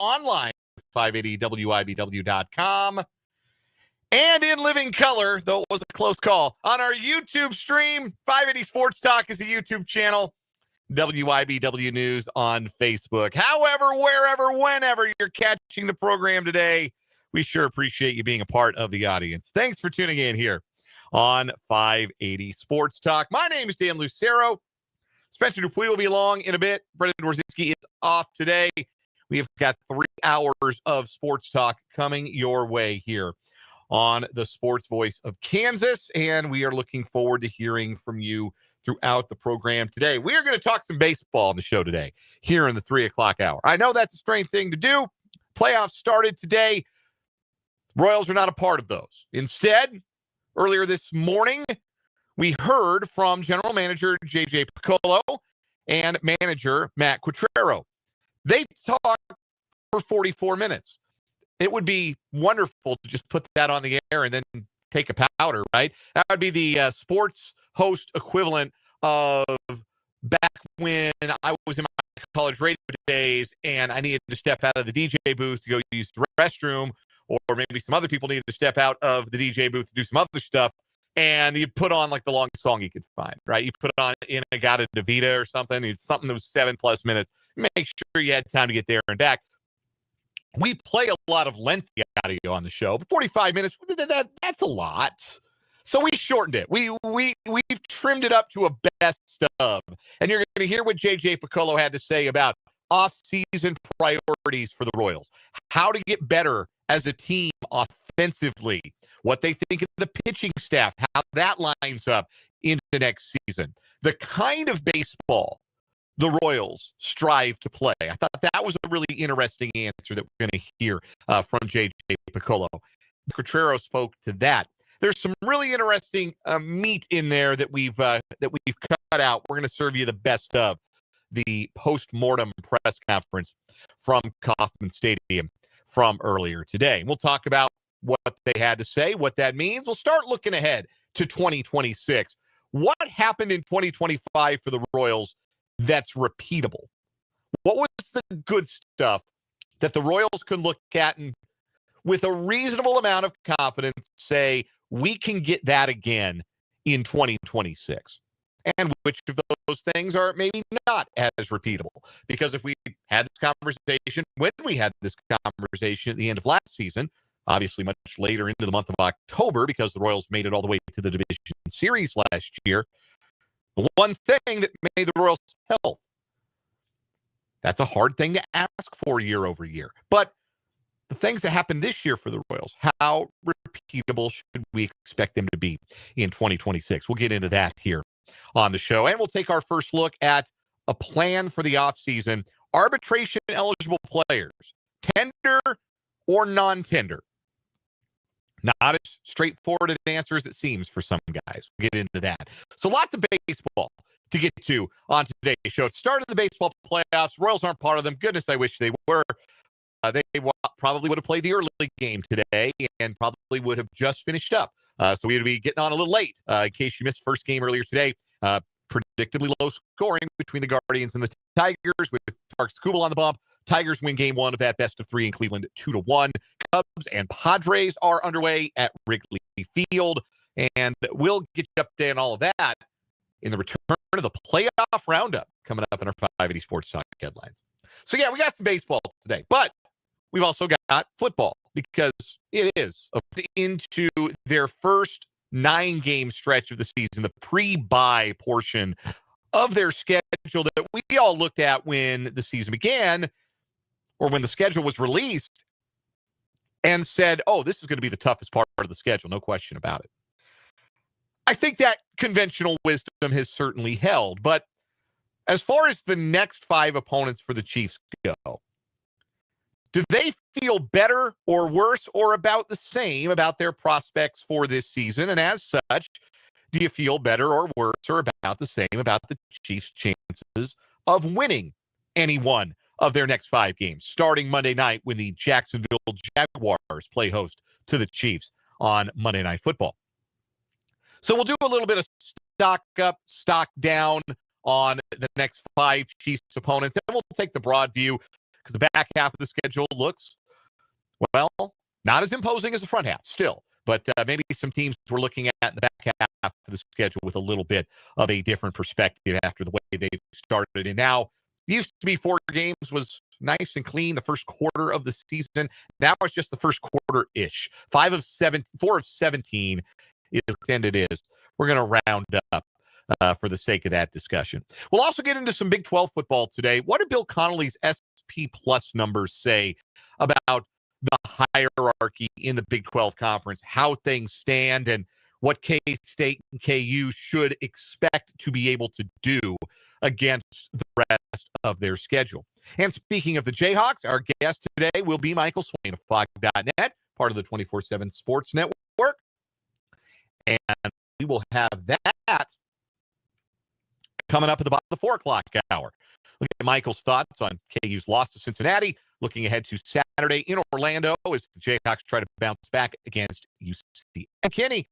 online, 580wibw.com. And in living color, though it was a close call, on our YouTube stream. 580 Sports Talk is the YouTube channel. WIBW News on Facebook. However, wherever, whenever you're catching the program today, we sure appreciate you being a part of the audience. Thanks for tuning in here on 580 Sports Talk. My name is Dan Lucero. Spencer Dupuy will be along in a bit. Brendan Dworzynski is off today. We have got 3 hours of sports talk coming your way here on the Sports Voice of Kansas, and we are looking forward to hearing from you throughout the program today. We are going to talk some baseball on the show today here in the 3 o'clock hour. I know that's a strange thing to do. Playoffs started today. Royals are not a part of those. Instead, earlier this morning, we heard from General Manager JJ Piccollo and manager Matt Quatraro. They talked for 44 minutes. It would be wonderful to just put that on the air and then take a powder, right? That would be the sports host equivalent of back when I was in my college radio days and I needed to step out of the DJ booth to go use the restroom, or maybe some other people needed to step out of the DJ booth to do some other stuff, and you put on like the longest song you could find, right? You put it on In-A-Gadda-Da-Vida or something. It's something that was 7+ minutes. Make sure you had time to get there and back. We play a lot of lengthy audio on the show, but 45 minutes, that's a lot. So we shortened it. We've trimmed it up to a best of. And you're going to hear what JJ Piccollo had to say about off-season priorities for the Royals, how to get better as a team offensively, what they think of the pitching staff, how that lines up into the next season, the kind of baseball the Royals strive to play. I thought that was a really interesting answer that we're going to hear from JJ Piccollo. Quatraro spoke to that. There's some really interesting meat in there that we've cut out. We're going to serve you the best of the post-mortem press conference from Kauffman Stadium from earlier today. We'll talk about what they had to say, what that means. We'll start looking ahead to 2026. What happened in 2025 for the Royals that's repeatable? What was the good stuff that the Royals could look at and with a reasonable amount of confidence say, we can get that again in 2026? And which of those things are maybe not as repeatable? Because if we had this conversation, when we had this conversation at the end of last season, obviously much later into the month of October, because the Royals made it all the way to the division series last year, the one thing that made the Royals health, that's a hard thing to ask for year over year. But the things that happened this year for the Royals, how repeatable should we expect them to be in 2026? We'll get into that here on the show. And we'll take our first look at a plan for the offseason. Arbitration-eligible players, tender or non-tender. Not as straightforward an answer as it seems for some guys. We'll get into that. So lots of baseball to get to on today's show. It started the baseball playoffs. Royals aren't part of them. Goodness, I wish they were. They probably would have played the early game today and probably would have just finished up. So we would be getting on a little late in case you missed the first game earlier today. Predictably low scoring between the Guardians and the Tigers with Marcus Kubel on the bump. Tigers win game 1 of that best of 3 in Cleveland 2-1. Cubs and Padres are underway at Wrigley Field. And we'll get you updated on all of that in the return of the playoff roundup coming up in our 580 Sports Talk headlines. So, yeah, we got some baseball today, but we've also got football because it is into their first 9-game stretch of the season, the pre-bye portion of their schedule that we all looked at when the season began or when the schedule was released and said, oh, this is going to be the toughest part of the schedule, no question about it. I think that conventional wisdom has certainly held, but as far as the next 5 opponents for the Chiefs go, do they feel better or worse or about the same about their prospects for this season? And as such, do you feel better or worse or about the same about the Chiefs' chances of winning any one of their next 5 games, starting Monday night when the Jacksonville Jaguars play host to the Chiefs on Monday Night Football? So we'll do a little bit of stock up, stock down on the next 5 Chiefs opponents, and we'll take the broad view because the back half of the schedule looks, well, not as imposing as the front half still. But maybe some teams we're looking at in the back half of the schedule with a little bit of a different perspective after the way they've started. And now, it used to be 4 games was nice and clean the first quarter of the season. Now it's just the first quarter-ish. 4 of 17 is and it is. We're going to round up for the sake of that discussion. We'll also get into some Big 12 football today. What do Bill Connolly's SP Plus numbers say about the hierarchy in the Big 12 Conference, how things stand, and what K-State and KU should expect to be able to do against the rest of their schedule? And speaking of the Jayhawks, our guest today will be Michael Swain of Fog.net, part of the 24/7 Sports Network. And we will have that coming up at the bottom of the 4 o'clock hour. Look at Michael's thoughts on KU's loss to Cincinnati, looking ahead to Saturday in Orlando as the Jayhawks try to bounce back against UC. And Kenny,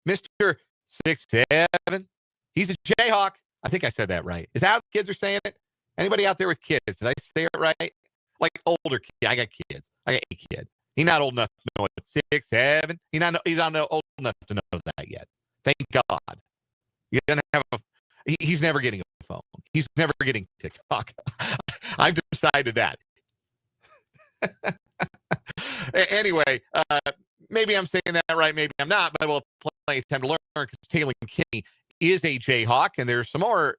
Mr. 6'7", he's a Jayhawk. I think I said that right. Is that how kids are saying it? Anybody out there with kids? Did I say it right? Like older kids. I got kids. I got a kid. He's not old enough to know it's 6'7". He's not old enough to know that yet. Thank God. He doesn't have he's never getting a phone. He's never getting TikTok. I've decided that. Anyway, maybe I'm saying that right, maybe I'm not, but we'll plenty of time to learn because Taylor Kinney is a Jayhawk, and there's some more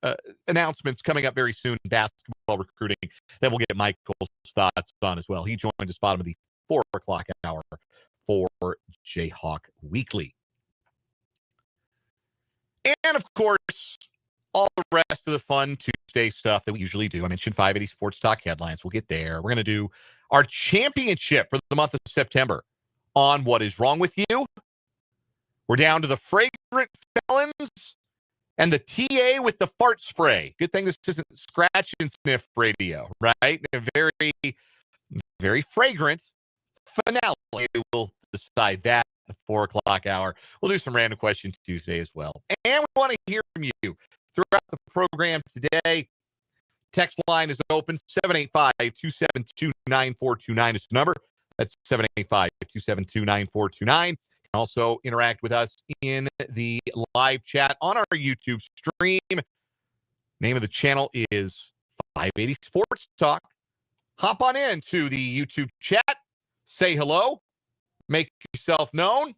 announcements coming up very soon in basketball recruiting that we'll get Michael's thoughts on as well. He joined us bottom of the 4 o'clock hour for Jayhawk Weekly. And, of course, all the rest of the fun Tuesday stuff that we usually do. I mentioned 580 Sports Talk headlines. We'll get there. We're going to do our championship for the month of September on What Is Wrong With You. We're down to the Fragrant Felons and the TA with the fart spray. Good thing this isn't scratch and sniff radio, right? A very, very fragrant finale. We'll decide that at the 4 o'clock hour. We'll do some random questions Tuesday as well. And we want to hear from you throughout the program today. Text line is open. 785-272-9429 is the number. That's 785-272-9429. Also interact with us in the live chat on our YouTube stream. Name of the channel is 580 Sports Talk. Hop on in to the YouTube chat, say hello, make yourself known,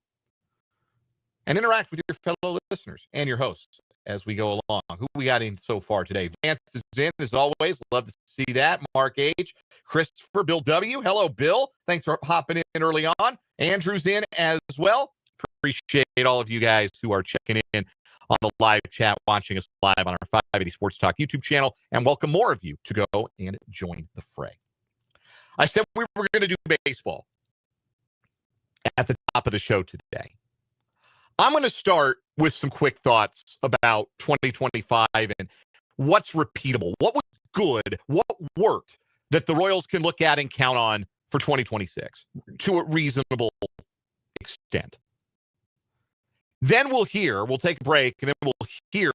and interact with your fellow listeners and your hosts as we go along. Who we got in so far today? Vance is in, as always. Love to see that. Mark H., Christopher, Bill W. Hello, Bill. Thanks for hopping in early on. Andrew's in as well. Appreciate all of you guys who are checking in on the live chat, watching us live on our 580 Sports Talk YouTube channel, and welcome more of you to go and join the fray. I said we were going to do baseball at the top of the show today. I'm going to start with some quick thoughts about 2025 and what's repeatable, what was good, what worked that the Royals can look at and count on for 2026 to a reasonable extent. Then we'll take a break, and then we'll hear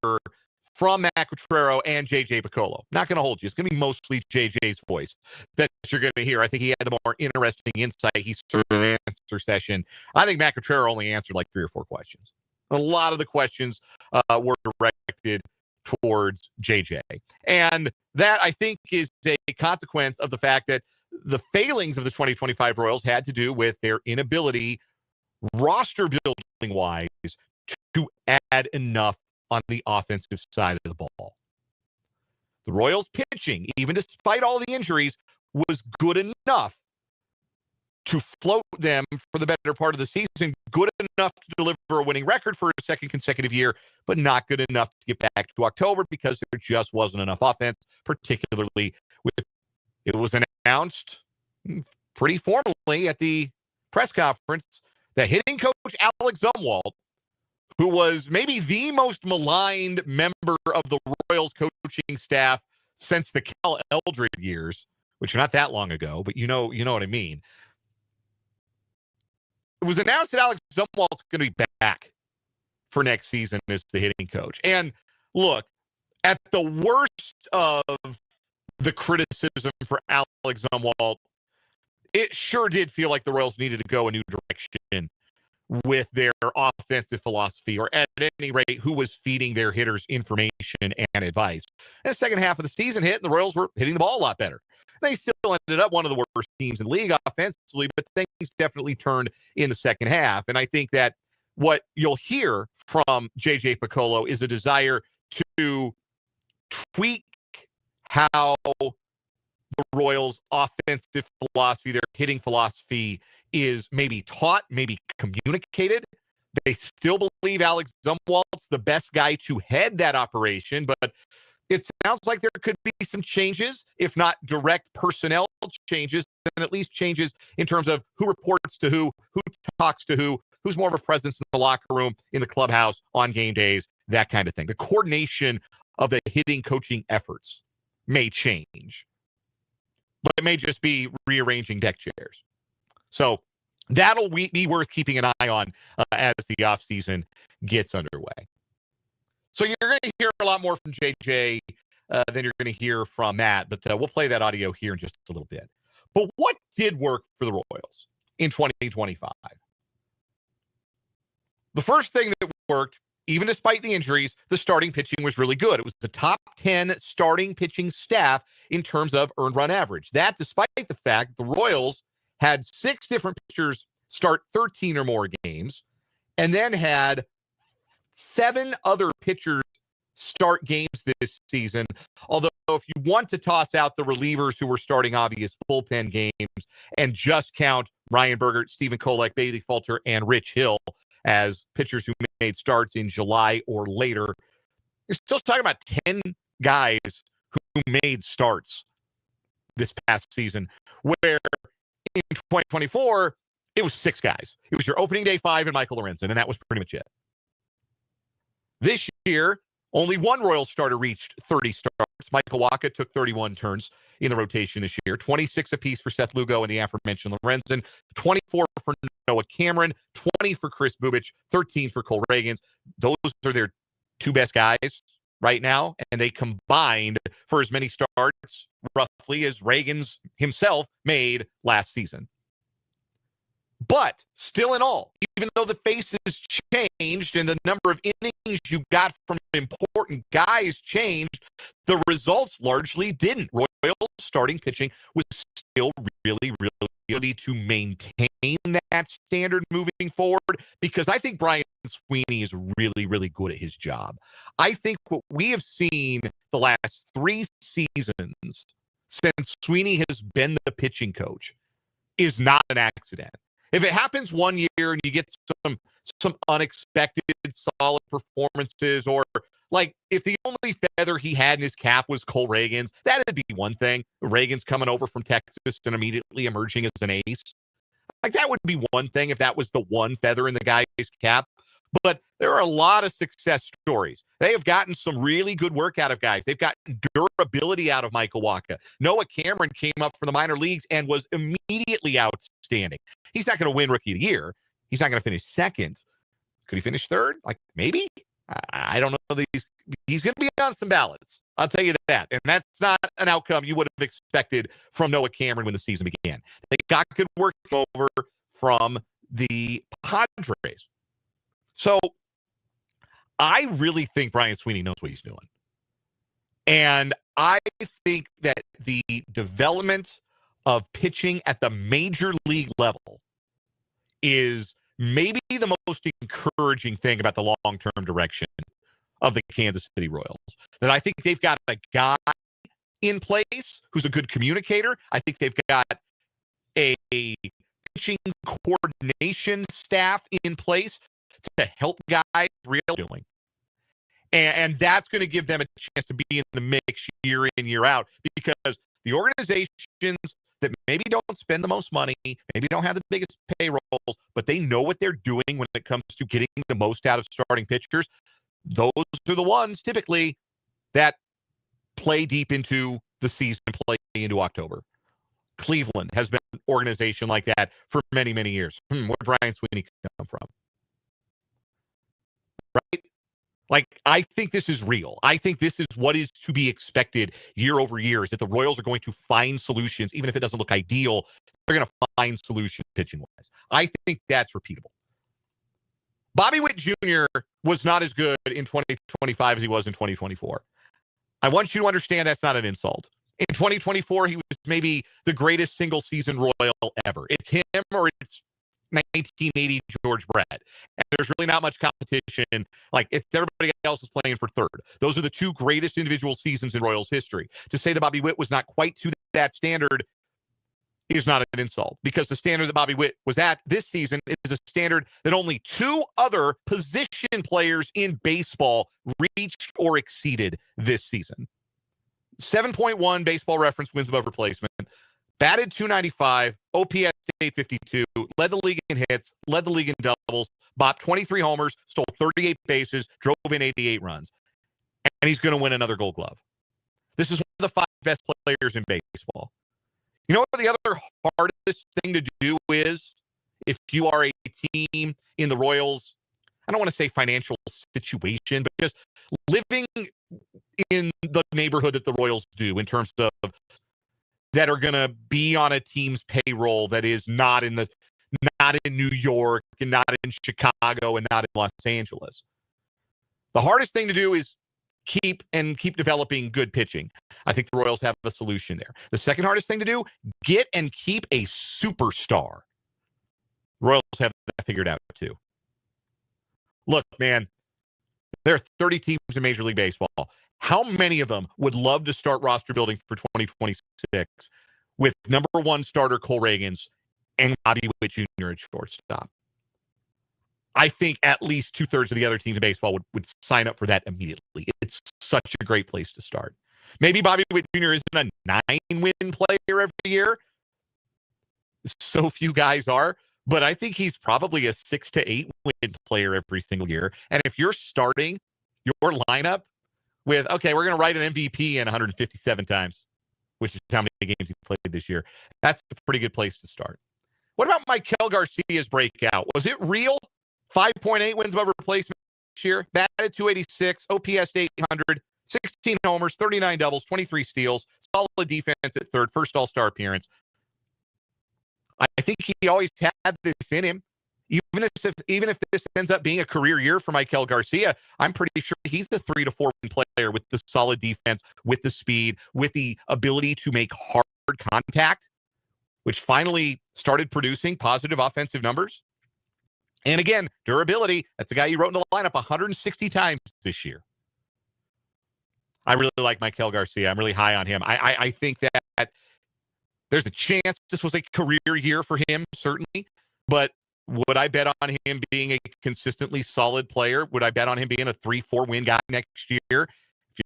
from Matt Quatraro and JJ Piccollo. Not going to hold you. It's going to be mostly JJ's voice that you're going to hear. I think he had the more interesting insight. He started an answer session. I think Matt Quatraro only answered like 3 or 4 questions. A lot of the questions were directed towards JJ. And that, I think, is a consequence of the fact that the failings of the 2025 Royals had to do with their inability, roster building wise, to add enough on the offensive side of the ball. The Royals pitching, even despite all the injuries, was good enough to float them for the better part of the season, good enough to deliver a winning record for a second consecutive year, but not good enough to get back to October because there just wasn't enough offense, particularly with it was announced pretty formally at the press conference that hitting coach Alex Zumwalt, who was maybe the most maligned member of the Royals coaching staff since the Cal Eldred years, which are not that long ago, but you know what I mean. It was announced that Alex Zumwalt's going to be back for next season as the hitting coach. And look, at the worst of the criticism for Alex Zumwalt, it sure did feel like the Royals needed to go a new direction with their offensive philosophy, or at any rate, who was feeding their hitters information and advice. And the second half of the season hit, and the Royals were hitting the ball a lot better. They still ended up one of the worst teams in the league offensively, but things definitely turned in the second half. And I think that what you'll hear from JJ Piccollo is a desire to tweak how the Royals' offensive philosophy, their hitting philosophy, is maybe taught, maybe communicated. They still believe Alex Zumwalt's the best guy to head that operation, but it sounds like there could be some changes, if not direct personnel changes, then at least changes in terms of who reports to who talks to who's more of a presence in the locker room, in the clubhouse, on game days, that kind of thing. The coordination of the hitting coaching efforts may change, but it may just be rearranging deck chairs. So that'll be worth keeping an eye on as the offseason gets underway. So you're going to hear a lot more from JJ than you're going to hear from Matt, but we'll play that audio here in just a little bit. But what did work for the Royals in 2025? The first thing that worked, even despite the injuries, the starting pitching was really good. It was the top 10 starting pitching staff in terms of earned run average. That despite the fact the Royals had 6 different pitchers start 13 or more games, and then had 7 other pitchers start games this season. Although if you want to toss out the relievers who were starting obvious bullpen games and just count Ryan Bergert, Stephen Kolek, Bailey Falter, and Rich Hill as pitchers who made starts in July or later, you're still talking about 10 guys who made starts this past season, where in 2024, it was 6 guys. It was your opening day 5 and Michael Lorenzen, and that was pretty much it. This year, only one Royal starter reached 30 starts. Michael Wacha took 31 turns in the rotation this year, 26 apiece for Seth Lugo and the aforementioned Lorenzen, 24 for Noah Cameron, 20 for Chris Bubich, 13 for Cole Reagans. Those are their 2 best guys right now, and they combined for as many starts, roughly, as Reagans himself made last season. But still in all, even though the faces changed and the number of innings you got from important guys changed, the results largely didn't. Royals starting pitching was still really ability to maintain that standard moving forward, because I think Brian Sweeney is really good at his job. I think what we have seen the last 3 seasons since Sweeney has been the pitching coach is not an accident. If it happens one year and you get some unexpected solid performances, or like if the only feather he had in his cap was Cole Reagans, that'd be one thing. Reagans coming over from Texas and immediately emerging as an ace. Like that would be one thing if that was the one feather in the guy's cap. But there are a lot of success stories. They have gotten some really good work out of guys. They've gotten durability out of Michael Wacha. Noah Cameron came up from the minor leagues and was immediately outstanding. He's not going to win Rookie of the Year. He's not going to finish second. Could he finish third? Like maybe. I don't know. He's going to be on some ballots. I'll tell you that. And that's not an outcome you would have expected from Noah Cameron when the season began. They got good work over from the Padres. So I really think Brian Sweeney knows what he's doing. And I think that the development of pitching at the major league level is maybe the most encouraging thing about the long-term direction of the Kansas City Royals. That I think they've got a guy in place who's a good communicator. I think they've got a pitching coordination staff in place to help guys really doing. And that's going to give them a chance to be in the mix year in, year out, because the organizations that maybe don't spend the most money, maybe don't have the biggest payrolls, but they know what they're doing when it comes to getting the most out of starting pitchers, those are the ones typically that play deep into the season, play into October. Cleveland has been an organization like that for many, many years. Where did Brian Sweeney come from? Right? Like, I think this is real. I think this is what is to be expected year over year, is that the Royals are going to find solutions, even if it doesn't look ideal. They're going to find solutions pitching-wise. I think that's repeatable. Bobby Witt Jr. was not as good in 2025 as he was in 2024. I want you to understand that's not an insult. In 2024, he was maybe the greatest single-season Royal ever. It's him or it's 1980 George Brett. And there's really not much competition. Like, it's everybody else is playing for third. Those are the two greatest individual seasons in Royals history. To say that Bobby Witt was not quite to that standard is not an insult, because the standard that Bobby Witt was at this season is a standard that only two other position players in baseball reached or exceeded this season. 7.1 baseball reference wins above replacement, batted .295, OPS 852, led the league in hits, led the league in doubles, bopped 23 homers, stole 38 bases, drove in 88 runs. And he's going to win another Gold Glove. This is one of the 5 best players in baseball. You know what the other hardest thing to do is, if you are a team in the Royals, I don't want to say financial situation, but just living in the neighborhood that the Royals do, in terms of that are going to be on a team's payroll that is not in New York and not in Chicago and not in Los Angeles. The hardest thing to do is keep developing good pitching. I think the Royals have a solution there. The second hardest thing to do, get and keep a superstar. Royals have that figured out too. Look, man, there are 30 teams in Major League Baseball. How many of them would love to start roster building for 2026 with number 1 starter Cole Reagans and Bobby Witt Jr. at shortstop? I think at least 2/3 of the other teams in baseball would sign up for that immediately. It's such a great place to start. Maybe Bobby Witt Jr. isn't a 9-win player every year. So few guys are. But I think he's probably a 6 to 8 win player every single year. And if you're starting your lineup with, okay, we're going to write an MVP in 157 times, which is how many games he played this year, that's a pretty good place to start. What about Maikel Garcia's breakout? Was it real? 5.8 wins above replacement this year, batted .286, OPS 800, 16 homers, 39 doubles, 23 steals, solid defense at third, first All-Star appearance. I think he always had this in him. Even if this ends up being a career year for Maikel Garcia, I'm pretty sure he's a 3 to 4 win player with the solid defense, with the speed, with the ability to make hard contact, which finally started producing positive offensive numbers. And again, durability. That's a guy you wrote in the lineup 160 times this year. I really like Maikel Garcia. I'm really high on him. I think that there's a chance this was a career year for him, certainly. But would I bet on him being a consistently solid player? Would I bet on him being a 3-4 win guy next year?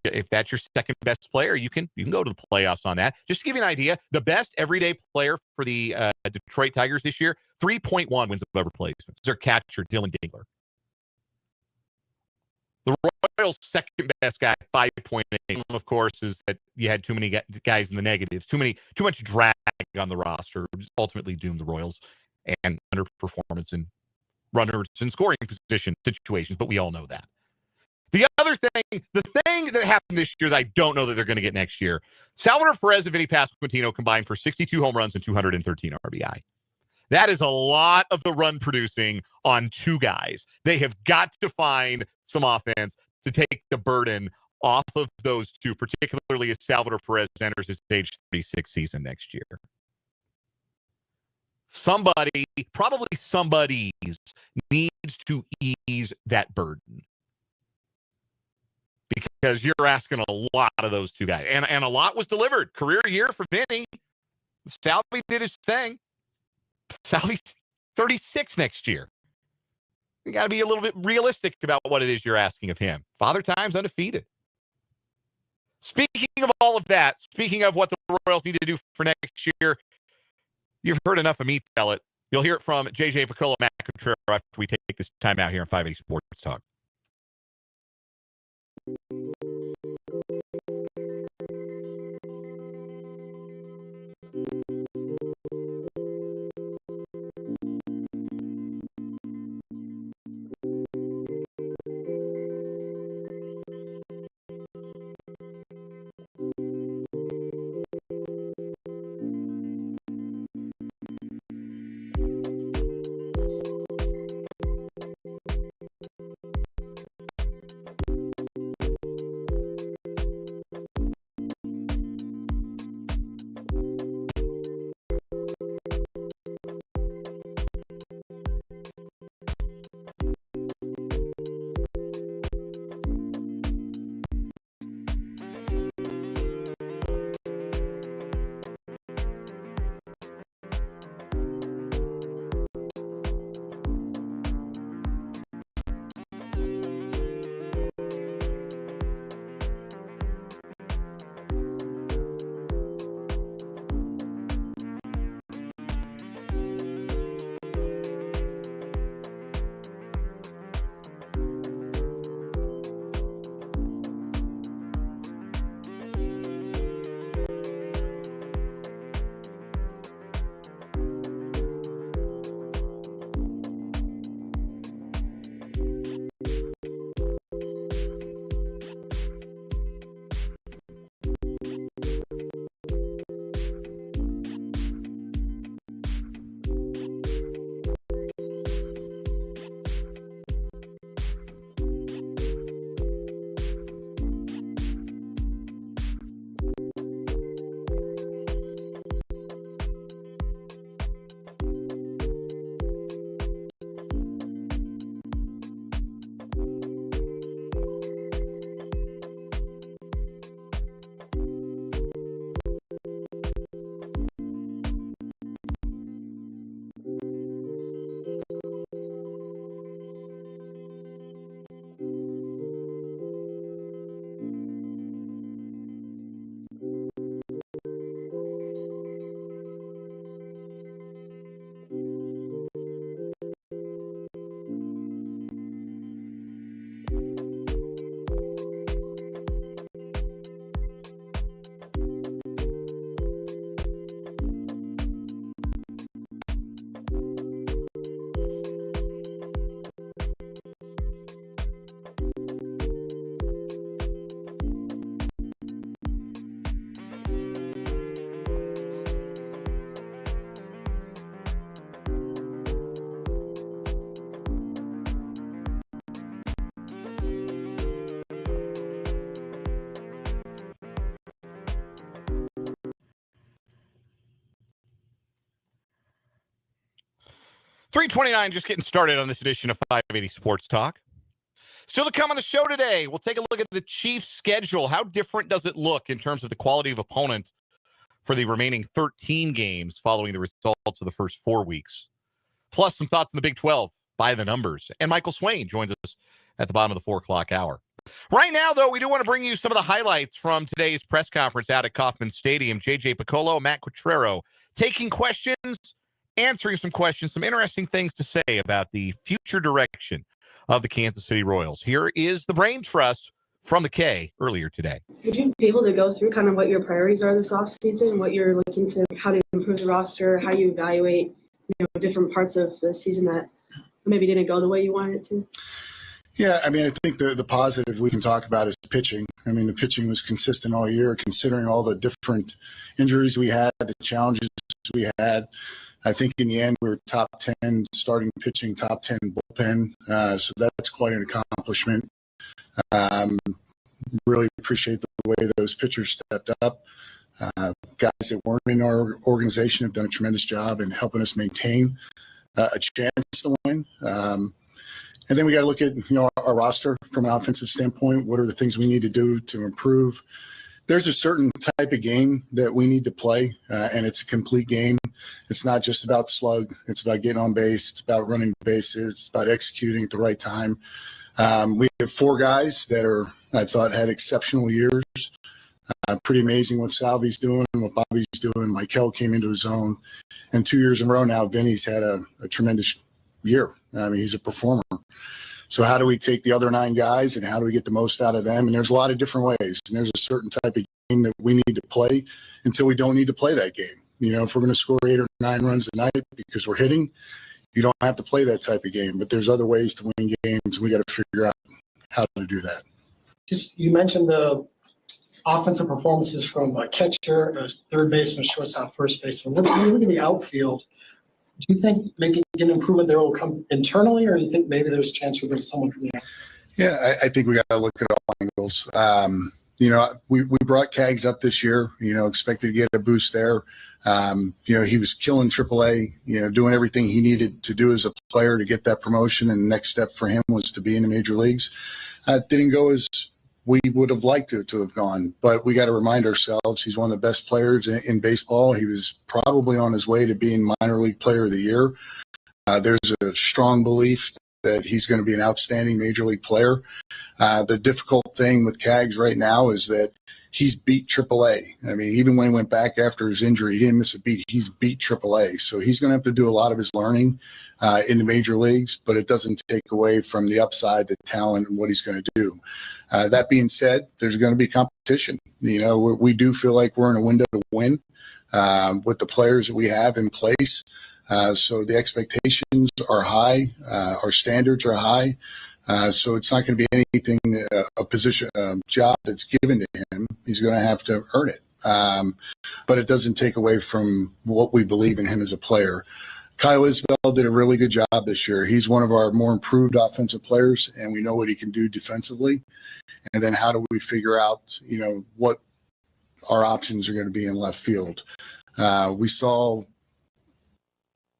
If that's your second best player, you can go to the playoffs on that. Just to give you an idea, the best everyday player for the Detroit Tigers this year, 3.1 wins above replacements. Their catcher, Dylan Dingler. The Royals' second best guy, 5.8. Of course, is that you had too many guys in the negatives, too much drag on the roster, ultimately doomed the Royals and underperformance in runners in scoring position situations. But we all know that. The thing that happened this year that I don't know that they're going to get next year, Salvador Perez and Vinny Pasquantino combined for 62 home runs and 213 RBI. That is a lot of the run producing on 2 guys. They have got to find some offense to take the burden off of those 2, particularly as Salvador Perez enters his age 36 season next year. Somebody needs to ease that burden. Because you're asking a lot of those 2 guys. And a lot was delivered. Career year for Vinny. Salvi did his thing. Salvi's 36 next year. You got to be a little bit realistic about what it is you're asking of him. Father Time's undefeated. Speaking of all of that, speaking of what the Royals need to do for next year, you've heard enough of me tell it. You'll hear it from JJ Piccollo, Matt Quatraro after we take this time out here on 580 Sports Talk. 329, just getting started on this edition of 580 Sports Talk. Still to come on the show today, we'll take a look at the Chiefs' schedule. How different does it look in terms of the quality of opponent for the remaining 13 games following the results of the first 4 weeks? Plus some thoughts on the Big 12 by the numbers. And Michael Swain joins us at the bottom of the 4 o'clock hour. Right now, though, we do want to bring you some of the highlights from today's press conference out at Kauffman Stadium. JJ Piccollo, Matt Quatraro taking questions, answering some questions, some interesting things to say about the future direction of the Kansas City Royals. Here is the brain trust from the K earlier today. Would you be able to go through kind of what your priorities are this offseason, what you're looking to, how to improve the roster, how you evaluate, different parts of the season that maybe didn't go the way you wanted it to? Yeah, I mean, I think the positive we can talk about is pitching. I mean, the pitching was consistent all year, considering all the different injuries we had, the challenges we had. I think in the end, we were top 10 starting pitching, top 10 bullpen. So that's quite an accomplishment. Really appreciate the way those pitchers stepped up. Guys that weren't in our organization have done a tremendous job in helping us maintain a chance to win. And then we got to look at our roster from an offensive standpoint. What are the things we need to do to improve? There's a certain type of game that we need to play, and it's a complete game. It's not just about slug. It's about getting on base. It's about running bases. It's about executing at the right time. We have 4 guys that I thought had exceptional years. Pretty amazing what Salvi's doing, what Bobby's doing. Michael came into his own. And 2 years in a row now, Vinny's had a tremendous year. I mean, he's a performer. So how do we take the other 9 guys and how do we get the most out of them? And there's a lot of different ways. And there's a certain type of game that we need to play until we don't need to play that game. If we're going to score 8 or 9 runs a night because we're hitting, you don't have to play that type of game. But there's other ways to win games. We got to figure out how to do that. You mentioned the offensive performances from a catcher, a third baseman, shortstop, first baseman. When you look at the outfield, do you think making an improvement there will come internally, or do you think maybe there's a chance we'll bring someone from the outside? Yeah, I think we got to look at all angles. We brought Cags up this year, expected to get a boost there. He was killing AAA, doing everything he needed to do as a player to get that promotion. And the next step for him was to be in the major leagues. It didn't go as we would have liked it to have gone, but we got to remind ourselves he's one of the best players in baseball. He was probably on his way to being minor league player of the year. There's a strong belief that he's going to be an outstanding major league player. The difficult thing with Cags right now is that he's beat AAA. I mean, even when he went back after his injury, he didn't miss a beat. He's beat AAA. So he's going to have to do a lot of his learning in the major leagues, but it doesn't take away from the upside, the talent, and what he's going to do. That being said, there's going to be competition. We do feel like we're in a window to win with the players that we have in place. So the expectations are high. Our standards are high. So it's not going to be anything, a job that's given to him. He's going to have to earn it. But it doesn't take away from what we believe in him as a player. Kyle Isbell did a really good job this year. He's one of our more improved offensive players, and we know what he can do defensively. And then how do we figure out, what our options are going to be in left field? We saw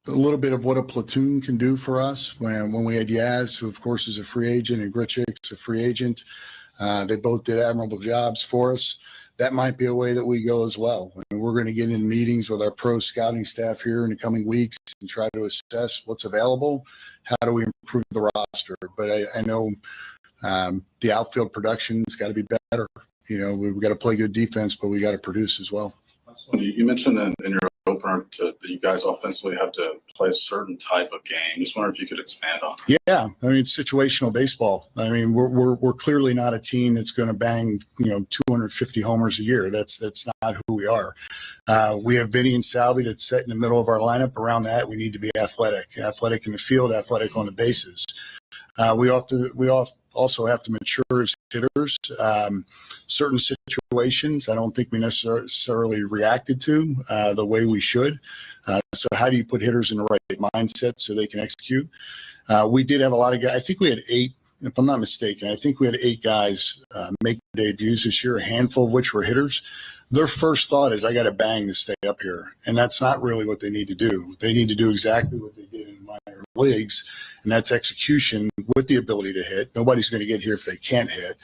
a little bit of what a platoon can do for us when we had Yaz, who of course is a free agent, and Grichik's a free agent. They both did admirable jobs for us. That might be a way that we go as well. I mean, we're going to get in meetings with our pro scouting staff here in the coming weeks and try to assess what's available. How do we improve the roster? But I know the outfield production's got to be better. We've got to play good defense, but we got to produce as well. You mentioned in your opener that you guys offensively have to play a certain type of game. Just wonder if you could expand on that. Yeah, I mean, it's situational baseball. I mean, we're clearly not a team that's going to bang 250 homers a year. That's not who we are. We have Vinny and Salvi that's set in the middle of our lineup. Around that, we need to be athletic in the field, athletic on the bases. We also have to mature as hitters. Certain situations, I don't think we necessarily reacted to the way we should. So how do you put hitters in the right mindset so they can execute? We did have a lot of guys. I think we had 8, if I'm not mistaken. I think we had 8 guys make debuts this year, a handful of which were hitters. Their first thought is, I got to bang to stay up here. And that's not really what they need to do. They need to do exactly what they did in minor leagues, and that's execution with the ability to hit. Nobody's going to get here if they can't hit.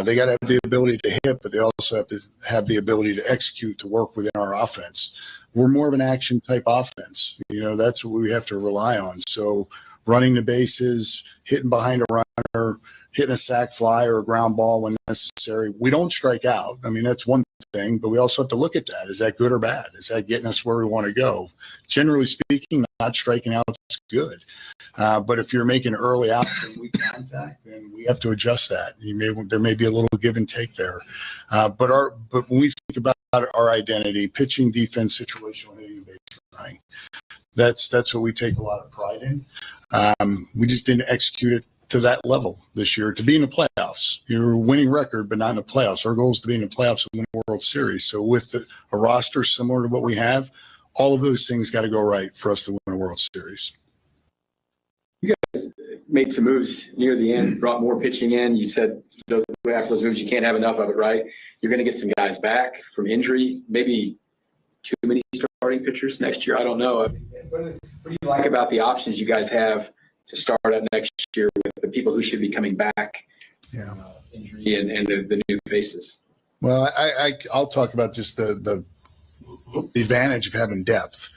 They got to have the ability to hit, but they also have to have the ability to execute, to work within our offense. We're more of an action type offense. That's what we have to rely on. So running the bases, hitting behind a runner, hitting a sac fly or a ground ball when necessary. We don't strike out. I mean, that's one thing, but we also have to look at that. Is that good or bad? Is that getting us where we want to go? Generally speaking, not striking out is good. But if you're making early out and weak contact, then we have to adjust that. There may be a little give and take there. But when we think about our identity, pitching, defense, situational hitting, base running, that's what we take a lot of pride in. We just didn't execute it to that level this year to be in the playoffs. You're a winning record, but not in the playoffs. Our goal is to be in the playoffs and win the World Series. So with a roster similar to what we have, all of those things got to go right for us to win a World Series. You guys made some moves near the end, brought more pitching in. You said after those moves, you can't have enough of it, right? You're going to get some guys back from injury, maybe too many starting pitchers next year. I don't know. What do you like about the options you guys have to start up next year with the people who should be coming back? Yeah, injury and the new faces. Well, I'll talk about just the advantage of having depth.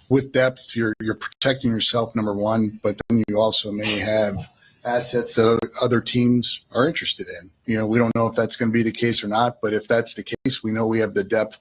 With depth, you're protecting yourself, number one, but then you also may have assets that other teams are interested in. We don't know if that's going to be the case or not, but if that's the case, we know we have the depth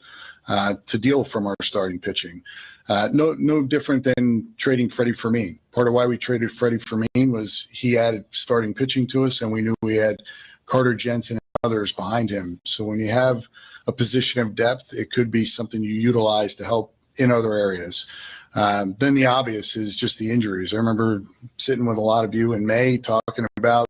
to deal from our starting pitching. No different than trading Freddie Fermin. Part of why we traded Freddie Fermin was he added starting pitching to us, and we knew we had Carter Jensen and others behind him. So when you have a position of depth, it could be something you utilize to help in other areas. Then the obvious is just the injuries. I remember sitting with a lot of you in May talking about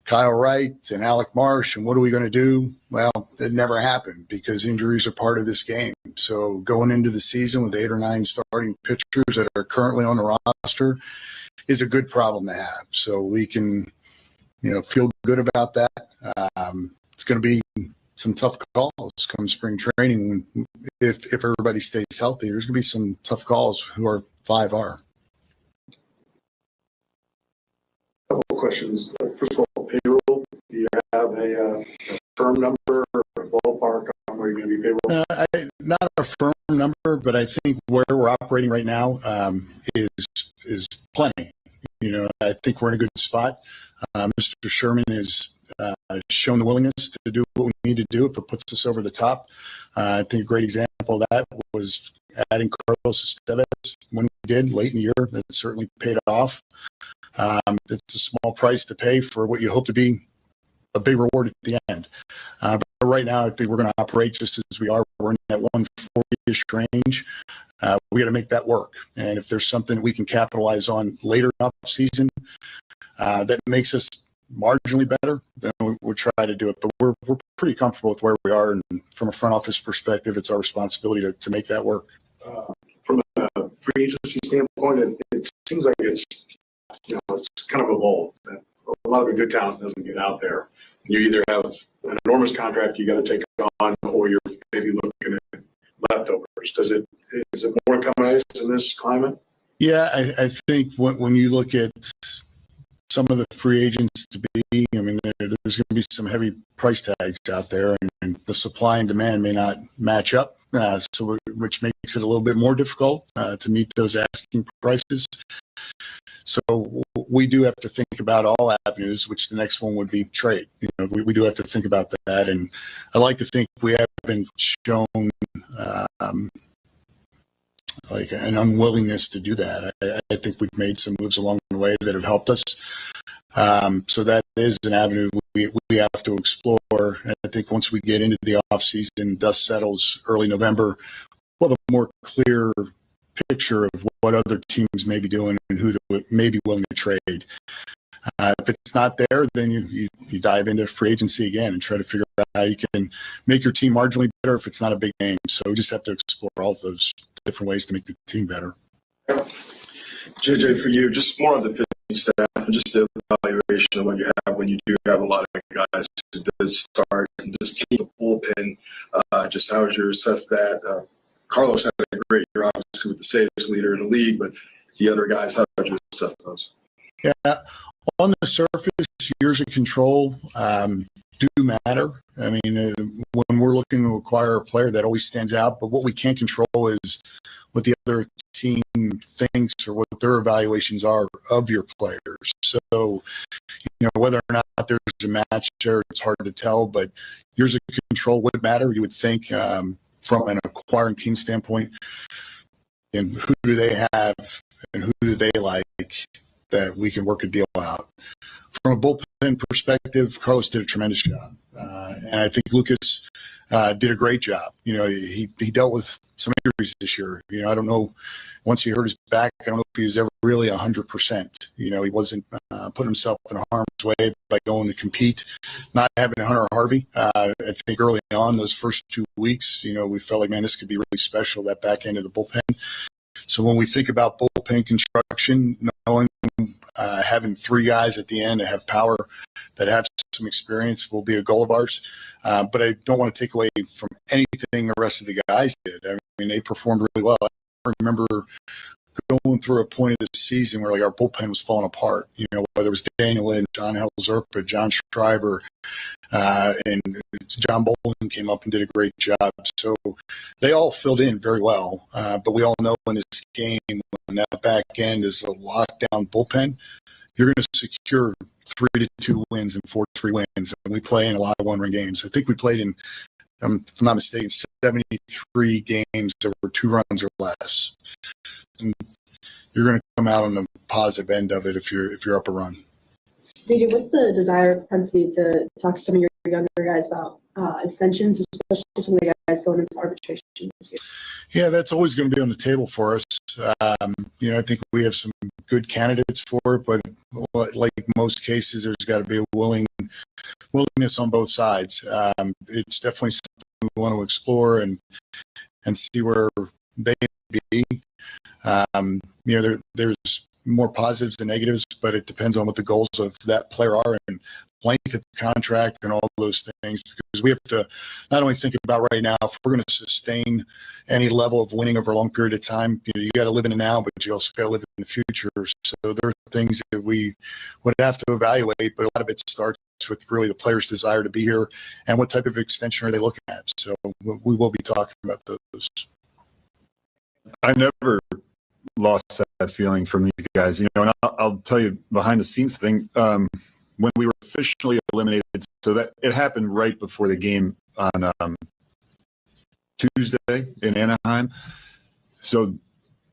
Kyle Wright and Alec Marsh and what are we going to do? Well, it never happened because injuries are part of this game. So going into the season with 8 or 9 starting pitchers that are currently on the roster is a good problem to have. So we can, feel good about that. It's going to be some tough calls come spring training. If everybody stays healthy, there's going to be some tough calls who are 5R. Couple questions. First of all, payroll. Do you have a firm number or a ballpark on where you're going to be payroll? Not a firm number, but I think where we're operating right now is plenty. I think we're in a good spot. Mr. Sherman has shown the willingness to do what we need to do if it puts us over the top. I think a great example of that was adding Carlos Estevez when we did late in the year. That certainly paid off. It's a small price to pay for what you hope to be a big reward at the end. But right now, I think we're going to operate just as we are. We're in that 140-ish range. We got to make that work. And if there's something we can capitalize on later in the season that makes us marginally better, then we'll try to do it. But we're pretty comfortable with where we are. And from a front office perspective, it's our responsibility to make that work. From a free agency standpoint, it seems like it's kind of evolved. That a lot of the good talent doesn't get out there. You either have an enormous contract you got to take on, or you're maybe looking at leftovers. Is it more commonized in this climate? Yeah, I think when you look at some of the free agents to be, there's going to be some heavy price tags out there, and the supply and demand may not match up, which makes it a little bit more difficult to meet those asking prices. So we do have to think about all avenues, which the next one would be trade. We do have to think about that, and I like to think we haven't shown like an unwillingness to do that. I think we've made some moves along the way that have helped us. So that is an avenue we have to explore. And I think once we get into the off season, dust settles early November, we'll have a more clear picture of what other teams may be doing and who may be willing to trade. If it's not there, then you dive into free agency again and try to figure out how you can make your team marginally better if it's not a big name. So we just have to explore all of those different ways to make the team better. JJ, for you, just more on the pitching staff and just the evaluation of what you have when you do have a lot of guys who did start and just team bullpen. Just how would you assess that? Carlos had a great year, obviously, with the saves leader in the league, but the other guys? How would you assess those? Yeah, on the surface, years of control do matter. I mean, when we're looking to acquire a player, that always stands out. But what we can't control is what the other team thinks or what their evaluations are of your players. So, whether or not there's a match there, it's hard to tell. But years of control would matter, you would think, from an acquiring team standpoint. And who do they have and who do they like that we can work a deal out? From a bullpen perspective, Carlos did a tremendous job. And I think Lucas did a great job. He dealt with some injuries this year. I don't know, once he hurt his back, I don't know if he was ever really 100%. He wasn't putting himself in harm's way by going to compete, not having Hunter Harvey. I think early on, those first 2 weeks, we felt like, man, this could be really special, that back end of the bullpen. So when we think about bullpen construction, knowing having three guys at the end that have power, that have some experience, will be a goal of ours. But I don't want to take away from anything the rest of the guys did. I mean, they performed really well. I remember going through a point of the season where our bullpen was falling apart. Whether it was Daniel Lynn, John Helzerpa, John Schreiber, and John Bolin came up and did a great job. So they all filled in very well. But we all know in this game, when that back end is a lockdown bullpen, you're going to secure 3-2 wins and 4-3 wins. And we play in a lot of one-run games. I think we played in, if I'm not mistaken, 73 games that were 2 runs or less. And you're going to come out on the positive end of it if you're up a run. JJ, what's the desire propensity to talk to some of your younger guys about extensions, especially some of the guys going into arbitration this year? Yeah, that's always going to be on the table for us. I think we have some good candidates for it, but like most cases, there's got to be a willingness on both sides. It's definitely something we want to explore and see where they be. There's more positives than negatives, but it depends on what the goals of that player are and length of the contract and all those things, because we have to not only think about right now, if we're going to sustain any level of winning over a long period of time, you got to live in the now, but you also got to live in the future. So there are things that we would have to evaluate, but a lot of it starts with really the player's desire to be here and what type of extension are they looking at. So we will be talking about those. I never lost that feeling from these guys, and I'll tell you behind the scenes thing. When we were officially eliminated, so that it happened right before the game on Tuesday in Anaheim. So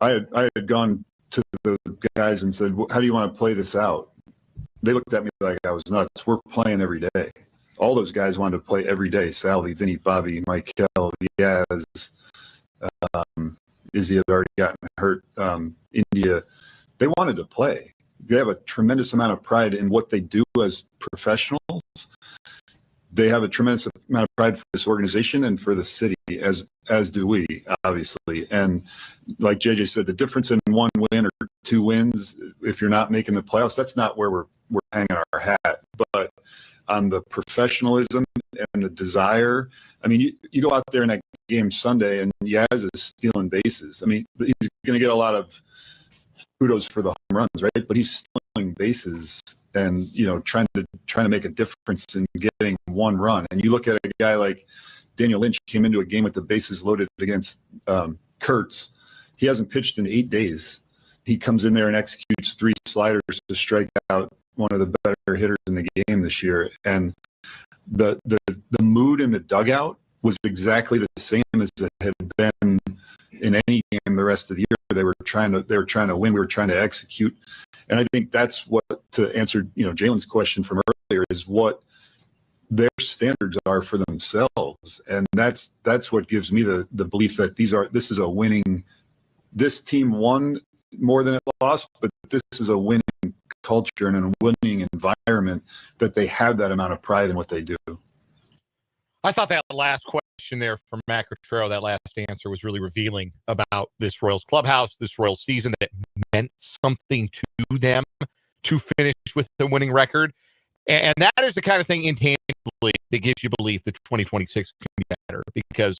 I had gone to the guys and said, "How do you want to play this out?" They looked at me like I was nuts. We're playing every day. All those guys wanted to play every day. Salvi, Vinny, Bobby, Michael, Diaz, Izzy had already gotten hurt. India, they wanted to play. They have a tremendous amount of pride in what they do as professionals. They have a tremendous amount of pride for this organization and for the city, as do we, obviously. And like JJ said, the difference in 1 win or 2 wins, if you're not making the playoffs, that's not where we're hanging our hat. But on the professionalism and the desire, I mean, you go out there in that game Sunday and Yaz is stealing bases. I mean, he's going to get a lot of kudos for the home runs, right? But he's stealing bases and trying to make a difference in getting 1 run. And you look at a guy like Daniel Lynch, came into a game with the bases loaded against Kurtz. He hasn't pitched in 8 days. He comes in there and executes 3 sliders to strike out one of the better hitters in the game this year. And the mood in the dugout was exactly the same as it had been in any game the rest of the year. They were trying to win. We were trying to execute. And I think that's what, to answer, Jalen's question from earlier, is what their standards are for themselves. And that's what gives me the belief that this is a winning, this team won more than it lost, but this is a winning culture and a winning environment, that they have that amount of pride in what they do. I thought that last question there from Matt Quatraro, that last answer, was really revealing about this Royals clubhouse, this Royals season, that it meant something to them to finish with the winning record. And that is the kind of thing intangibly that gives you belief that 2026 can be better, because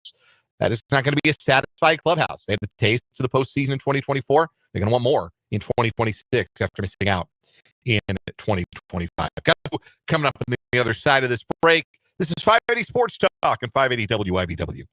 that is not going to be a satisfied clubhouse. They had the taste of the postseason in 2024. They're going to want more in 2026 after missing out in 2025. Got coming up on the other side of this break. This is 580 Sports Talk and 580 WIBW.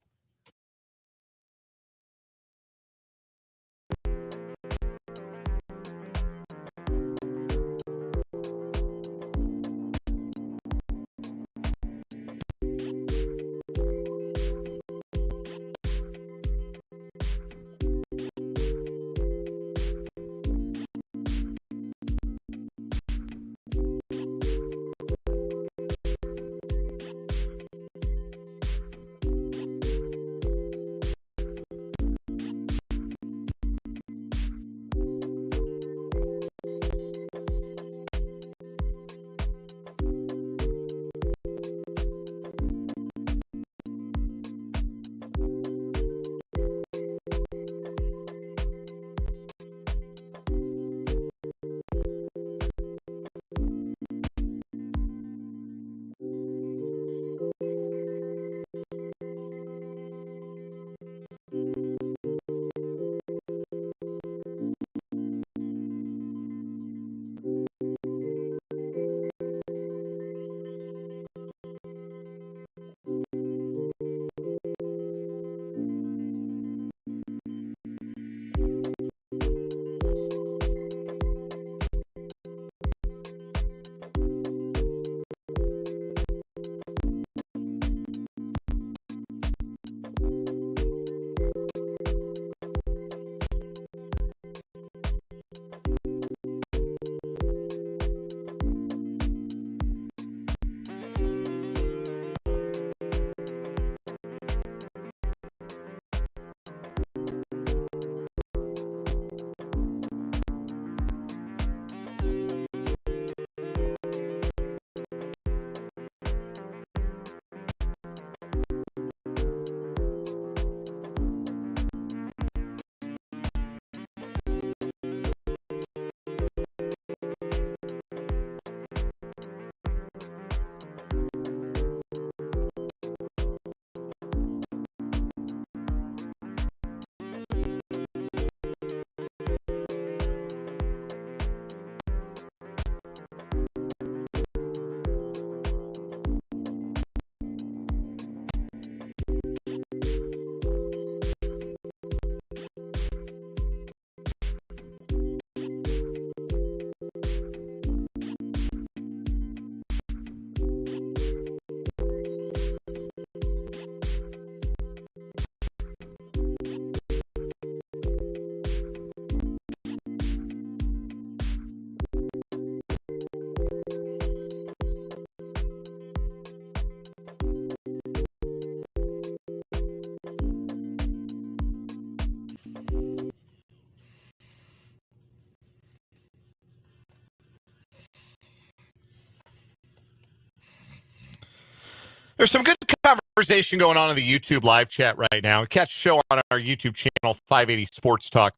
There's some good conversation going on in the YouTube live chat right now. Catch the show on our YouTube channel, 580 Sports Talk.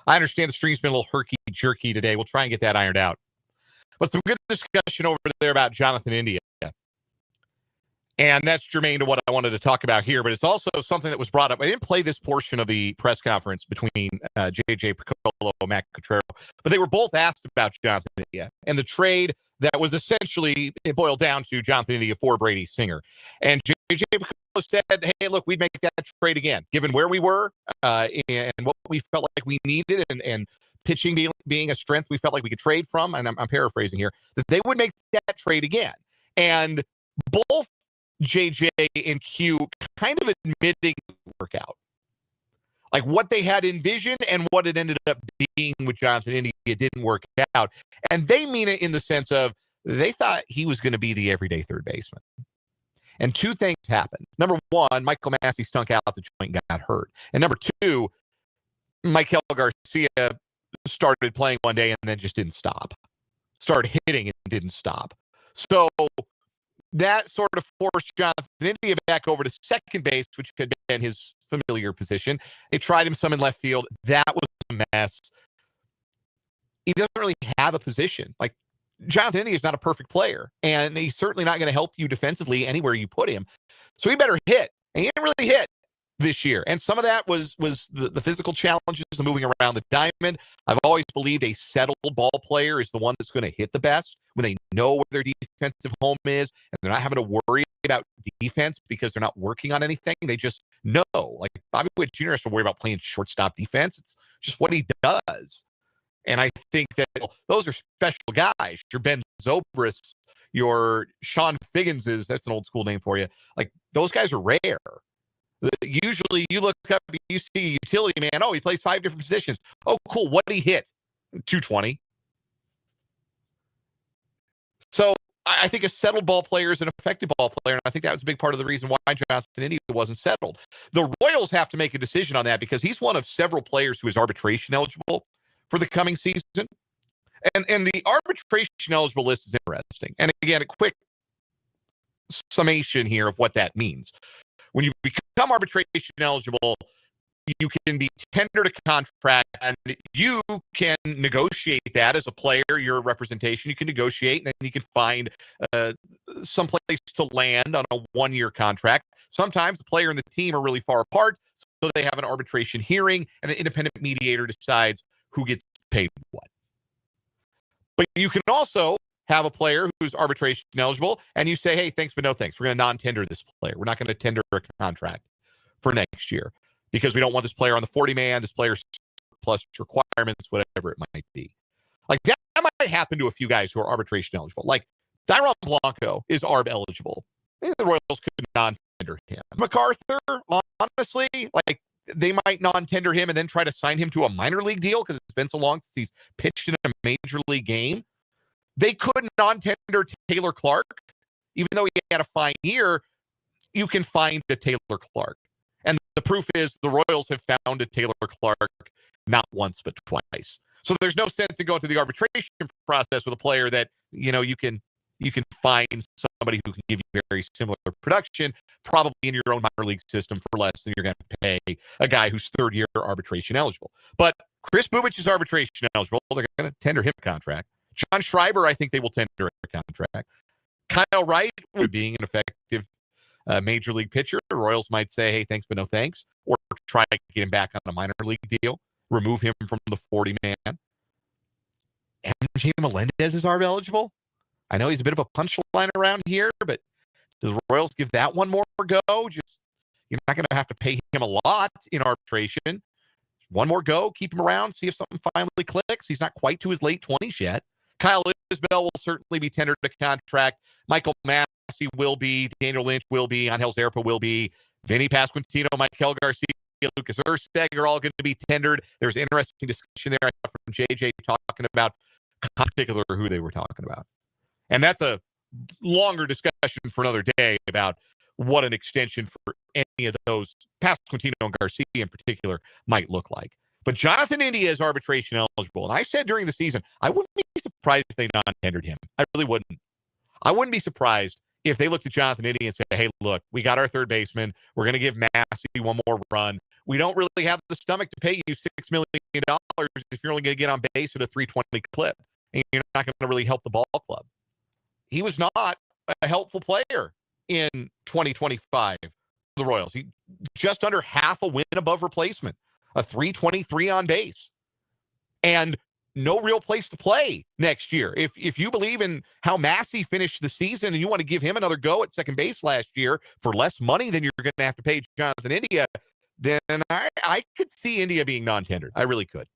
I understand the stream's been a little herky-jerky today. We'll try and get that ironed out. But some good discussion over there about Jonathan India. And that's germane to what I wanted to talk about here. But it's also something that was brought up. I didn't play this portion of the press conference between JJ Piccollo and Matt Quatraro. But they were both asked about Jonathan India and the trade that was essentially, it boiled down to Jonathan India for Brady Singer. And JJ Piccollo said, hey, look, we'd make that trade again, given where we were and what we felt like we needed and pitching being a strength we felt like we could trade from. And I'm paraphrasing here, that they would make that trade again. And both JJ and Q kind of admitting workout. Like what they had envisioned and what it ended up being with Jonathan India didn't work out. And they mean it in the sense of they thought he was going to be the everyday third baseman. And two things happened. Number one, Michael Massey stunk out the joint and got hurt. And number two, Maikel Garcia started playing one day and then just didn't stop. Started hitting and didn't stop. So that sort of forced Jonathan India back over to second base, which had been his familiar position. They tried him some in left field. That was a mess. He doesn't really have a position. Like, Jonathan India is not a perfect player, and he's certainly not going to help you defensively anywhere you put him. So he better hit. And he didn't really hit. this year. And some of that was the physical challenges, the moving around the diamond. I've always believed a settled ball player is the one that's going to hit the best when they know where their defensive home is and they're not having to worry about defense because they're not working on anything. They just know. Like Bobby Witt Jr. has to worry about playing shortstop defense. It's just what he does. And I think that those are special guys. Your Ben Zobrist, your Sean Figginses, that's an old school name for you. Like those guys are rare. Usually you look up, you see utility man. Oh, he plays 5 different positions. Oh, cool. What did he hit? 220. So I think a settled ball player is an effective ball player. And I think that was a big part of the reason why Jonathan India wasn't settled. The Royals have to make a decision on that because he's one of several players who is arbitration eligible for the coming season. And the arbitration eligible list is interesting. And again, a quick summation here of what that means. When you become arbitration eligible, you can be tendered a contract and you can negotiate that as a player, your representation. You can negotiate and then you can find some place to land on a 1-year contract. Sometimes the player and the team are really far apart, so they have an arbitration hearing and an independent mediator decides who gets paid what. But you can also have a player who's arbitration eligible and you say, hey, thanks, but no thanks. We're going to non-tender this player. We're not going to tender a contract for next year because we don't want this player on the 40-man, this player's plus requirements, whatever it might be. Like that might happen to a few guys who are arbitration eligible. Like Dairon Blanco is ARB eligible. The Royals could non-tender him. MacArthur, honestly, like they might non-tender him and then try to sign him to a minor league deal because it's been so long since he's pitched in a major league game. They could non-tender Taylor Clark. Even though he had a fine year, you can find a Taylor Clark. And the proof is the Royals have found a Taylor Clark not once but twice. So there's no sense in going through the arbitration process with a player that, you know, you can find somebody who can give you very similar production, probably in your own minor league system for less than you're going to pay a guy who's 3rd-year arbitration eligible. But Chris Bubich is arbitration eligible. They're going to tender him a contract. John Schreiber, I think they will tender a contract. Kyle Wright, being an effective major league pitcher, the Royals might say, hey, thanks, but no thanks, or try to get him back on a minor league deal, remove him from the 40-man. MJ Melendez is ARB eligible. I know he's a bit of a punchline around here, but do the Royals give that one more go? Just you're not going to have to pay him a lot in arbitration. One more go, keep him around, see if something finally clicks. He's not quite to his late 20s yet. Kyle Isbell will certainly be tendered a contract. Michael Massey will be. Daniel Lynch will be. Angel Zerpa will be. Vinny Pasquantino, Maikel Garcia, Lucas Ersteg are all going to be tendered. There's interesting discussion there from JJ talking about in particular who they were talking about. And that's a longer discussion for another day about what an extension for any of those, Pasquantino and Garcia in particular, might look like. But Jonathan India is arbitration eligible. And I said during the season, I wouldn't be surprised if they non-tendered him. I really wouldn't. I wouldn't be surprised if they looked at Jonathan India and said, hey, look, we got our 3rd baseman. We're going to give Massey one more run. We don't really have the stomach to pay you $6 million if you're only going to get on base at a 320 clip. And you're not going to really help the ball club. He was not a helpful player in 2025 for the Royals. He just under half a win above replacement, a 323 on base, and no real place to play next year. If you believe in how Massey finished the season and you want to give him another go at second base last year for less money than you're going to have to pay Jonathan India, then I could see India being non-tendered. I really could.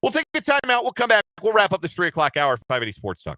We'll take a timeout. We'll come back. We'll wrap up this 3 o'clock hour for 580 Sports Talk.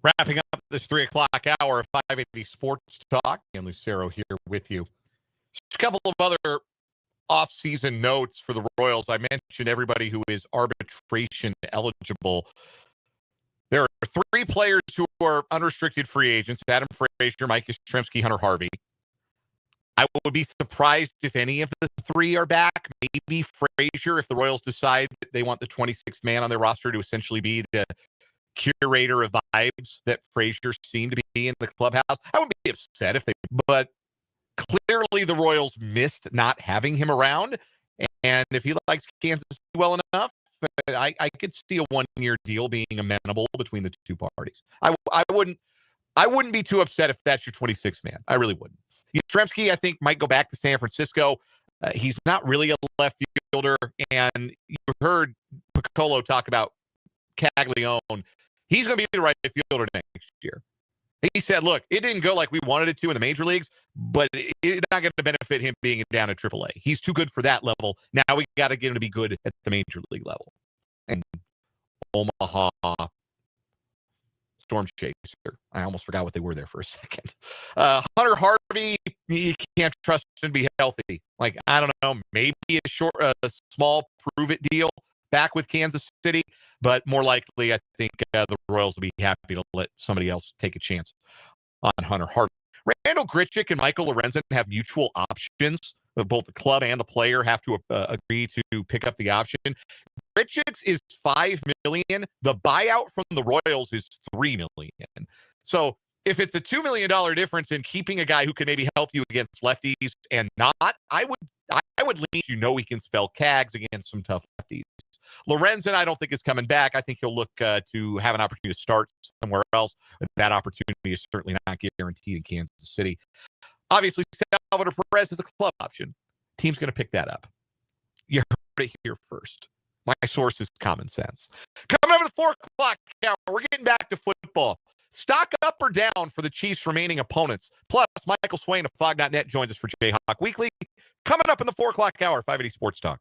Wrapping up this 3 o'clock hour of 580 Sports Talk, and Lucero here with you. Just a couple of other off-season notes for the Royals. I mentioned everybody who is arbitration eligible. There are 3 players who are unrestricted free agents: Adam Frazier, Mike Yastrzemski, Hunter Harvey. I would be surprised if any of the 3 are back. Maybe Frazier, if the Royals decide that they want the 26th man on their roster to essentially be the curator of vibes that Frazier seemed to be in the clubhouse. I wouldn't be upset if they, but clearly the Royals missed not having him around. And if he likes Kansas City well enough, I could see a 1-year deal being amenable between the 2 parties. I wouldn't be too upset if that's your 26th man. I really wouldn't. Yastrzemski, I think, might go back to San Francisco. He's not really a left fielder, and you heard Piccollo talk about Caglione. He's going to be the right fielder next year. He said, look, it didn't go like we wanted it to in the major leagues, but it's not going to benefit him being down at AAA. He's too good for that level. Now we got to get him to be good at the major league level. And Omaha Storm Chaser. I almost forgot what they were there for a second. Hunter Harvey, you can't trust him to be healthy. Like, I don't know, maybe a small prove-it deal back with Kansas City, but more likely, I think the Royals will be happy to let somebody else take a chance on Hunter Harvey. Randall Grichuk and Michael Lorenzen have mutual options. Both the club and the player have to agree to pick up the option. Grichuk's is $5 million. The buyout from the Royals is $3 million. So if it's a $2 million difference in keeping a guy who can maybe help you against lefties and not, I would lean, he can spell Cags against some tough lefties. Lorenzen, I don't think is coming back. I think he'll look to have an opportunity to start somewhere else. That opportunity is certainly not guaranteed in Kansas City. Obviously, Salvador Perez is the club option. Team's going to pick that up. You heard it here first. My source is common sense. Coming over to 4 o'clock hour, we're getting back to football. Stock up or down for the Chiefs' remaining opponents. Plus, Michael Swain of Fog.net joins us for Jayhawk Weekly. Coming up in the 4 o'clock hour, 580 Sports Talk.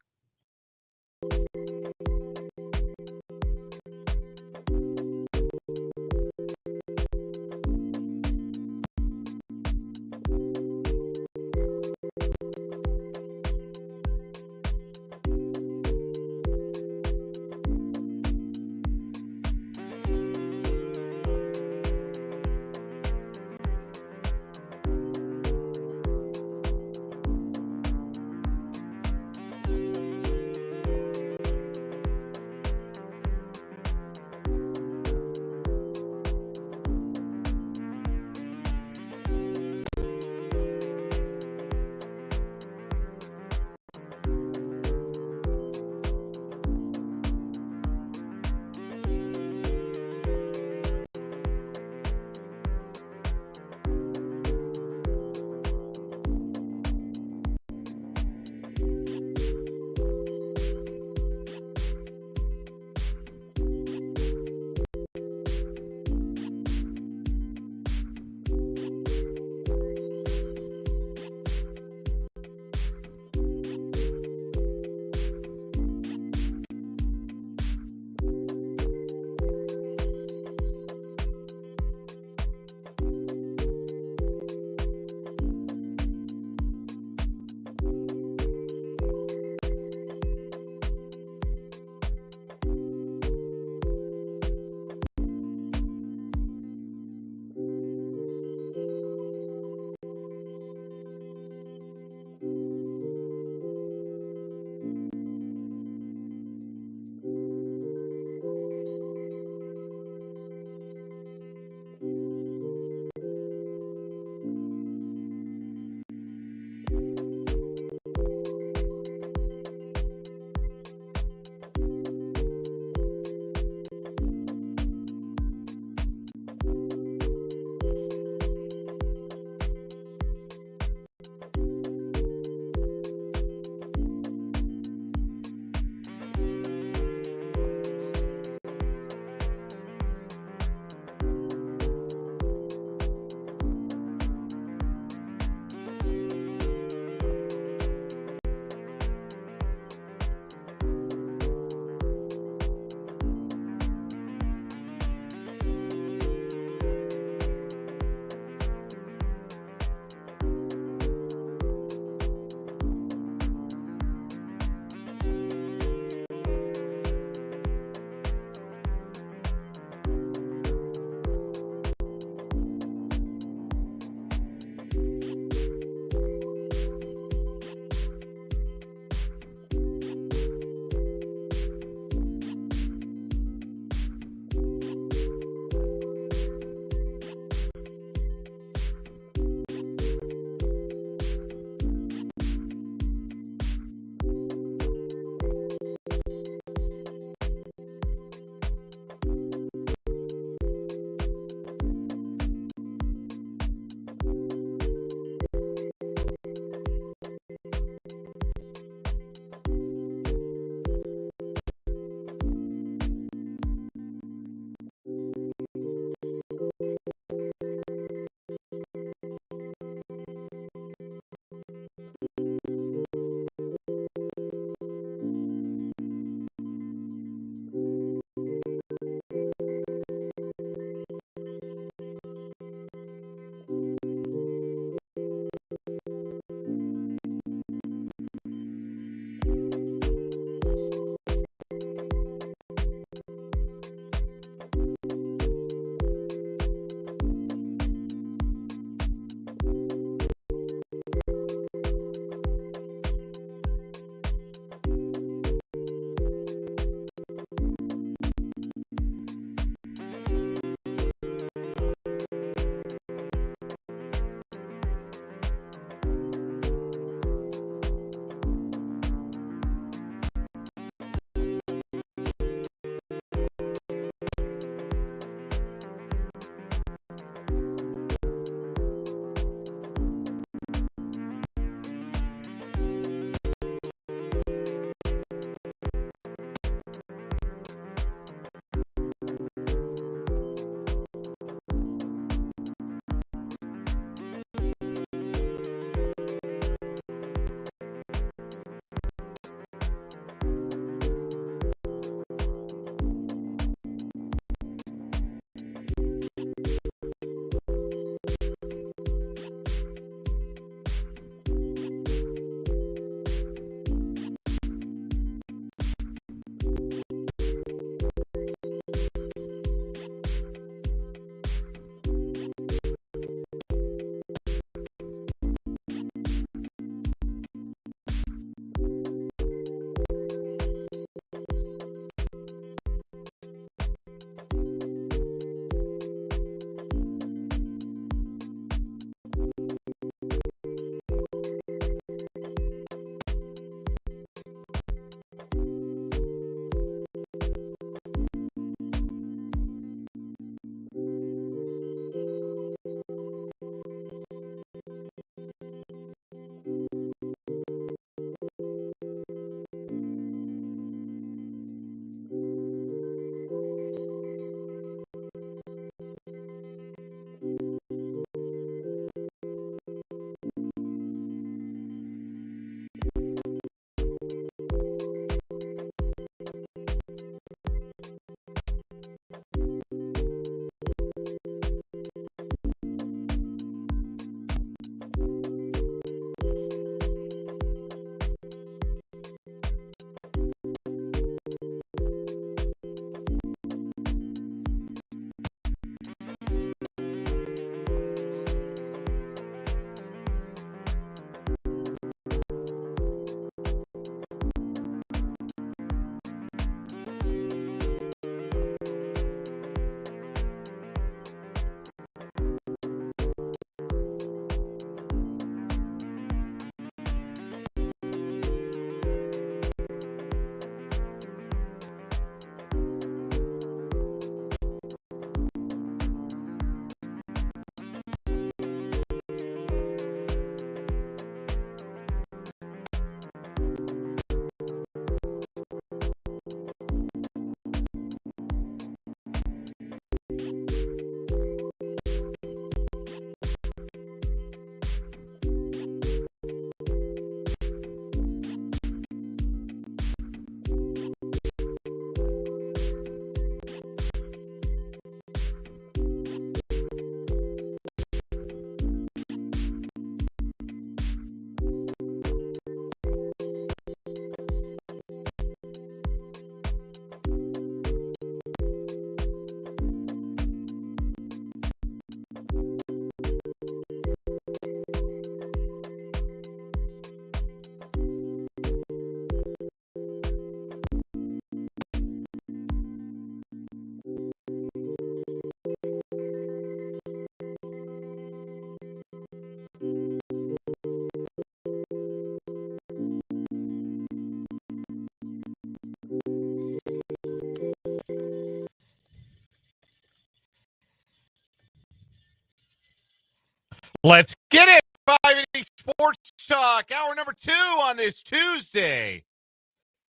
Let's get it. 580 Sports Talk, hour number 2 on this Tuesday.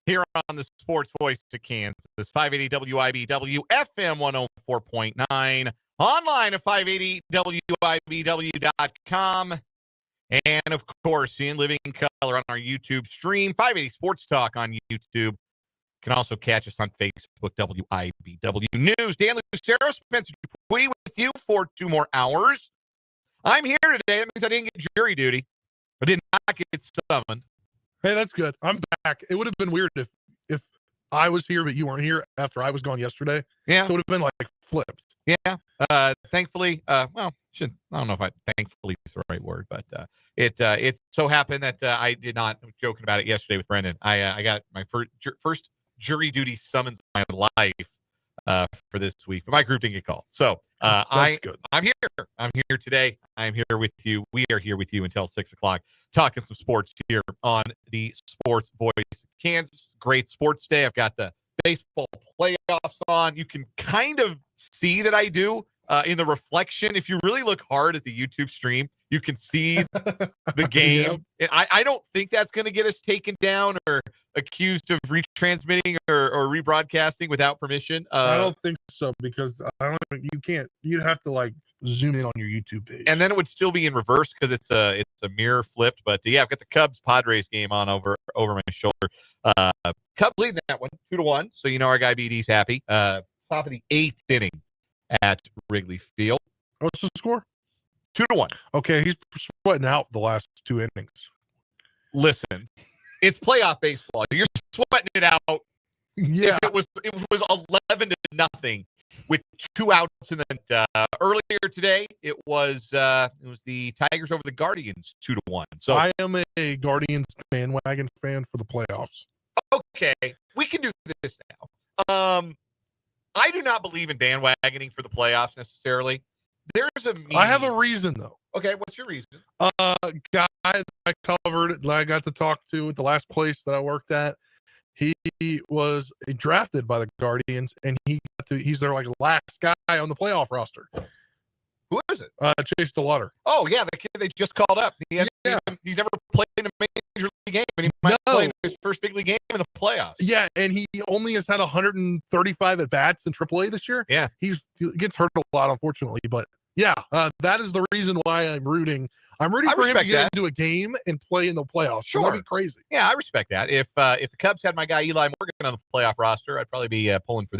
Here on the Sports Voice of Kansas, 580 WIBW, FM 104.9, online at 580WIBW.com, and of course, in living color on our YouTube stream, 580 Sports Talk on YouTube. You can also catch us on Facebook, WIBW News. Dan Lucero, Spencer Dupuis with you for 2 more hours. I'm here today. That means I didn't get jury duty. I did not get summoned. Hey, that's good. I'm back. It would have been weird if I was here, but you weren't here after I was gone yesterday. Yeah. So it would have been like flipped. Yeah. Thankfully, I don't know if thankfully is the right word, but it so happened that I did not. I was joking about it yesterday with Brendan. I got my first jury duty summons of my life for this week, but my group didn't get called. So I'm here. I'm here today. I'm here with you. We are here with you until 6 o'clock, talking some sports here on the Sports Voice of Kansas. Great sports day. I've got the baseball playoffs on. You can kind of see that I do in the reflection. If you really look hard at the YouTube stream, you can see the game. Yep. I don't think that's going to get us taken down or accused of retransmitting or rebroadcasting without permission. I don't think so, because you'd have to like zoom in on your YouTube page. And then it would still be in reverse because it's a mirror flipped. But yeah, I've got the Cubs Padres game on over my shoulder. Cubs leading that one 2-1. So you know our guy BD's happy. Top of the 8th inning at Wrigley Field. What's the score? 2-1. Okay, he's sweating out the last 2 innings. Listen, it's playoff baseball. You're sweating it out. Yeah, it was 11-0 with 2 outs, and then earlier today it was the Tigers over the Guardians 2-1. So I am a Guardians bandwagon fan for the playoffs. Okay, we can do this now. I do not believe in bandwagoning for the playoffs necessarily. There's a meaning. I have a reason though. Okay, what's your reason? Guy that I covered, that I got to talk to at the last place that I worked at, he was drafted by the Guardians, and he's their like last guy on the playoff roster. Who is it? Chase DeLauder. Oh yeah, the kid they just called up. He's never played in a major league game, but he might play his first big league game in the playoffs. Yeah, and he only has had 135 at bats in AAA this year. Yeah, he gets hurt a lot, unfortunately, but yeah, that is the reason why I'm rooting. I'm rooting for him to get into a game and play in the playoffs. Sure, that'd be crazy. Yeah, I respect that. If the Cubs had my guy Eli Morgan on the playoff roster, I'd probably be pulling for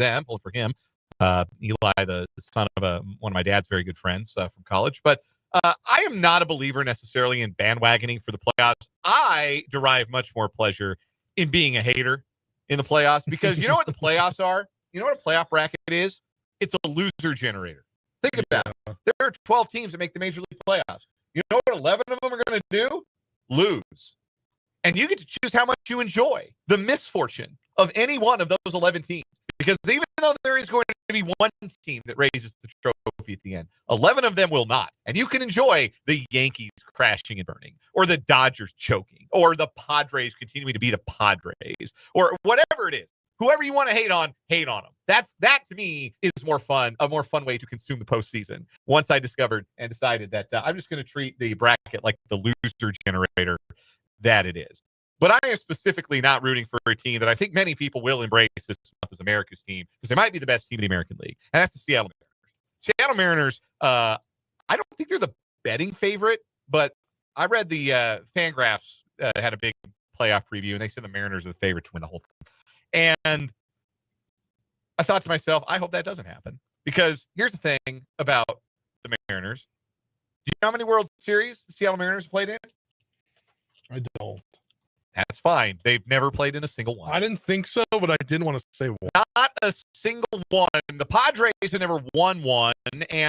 him. Eli, the son of one of my dad's very good friends from college. But I am not a believer necessarily in bandwagoning for the playoffs. I derive much more pleasure in being a hater in the playoffs, because you know what the playoffs are? You know what a playoff bracket is? It's a loser generator. Think about it. There are 12 teams that make the Major League playoffs. You know what 11 of them are going to do? Lose. And you get to choose how much you enjoy the misfortune of any one of those 11 teams. Because even though there is going to be one team that raises the trophy at the end, 11 of them will not. And you can enjoy the Yankees crashing and burning, or the Dodgers choking, or the Padres continuing to be the Padres, or whatever it is. Whoever you want to hate on them. That to me is a more fun way to consume the postseason. Once I discovered and decided that I'm just going to treat the bracket like the loser generator that it is. But I am specifically not rooting for a team that I think many people will embrace this month as America's team, because they might be the best team in the American League, and that's the Seattle Mariners. Seattle Mariners, I don't think they're the betting favorite, but I read the Fangraphs had a big playoff preview, and they said the Mariners are the favorite to win the whole thing. And I thought to myself, I hope that doesn't happen, because here's the thing about the Mariners. Do you know how many World Series the Seattle Mariners played in? I don't. That's fine. They've never played in a single one. I didn't think so, but I didn't want to say one. Not a single one. The Padres have never won one.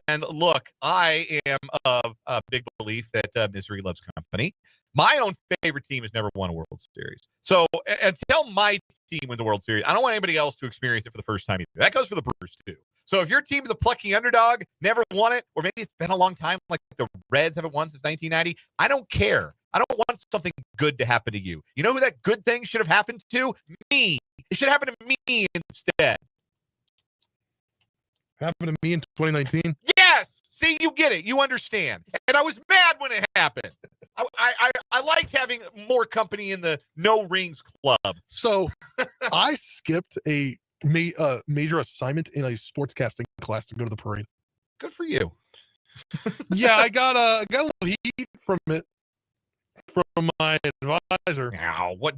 And look, I am of a big belief that misery loves company. My own favorite team has never won a World Series. So until my team wins the World Series, I don't want anybody else to experience it for the first time either. That goes for the Brewers too. So if your team is a plucky underdog, never won it, or maybe it's been a long time, like the Reds haven't won since 1990, I don't care. I don't want something good to happen to you. You know who that good thing should have happened to? Me. It should happen to me instead. Happened to me in 2019? Yes! See, you get it. You understand. And I was mad when it happened. I liked having more company in the no rings club. So I skipped a major assignment in a sportscasting class to go to the parade. Good for you. Yeah, I got a little heat from it from my advisor. Now, what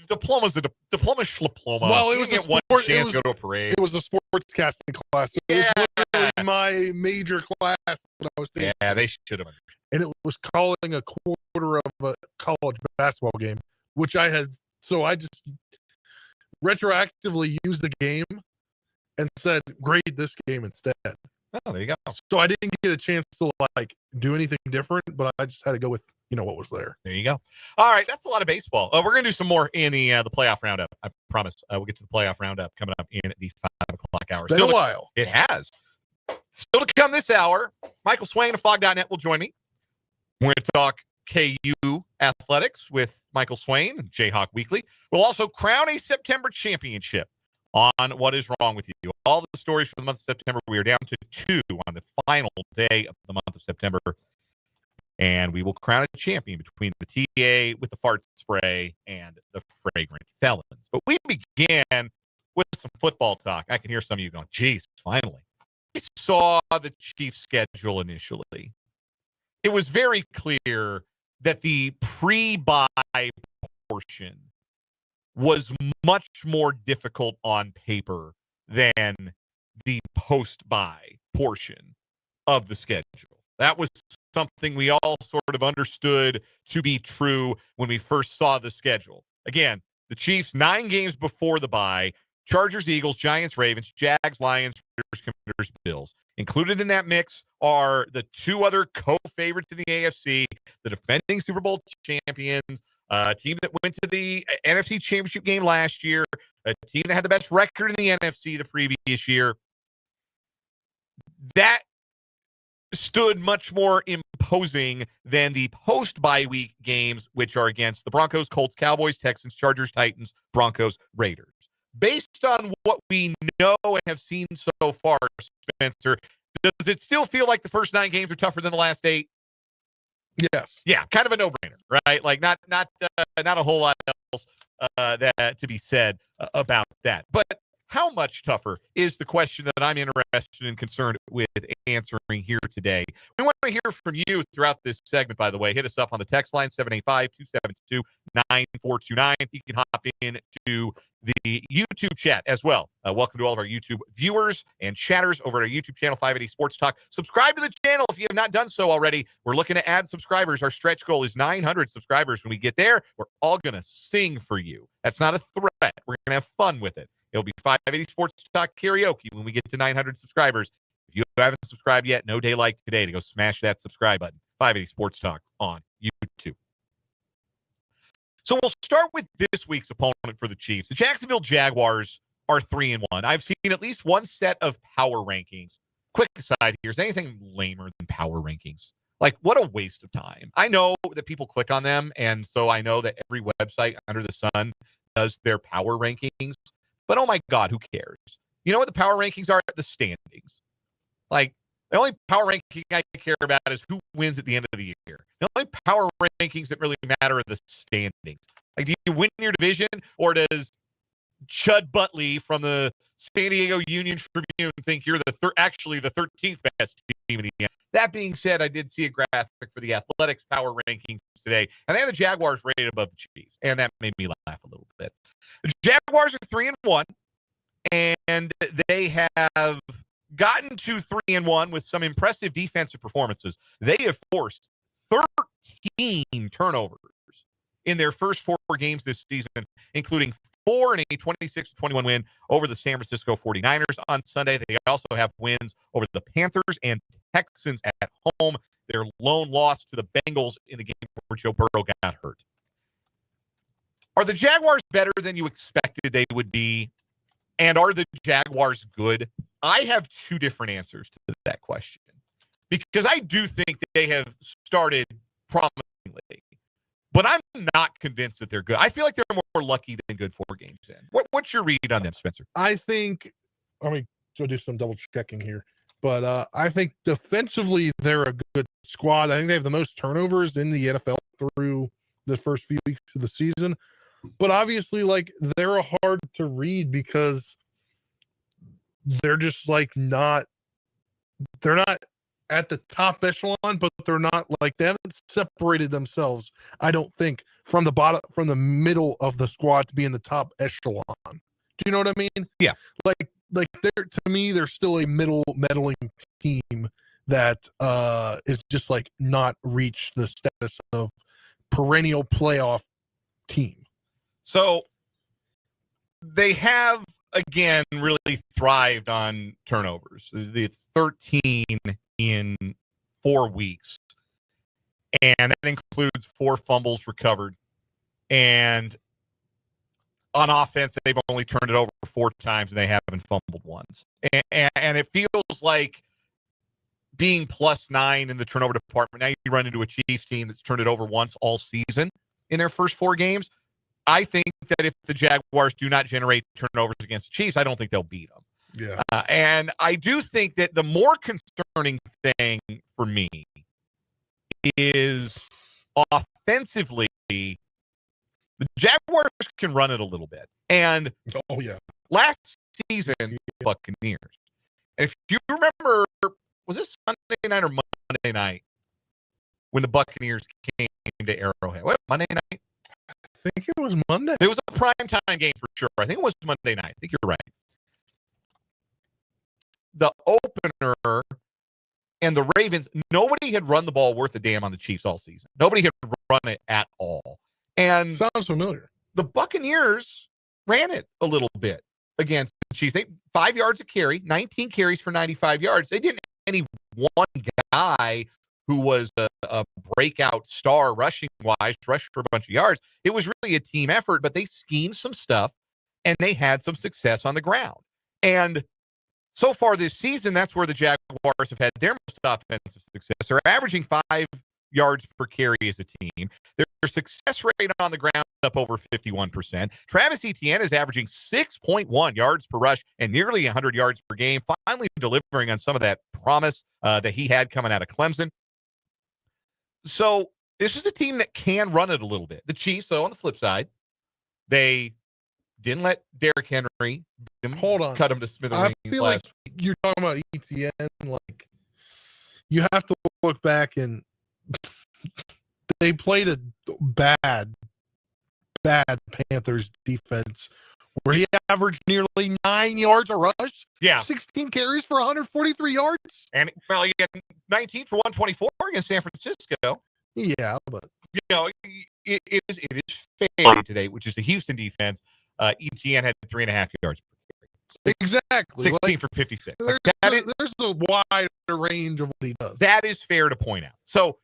diploma's a diploma schliploma. Well, it You was get a one sport- it chance was- to go to a parade. It was a sportscasting class. It was Yeah. literally my major class that I was taking. Yeah, they should have. And it was calling a quarter of a college basketball game, which I had. So I just retroactively used the game and said, grade this game instead. Oh, there you go. So I didn't get a chance to like do anything different, but I just had to go with what was there. There you go. All right, that's a lot of baseball. We're gonna do some more in the playoff roundup. I promise. We'll get to the playoff roundup coming up in the 5 o'clock hour. It's been a while. It has. Still to come this hour, Michael Swain of Fog.net will join me. We're going to talk KU athletics with Michael Swain and Jayhawk Weekly. We'll also crown a September championship on What Is Wrong With You. All the stories for the month of September. We are down to 2 on the final day of the month of September. And we will crown a champion between the TA with the fart spray and the fragrant felons. But we began with some football talk. I can hear some of you going, geez, finally. I saw the Chiefs' schedule initially. It was very clear that the pre-bye portion was much more difficult on paper than the post-bye portion of the schedule. That was something we all sort of understood to be true when we first saw the schedule. Again, the Chiefs 9 games before the bye: Chargers, Eagles, Giants, Ravens, Jags, Lions, Raiders, Commanders, Bills. Included in that mix are the 2 other co-favorites in the AFC, the defending Super Bowl champions, a team that went to the NFC Championship game last year, a team that had the best record in the NFC the previous year. That stood much more imposing than the post-bye week games, which are against the Broncos, Colts, Cowboys, Texans, Chargers, Titans, Broncos, Raiders. Based on what we know and have seen so far, Spencer, does it still feel like the first 9 games are tougher than the last 8? Yes. Yeah, kind of a no-brainer, right? Like not a whole lot else that to be said about that. But how much tougher is the question that I'm interested and concerned with answering here today. We want to hear from you throughout this segment, by the way. Hit us up on the text line, 785-272-9429. You can hop into the YouTube chat as well. Welcome to all of our YouTube viewers and chatters over at our YouTube channel, 580 Sports Talk. Subscribe to the channel if you have not done so already. We're looking to add subscribers. Our stretch goal is 900 subscribers. When we get there, we're all going to sing for you. That's not a threat. We're going to have fun with it. It'll be 580 Sports Talk karaoke when we get to 900 subscribers. If you haven't subscribed yet, no day like today to go smash that subscribe button. 580 Sports Talk on YouTube. So we'll start with this week's opponent for the Chiefs. The Jacksonville Jaguars are 3-1. I've seen at least one set of power rankings. Quick aside here, is anything lamer than power rankings? Like, what a waste of time. I know that people click on them, and so I know that every website under the sun does their power rankings. But oh my God, who cares? You know what the power rankings are? The standings. Like, the only power ranking I care about is who wins at the end of the year. The only power rankings that really matter are the standings. Like, do you win your division, or does Chud Butley from the San Diego Union Tribune think you're actually the 13th best team in the end? That being said, I did see a graphic for the Athletics power rankings today, and they had the Jaguars rated above the Chiefs, and that made me laugh a little bit. The Jaguars are 3-1, and they have gotten to 3-1 with some impressive defensive performances. They have forced 13 turnovers in their first 4 games this season, including 4 in a 26-21 win over the San Francisco 49ers on Sunday. They also have wins over the Panthers and Texans at home. Their lone loss to the Bengals in the game where Joe Burrow got hurt. Are the Jaguars better than you expected they would be? And are the Jaguars good? I have 2 different answers to that question, because I do think that they have started promisingly, but I'm not convinced that they're good. I feel like they're more lucky than good 4 games in. What's your read on them, Spencer? I think, let me do some double checking here. But I think defensively, they're a good squad. I think they have the most turnovers in the NFL through the first few weeks of the season. But obviously, like, they're hard to read because they're just like they're not at the top echelon, but they're not like, they haven't separated themselves, I don't think, from the middle of the squad to be in the top echelon. Do you know what I mean? Yeah. Like they're, to me, they're still a meddling team that is just like not reached the status of perennial playoff team. So they have, again, really thrived on turnovers. It's 13 in 4 weeks, and that includes 4 fumbles recovered. And on offense, they've only turned it over 4 times, and they haven't fumbled once. And it feels like being +9 in the turnover department. Now you run into a Chiefs team that's turned it over once all season in their first 4 games. I think that if the Jaguars do not generate turnovers against the Chiefs, I don't think they'll beat them. Yeah. And I do think that the more concerning thing for me is offensively, the Jaguars can run it a little bit. And last season, Buccaneers. And if you remember, was this Sunday night or Monday night when the Buccaneers came to Arrowhead? What, Monday night? I think it was Monday. It was a primetime game for sure. I think it was Monday night. I think you're right. The opener and the Ravens, nobody had run the ball worth a damn on the Chiefs all season. Nobody had run it at all. And sounds familiar. The Buccaneers ran it a little bit against the Chiefs. 5 yards a carry, 19 carries for 95 yards. They didn't have any one guy who was a breakout star rushing-wise, rushed for a bunch of yards. It was really a team effort, but they schemed some stuff, and they had some success on the ground. And so far this season, that's where the Jaguars have had their most offensive success. They're averaging 5 yards per carry as a team. Their success rate on the ground is up over 51%. Travis Etienne is averaging 6.1 yards per rush and nearly 100 yards per game, finally delivering on some of that promise that he had coming out of Clemson. So this is a team that can run it a little bit. The Chiefs, though, on the flip side, they didn't let Derrick Henry cut him to smithereens. I feel like you're talking about ETN. Like, you have to look back, and they played a bad Panthers defense where he averaged nearly 9 yards a rush. Yeah. 16 carries for 143 yards. And, well, he had 19 for 124 against San Francisco. Yeah, but you know, it is fair today, which is the Houston defense. ETN had 3.5 yards per carry. Exactly. 16 for 56. There's a wide range of what he does. That is fair to point out. So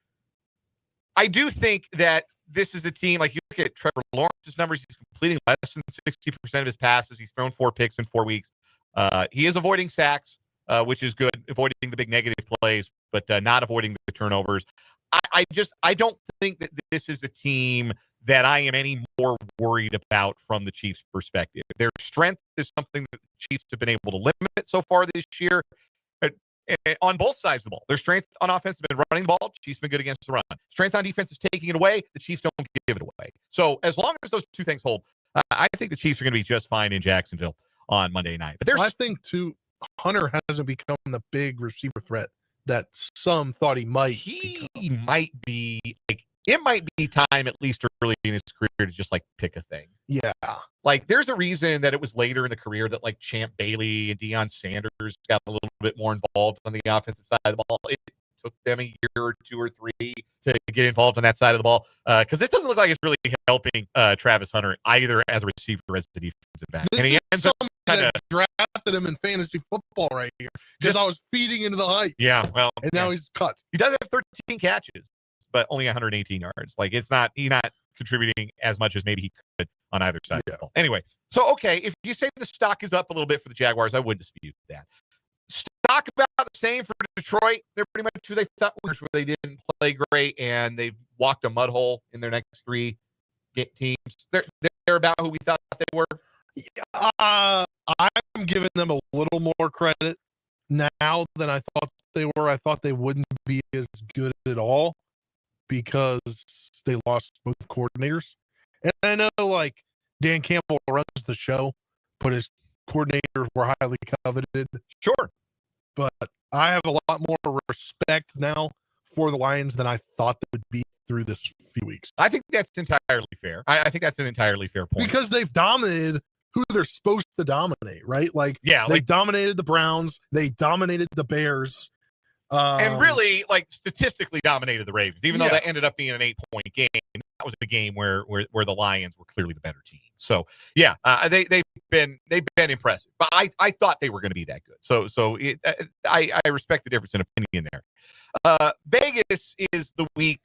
I do think that this is a team, like you look at Trevor Lawrence's numbers, he's completing less than 60% of his passes. He's thrown 4 picks in 4 weeks. He is avoiding sacks, which is good, avoiding the big negative plays, but not avoiding the turnovers. I don't think that this is a team that I am any more worried about from the Chiefs' perspective. Their strength is something that the Chiefs have been able to limit so far this year on both sides of the ball. Their strength on offense has been running the ball. Chiefs have been good against the run. Strength on defense is taking it away. The Chiefs don't give it away. So as long as those two things hold, I think the Chiefs are going to be just fine in Jacksonville on Monday night. But I think, too, Hunter hasn't become the big receiver threat that some thought he might. He might be, like, it might be time, at least early in his career, to just, like, pick a thing. Yeah. Like, there's a reason that it was later in the career that, like, Champ Bailey and Deion Sanders got a little bit more involved on the offensive side of the ball. It took them a year or 2 or 3 to get involved on that side of the ball, because it doesn't look like it's really helping Travis Hunter either as a receiver or as a defensive back. This and he is ends up that drafted him in fantasy football right here because I was feeding into the hype. Yeah, well, and now he's cut. He does have 13 catches, but only 118 yards. Like, he's not contributing as much as maybe he could on either side of the ball. Anyway, so okay, if you say the stock is up a little bit for the Jaguars, I wouldn't dispute that. Stock about the same for Detroit. They're pretty much who they thought were, where they didn't play great and they've walked a mud hole in their next 3 teams. They're about who we thought they were. I'm giving them a little more credit now than I thought they were. I thought they wouldn't be as good at all because they lost both coordinators. And I know, like, Dan Campbell runs the show, but his coordinators were highly coveted. Sure. But I have a lot more respect now for the Lions than I thought they would be through this few weeks. I think that's entirely fair. I think that's an entirely fair point. Because they've dominated who they're supposed to dominate, right? Like, Yeah, they like- dominated the Browns. They dominated the Bears. And really, like, statistically dominated the Ravens, even though Yeah. that ended up being an 8-point game. That was a game where the Lions were clearly the better team. So yeah, they've been impressive, but I thought they were going to be that good. So I respect the difference in opinion there. Vegas is the week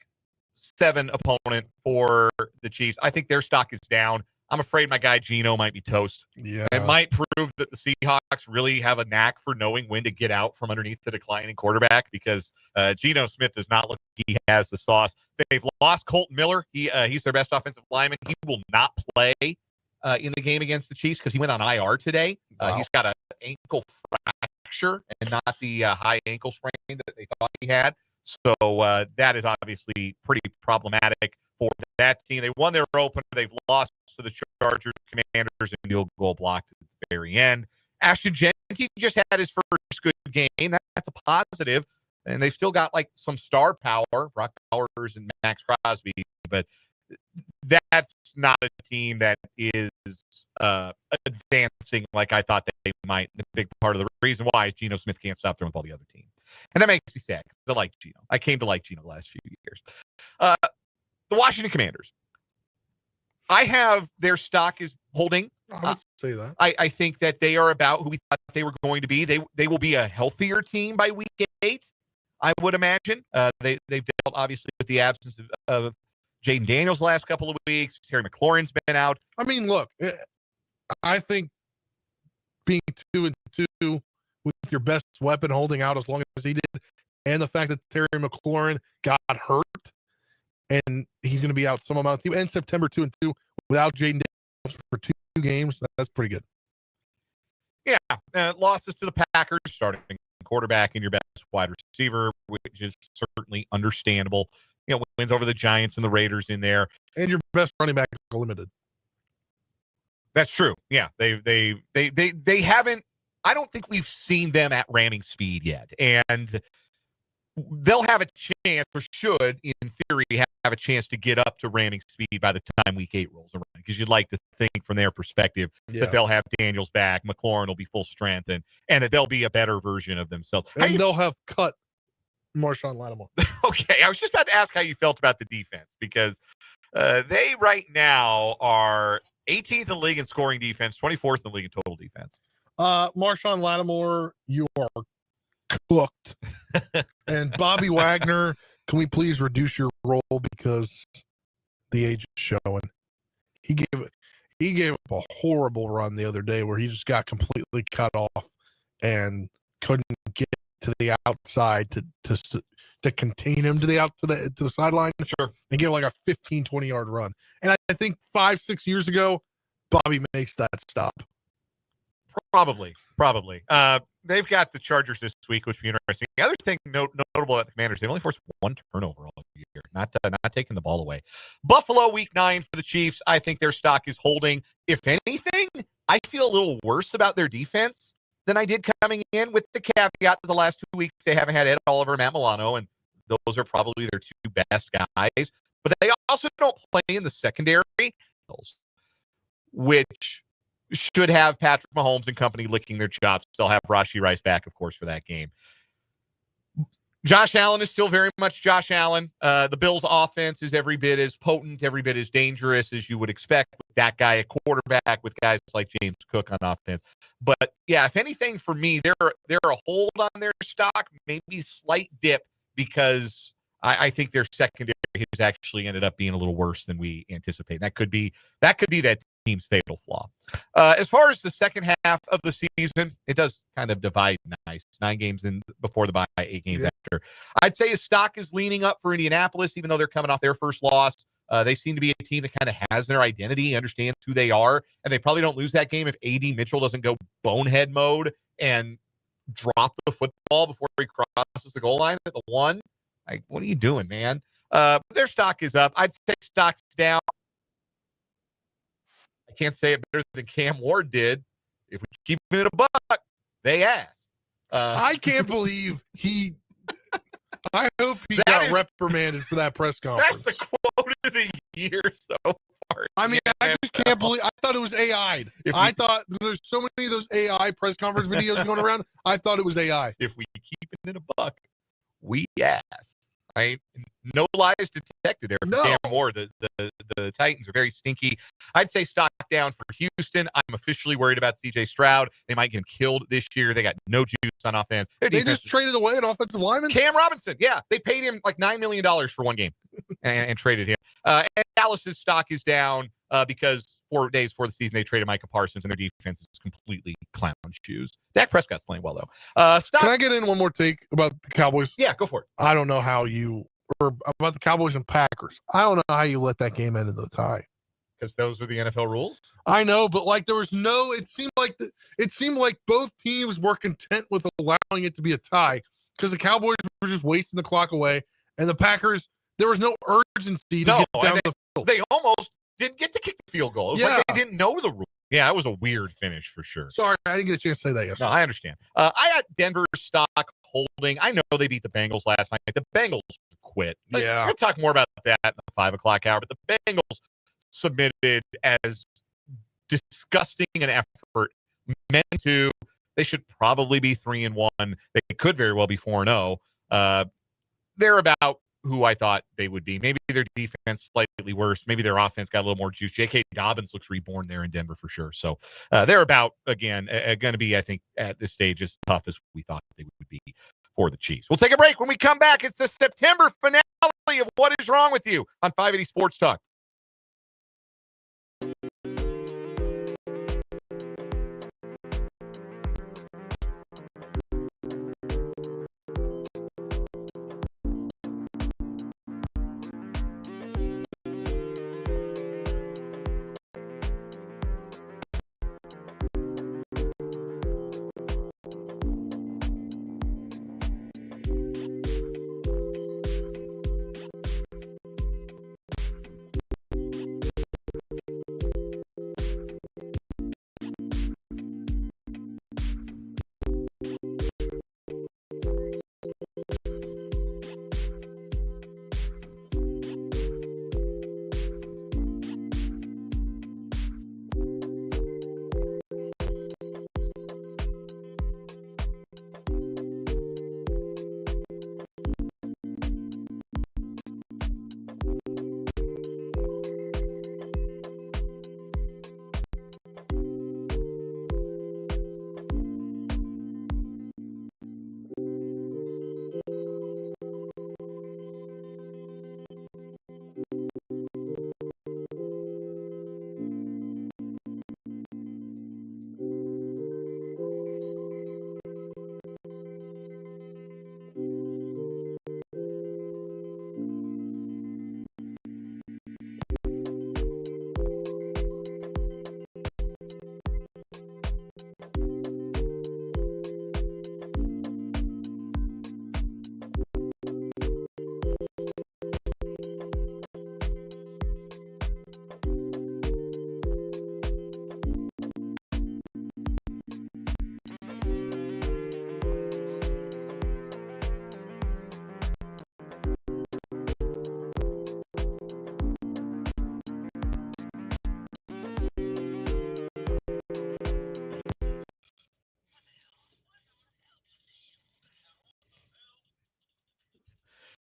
7 opponent for the Chiefs. I think their stock is down. I'm afraid my guy Geno might be toast. Yeah. It might prove that the Seahawks really have a knack for knowing when to get out from underneath the declining quarterback, because Geno Smith does not look like he has the sauce. They've lost Colton Miller. He's their best offensive lineman. He will not play in the game against the Chiefs because he went on IR today. Wow. He's got an ankle fracture and not the high ankle sprain that they thought he had. So that is obviously pretty problematic for that team. They won their opener. They've lost to the Chargers, Commanders, and field goal blocked at the very end. Ashton Genty just had his first good game. That's a positive. And they've still got like some star power, Brock Bowers and Max Crosby, but that's not a team that is advancing like I thought they might. The big part of the reason why is Geno Smith can't stop throwing the ball the other team. And that makes me sad because I like Geno. I came to like Geno the last few years. The Washington Commanders. I have their stock is holding. I would say that. I think that they are about who we thought they were going to be. They will be a healthier team by week 8, I would imagine. They've dealt, obviously, with the absence of Jaden Daniels the last couple of weeks. Terry McLaurin's been out. I mean, look, I think being 2-2 with your best weapon holding out as long as he did, and the fact that Terry McLaurin got hurt and he's going to be out some amount of time, and September 2-2 without Jaden Daniels for 2 games, that's pretty good. Yeah, losses to the Packers, starting quarterback and your best wide receiver, which is certainly understandable. You know, wins over the Giants and the Raiders in there, and your best running back limited. That's true. Yeah, they haven't. I don't think we've seen them at ramming speed yet, and they'll have a chance, or should, in theory, have a chance to get up to ramming speed by the time week 8 rolls around. Because you'd like to think, from their perspective, that they'll have Daniels back, McLaurin will be full strength, and that they'll be a better version of themselves. And they'll have cut Marshawn Lattimore. Okay, I was just about to ask how you felt about the defense, because they right now are 18th in the league in scoring defense, 24th in the league in total defense. Marshawn Lattimore, you are cooked. And Bobby Wagner, can we please reduce your role because the age is showing? He gave up a horrible run the other day where he just got completely cut off and couldn't get to the outside to contain him to the sideline. Sure. And give like a 15-20 yard run. And I think 5-6 years ago, Bobby makes that stop. Probably. They've got the Chargers this week, which would be interesting. The other thing notable about the Commanders, they've only forced 1 turnover all year, not taking the ball away. Buffalo, week 9 for the Chiefs. I think their stock is holding. If anything, I feel a little worse about their defense than I did coming in, with the caveat that the last 2 weeks they haven't had Ed Oliver and Matt Milano, and those are probably their 2 best guys. But they also don't play in the secondary, which should have Patrick Mahomes and company licking their chops. They'll have Rashee Rice back, of course, for that game. Josh Allen is still very much Josh Allen. The Bills' offense is every bit as potent, every bit as dangerous as you would expect with that guy at quarterback, with guys like James Cook on offense. But yeah, if anything, for me, they're a hold on their stock, maybe slight dip, because I think their secondary has actually ended up being a little worse than we anticipate. That could be that team's fatal flaw. As far as the second half of the season, it does kind of divide nice. 9 games in before the bye, 8 games after. I'd say his stock is leaning up for Indianapolis, even though they're coming off their first loss. They seem to be a team that kind of has their identity, understands who they are, and they probably don't lose that game if A.D. Mitchell doesn't go bonehead mode and drop the football before he crosses the goal line at the 1. Like, what are you doing, man? Their stock is up. I'd say stock's down. I can't say it better than Cam Ward did. If we keep it a buck, they asked. I can't believe he. I hope he got reprimanded for that press conference. That's the quote of the year so far. I mean, I just can't believe. I thought it was AI. I thought there's so many of those AI press conference videos going around. I thought it was AI. If we keep it in a buck, we asked. Right? No lies detected there. No. Cam Ward, the Titans are very stinky. I'd say stock down for Houston. I'm officially worried about C.J. Stroud. They might get him killed this year. They got no juice on offense. They just traded away an offensive lineman? Cam Robinson. Yeah, they paid him like $9 million for one game and traded him. And Dallas's stock is down because 4 days before the season, they traded Micah Parsons, and their defense is completely clown shoes. Dak Prescott's playing well, though. Can I get in one more take about the Cowboys? Yeah, go for it. I don't know how or about the Cowboys and Packers. I don't know how you let that game end in the tie. Because those are the NFL rules? I know, but like there was no, it seemed like both teams were content with allowing it to be a tie because the Cowboys were just wasting the clock away, and the Packers, there was no urgency to get down the field. They almost didn't get to kick the field goal. It was like they didn't know the rule. Yeah, it was a weird finish for sure. Sorry, I didn't get a chance to say that yesterday. No, I understand. I got Denver stock holding. I know they beat the Bengals last night. The Bengals quit. Yeah. I'll talk more about that in the 5 o'clock hour, but the Bengals submitted as disgusting an effort meant to. They should probably be 3-1. They could very well be 4-0. They're about who I thought they would be. Maybe their defense slightly worse. Maybe their offense got a little more juice. J.K. Dobbins looks reborn there in Denver for sure. So they're about, again, going to be, I think, at this stage as tough as we thought they would be for the Chiefs. We'll take a break. When we come back, it's the September finale of What Is Wrong With You on 580 Sports Talk.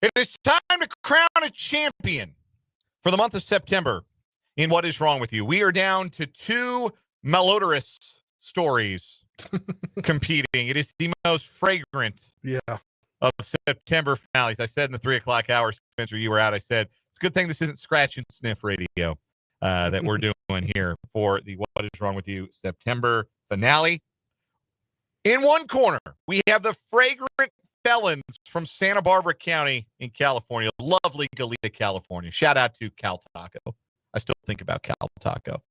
It is time to crown a champion for the month of September in What Is Wrong With You. We are down to 2 malodorous stories competing. It is the most fragrant of September finales. I said in the 3 o'clock hour, Spencer, you were out. I said, it's a good thing this isn't scratch and sniff radio that we're doing here for the What Is Wrong With You September finale. In one corner, we have the fragrant felons from Santa Barbara County in California. Lovely Goleta, California. Shout out to Cal Taco. I still think about Cal Taco.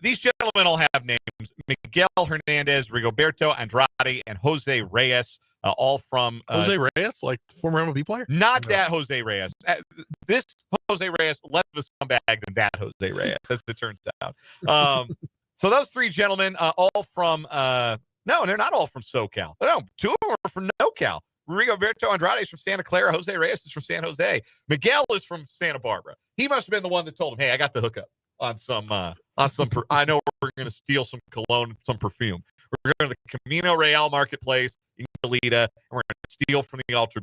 These gentlemen all have names: Miguel Hernandez, Rigoberto Andrade, and Jose Reyes, all from Jose Reyes, like former MLB player? not No. that Jose Reyes. This Jose Reyes less of a scumbag than that Jose Reyes, as it turns out. So those three gentlemen, all from no, they're not all from SoCal. No, two of them are from NoCal. Rigoberto Andrade is from Santa Clara. Jose Reyes is from San Jose. Miguel is from Santa Barbara. He must have been the one that told him, "Hey, I got the hookup on some. I know we're going to steal some cologne, some perfume. We're going to the Camino Real marketplace in Goleta, and we're going to steal from the Ulta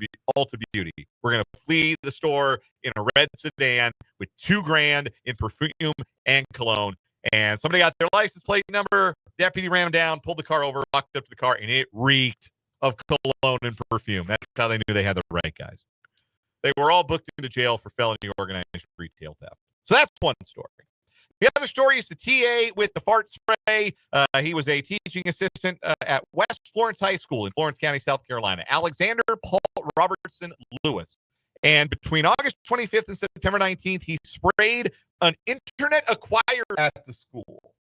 Beauty. We're going to flee the store in a red sedan with $2,000 in perfume and cologne." And somebody got their license plate number. Deputy ran them down, pulled the car over, walked up to the car, and it reeked of cologne and perfume. That's how they knew they had the right guys. They were all booked into jail for felony organized retail theft. So that's one story. The other story is the TA with the fart spray. He was a teaching assistant at West Florence High School in Florence County, South Carolina. Alexander Paul Robertson Lewis. And between August 25th and September 19th, he sprayed an internet acquirer at the school.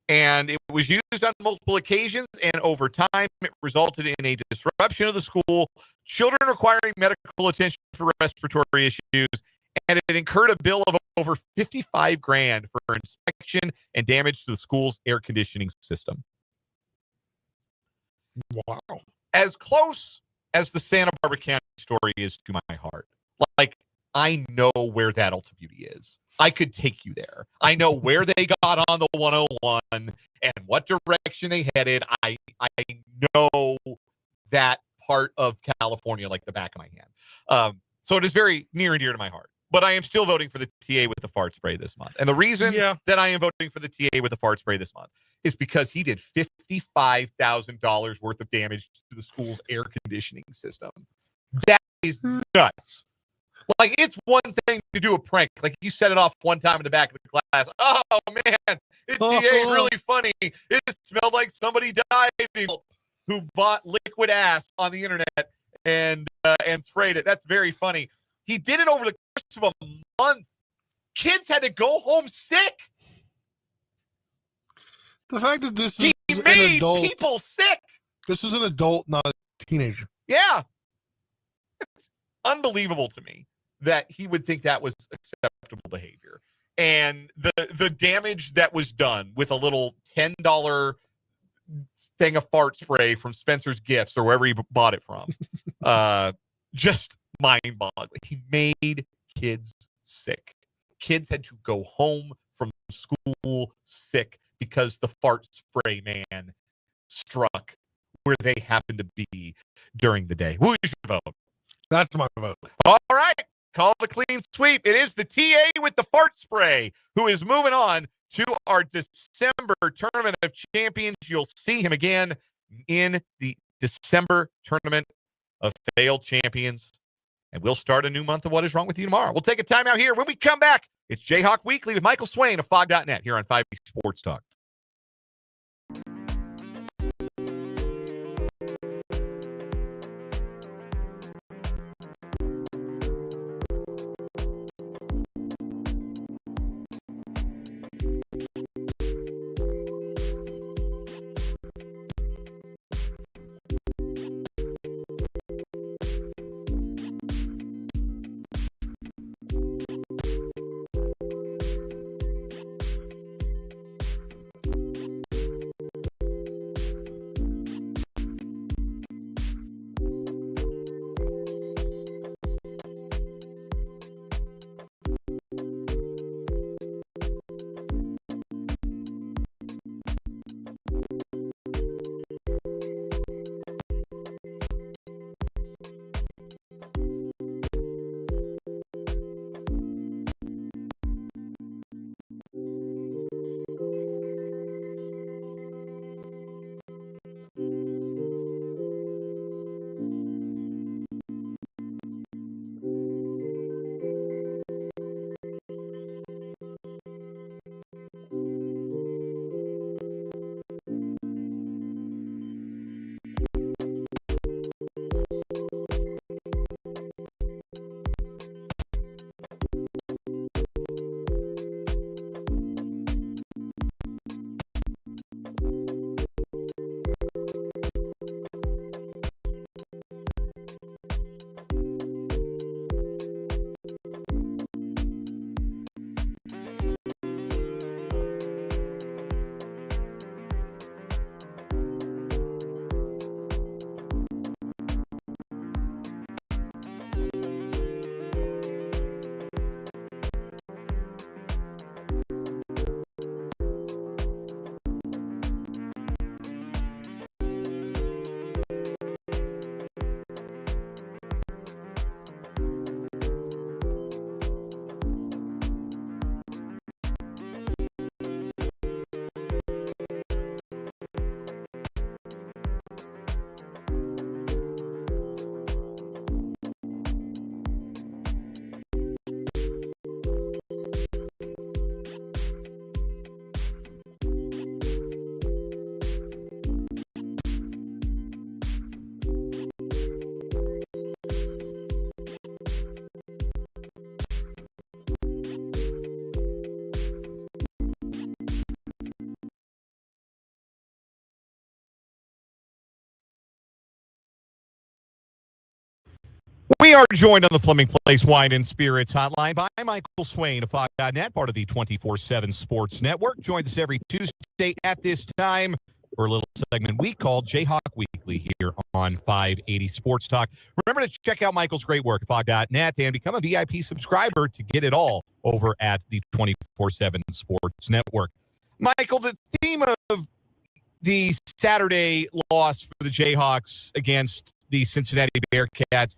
And it was used on multiple occasions, and over time, it resulted in a disruption of the school, children requiring medical attention for respiratory issues, and it incurred a bill of over $55,000 for inspection and damage to the school's air conditioning system. Wow. As close as the Santa Barbara County story is to my heart, like, I know where that Ulta Beauty is. I could take you there. I know where they got on the 101 and what direction they headed. I know that part of California like the back of my hand. So it is very near and dear to my heart. But I am still voting for the TA with the fart spray this month. And the reason that I am voting for the TA with the fart spray this month is because he did $55,000 worth of damage to the school's air conditioning system. That is nuts. Like, it's one thing to do a prank. Like, you set it off one time in the back of the class. Oh, man, it's really funny. It smelled like somebody died who bought liquid ass on the internet and sprayed it. That's very funny. He did it over the course of a month. Kids had to go home sick. The fact that this is He an made adult, people sick. this is an adult, not a teenager. Yeah. It's unbelievable to me that he would think that was acceptable behavior. And the damage that was done with a little $10 thing of fart spray from Spencer's Gifts or wherever he bought it from, just mind-boggling. He made kids sick. Kids had to go home from school sick because the fart spray man struck where they happened to be during the day. Who is your vote? That's my vote. All right. Call it a clean sweep. It is the TA with the fart spray who is moving on to our December Tournament of Champions. You'll see him again in the December Tournament of Failed Champions. And we'll start a new month of What Is Wrong With You tomorrow. We'll take a time out here. When we come back, it's Jayhawk Weekly with Michael Swain of Fog.net here on 5 Sports Talk. We are joined on the Fleming Place Wine and Spirits hotline by Michael Swain of Fog.net, part of the 24/7 Sports Network. Joins us every Tuesday at this time for a little segment we call Jayhawk Weekly here on 580 Sports Talk. Remember to check out Michael's great work at Fog.net and become a VIP subscriber to get it all over at the 24/7 Sports Network. Michael, the theme of the Saturday loss for the Jayhawks against the Cincinnati Bearcats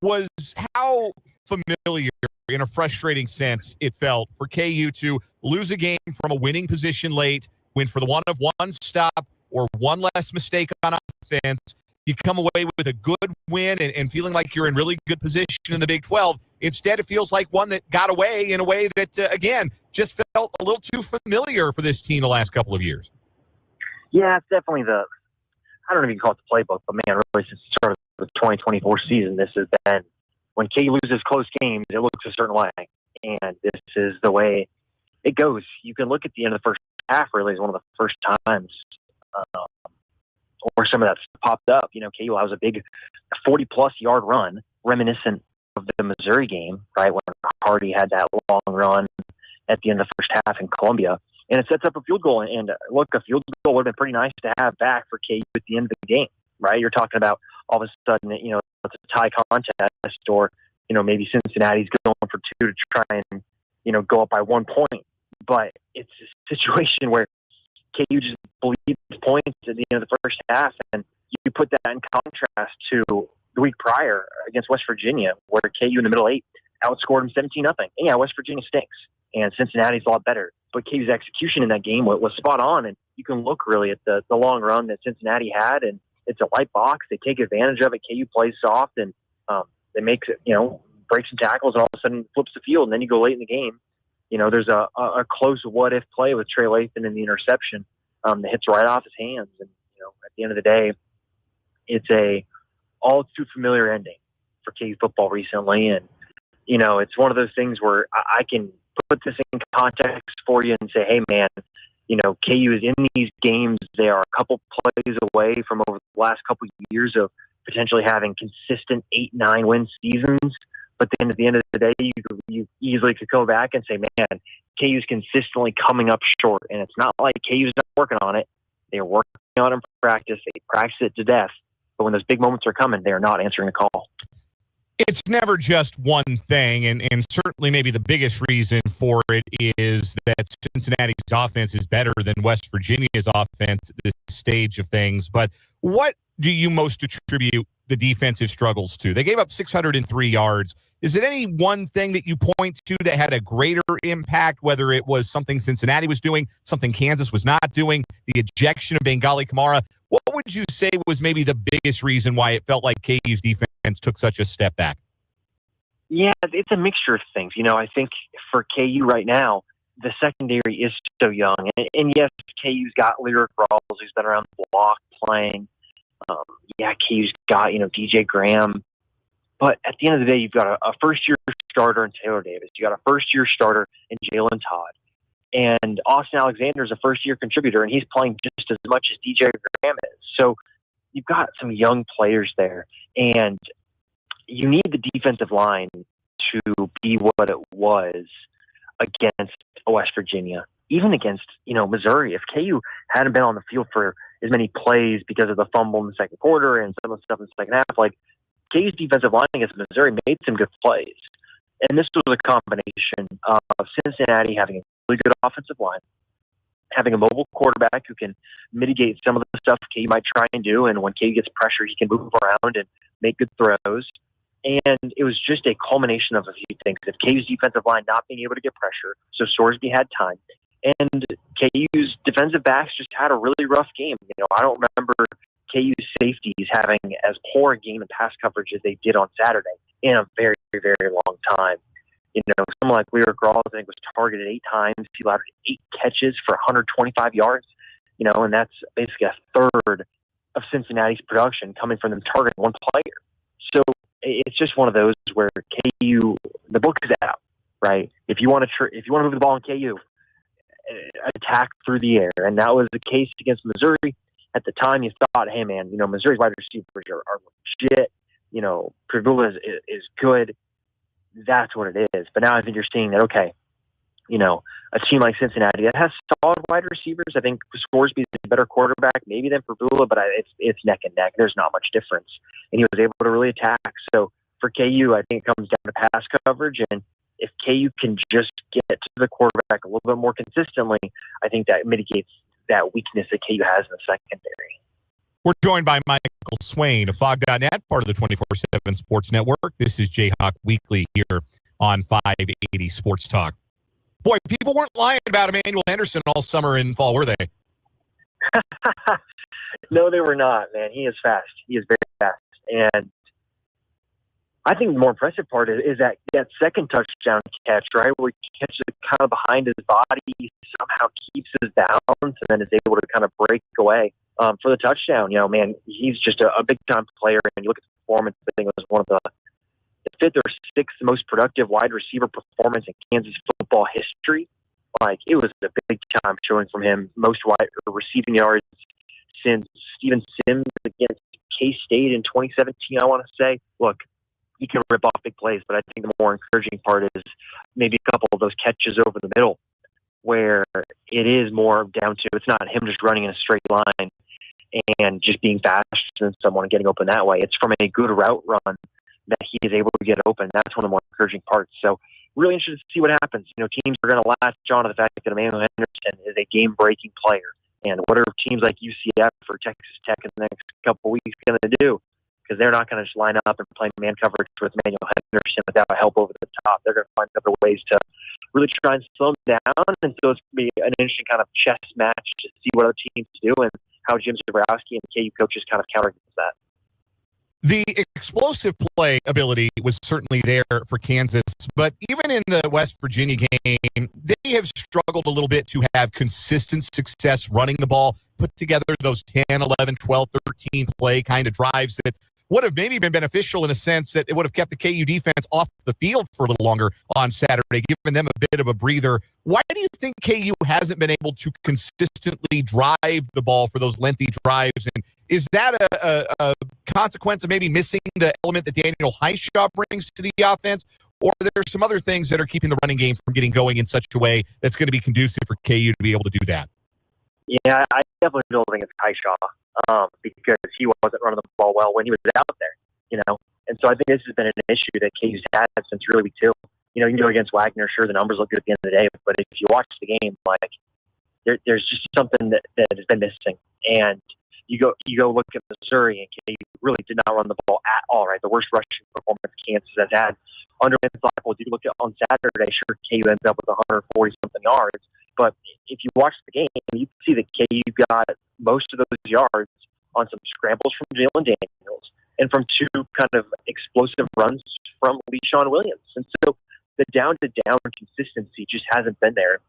was how familiar, in a frustrating sense, it felt for KU to lose a game from a winning position late, win for the one stop or one less mistake on offense. You come away with a good win and feeling like you're in really good position in the Big 12. Instead, it feels like one that got away in a way that, again, just felt a little too familiar for this team the last couple of years. Yeah, it's definitely I don't know if you can call it the playbook, but man, really since the start of the 2024 season, this has been, when KU loses close games, it looks a certain way. And this is the way it goes. You can look at the end of the first half really as one of the first times where some of that popped up. You know, KU was a big 40-plus yard run, reminiscent of the Missouri game, right, when Hardy had that long run at the end of the first half in Columbia. And it sets up a field goal. And look, a field goal would have been pretty nice to have back for KU at the end of the game, right? You're talking about all of a sudden, you know, it's a tie contest, or, you know, maybe Cincinnati's going for two to try and, you know, go up by 1 point. But it's a situation where KU just bleeds points at the end of the first half. And you put that in contrast to the week prior against West Virginia, where KU in the middle eight outscored them 17-0. Yeah, West Virginia stinks, and Cincinnati's a lot better. But KU's execution in that game was spot on, and you can look really at the long run that Cincinnati had, and it's a light box. They take advantage of it. KU plays soft, and they make it, you know, breaks some tackles, and all of a sudden flips the field. And then you go late in the game, you know, there's a close what-if play with Trey Lathan and the interception that hits right off his hands. And, you know, at the end of the day, it's a all too familiar ending for KU football recently. And, you know, it's one of those things where I can put this in context for you and say, hey, man, you know, KU is in these games. They are a couple plays away from over the last couple of years of potentially having consistent 8-9 win seasons. But then at the end of the day, you easily could go back and say, man, KU's consistently coming up short. And it's not like KU's not working on it. They're working on it in practice. They practice it to death. But when those big moments are coming, they are not answering the call. It's never just one thing, and certainly maybe the biggest reason for it is that Cincinnati's offense is better than West Virginia's offense at this stage of things. But what do you most attribute the defensive struggles to? They gave up 603 yards. Is it any one thing that you point to that had a greater impact, whether it was something Cincinnati was doing, something Kansas was not doing, the ejection of Bengali Kamara? What would you say was maybe the biggest reason why it felt like KU's defense took such a step back? Yeah, it's a mixture of things. You know, I think for KU right now, the secondary is so young. And yes, KU's got Lyric Rawls, who's been around the block playing. KU's got, you know, DJ Graham. But at the end of the day, you've got a first-year starter in Taylor Davis. You got a first-year starter in Jalen Todd. And Austin Alexander's a first-year contributor, and he's playing just as much as DJ Graham is. So you've got some young players there. And you need the defensive line to be what it was against West Virginia, even against, you know, Missouri. If KU hadn't been on the field for as many plays because of the fumble in the second quarter and some of the stuff in the second half, like, KU's defensive line against Missouri made some good plays. And this was a combination of Cincinnati having a really good offensive line, having a mobile quarterback who can mitigate some of the stuff KU might try and do. And when KU gets pressure, he can move around and make good throws. And it was just a culmination of a few things. If KU's defensive line not being able to get pressure, so Sorsby had time. And KU's defensive backs just had a really rough game. You know, I don't remember KU's safeties having as poor a game in pass coverage as they did on Saturday in a very, very long time. You know, someone like Lyric Rawls, I think, was targeted 8 times. He allowed 8 catches for 125 yards. You know, and that's basically a third of Cincinnati's production coming from them targeting one player. So it's just one of those where KU, the book is out, right? If you want to move the ball in KU, attack through the air, and that was the case against Missouri. At the time, you thought, hey man, you know, Missouri's wide receivers are legit. Pavula is good. That's what it is. But now I think you're seeing that, okay, a team like Cincinnati that has solid wide receivers. I think Scoresby's a better quarterback maybe than Pavula, but it's neck and neck. There's not much difference. And he was able to really attack. So for KU, I think it comes down to pass coverage. And if KU can just get to the quarterback a little bit more consistently, I think that mitigates that weakness that KU has in the secondary. We're joined by Michael Swain of Fog.net, part of the 24/7 Sports Network. This is Jayhawk Weekly here on 580 Sports Talk. Boy, people weren't lying about Emmanuel Henderson all summer and fall, were they? No, they were not, man. He is fast. He is very fast. And I think the more impressive part is that second touchdown catch, right, where he catches it kind of behind his body, he somehow keeps his balance, and then is able to kind of break away for the touchdown. Man, he's just a big-time player. And you look at the performance, I think it was one of the fifth or sixth most productive wide receiver performance in Kansas football history. Like, it was a big-time showing from him, most wide receiving yards since Steven Sims against K-State in 2017, I want to say. Look, he can rip off big plays, but I think the more encouraging part is maybe a couple of those catches over the middle where it is more down to, it's not him just running in a straight line and just being faster than someone and getting open that way. It's from a good route run that he is able to get open. That's one of the more encouraging parts. So really interested to see what happens. Teams are going to latch on to the fact that Emmanuel Henderson is a game-breaking player. And what are teams like UCF or Texas Tech in the next couple of weeks going to do? Because they're not going to just line up and play man coverage with Emmanuel Henderson without help over the top. They're going to find other ways to really try and slow him down. And so it's going to be an interesting kind of chess match to see what other teams do and how Jim Zebrowski and KU coaches kind of counter against that. The explosive play ability was certainly there for Kansas, but even in the West Virginia game, they have struggled a little bit to have consistent success running the ball, put together those 10, 11, 12, 13 play kind of drives that would have maybe been beneficial in a sense that it would have kept the KU defense off the field for a little longer on Saturday, giving them a bit of a breather. Why do you think KU hasn't been able to consistently drive the ball for those lengthy drives? And is that a consequence of maybe missing the element that Daniel Highshaw brings to the offense? Or are there some other things that are keeping the running game from getting going in such a way that's going to be conducive for KU to be able to do that? Yeah, I definitely don't think it's Highshaw because he wasn't running the ball well when he was out there, And so I think this has been an issue that KU's had since really week 2. You can go against Wagner, sure, the numbers look good at the end of the day, but if you watch the game, like, there's just something that has been missing. And you go look at Missouri, and KU really did not run the ball at all, right? The worst rushing performance Kansas has had under Lance Blackwell. You look at on Saturday, sure, KU ends up with 140-something yards. But if you watch the game, you see that KU got most of those yards on some scrambles from Jalen Daniels and from 2 kind of explosive runs from LeSean Williams. And so the down-to-down consistency just hasn't been there.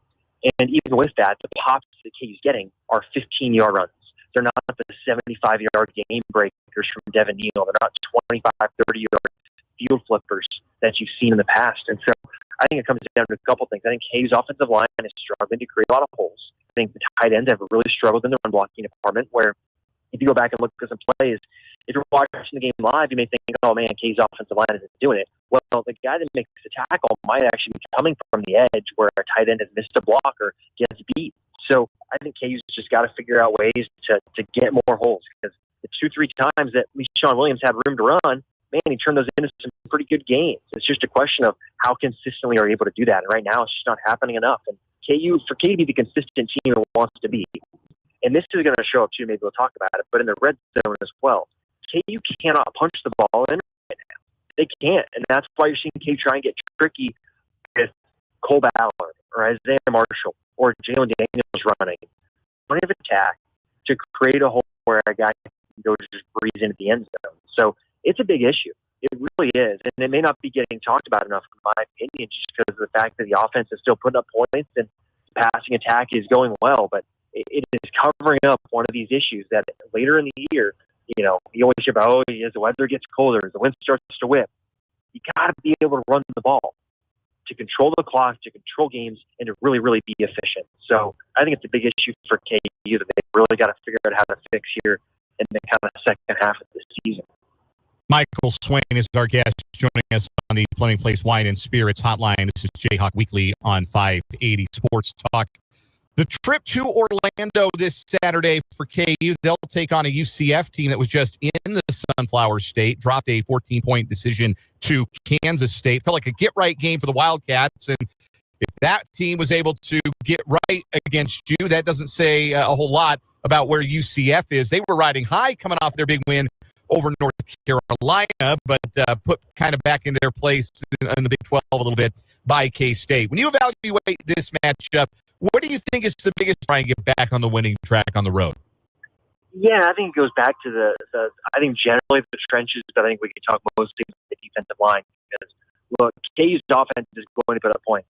And even with that, the pops that KU's getting are 15-yard runs. They're not the 75-yard game breakers from Devin Neal. They're not 25, 30-yard field flippers that you've seen in the past. And so I think it comes down to a couple things. I think KU's offensive line is struggling to create a lot of holes. I think the tight ends have really struggled in the run blocking department, where if you go back and look at some plays, if you're watching the game live, you may think, oh, man, KU's offensive line isn't doing it. Well, the guy that makes the tackle might actually be coming from the edge where a tight end has missed a block or gets beat. So I think KU's just got to figure out ways to get more holes, because the 2-3 times that LeSean Williams had room to run, man, he turned those into some pretty good games. It's just a question of how consistently are you able to do that. And right now, it's just not happening enough. And for KU to be the consistent team it wants to be, and this is going to show up too, maybe we'll talk about it, but in the red zone as well, KU cannot punch the ball in right now. They can't. And that's why you're seeing KU try and get tricky with Cole Ballard or Isaiah Marshall or Jalen Daniels running. Point of attack to create a hole where a guy can go just breeze into the end zone. So it's a big issue. It really is. And it may not be getting talked about enough, in my opinion, just because of the fact that the offense is still putting up points and the passing attack is going well. But it is covering up one of these issues that later in the year, you always hear about, as the weather gets colder, as the wind starts to whip, you got to be able to run the ball to control the clock, to control games, and to really, really be efficient. So I think it's a big issue for KU that they've really got to figure out how to fix here in the kind of second half of the season. Michael Swain is our guest, joining us on the Fleming Place Wine and Spirits Hotline. This is Jayhawk Weekly on 580 Sports Talk. The trip to Orlando this Saturday for KU, they'll take on a UCF team that was just in the Sunflower State, dropped a 14-point decision to Kansas State. Felt like a get-right game for the Wildcats, and if that team was able to get right against you, that doesn't say a whole lot about where UCF is. They were riding high coming off their big win over North Carolina, but put kind of back into their place in the Big 12 a little bit by K-State. When you evaluate this matchup, what do you think is the biggest try and get back on the winning track on the road? Yeah, I think it goes back to I think generally the trenches, but I think we can talk mostly about the defensive line. Because, look, KU's offense is going to put up points.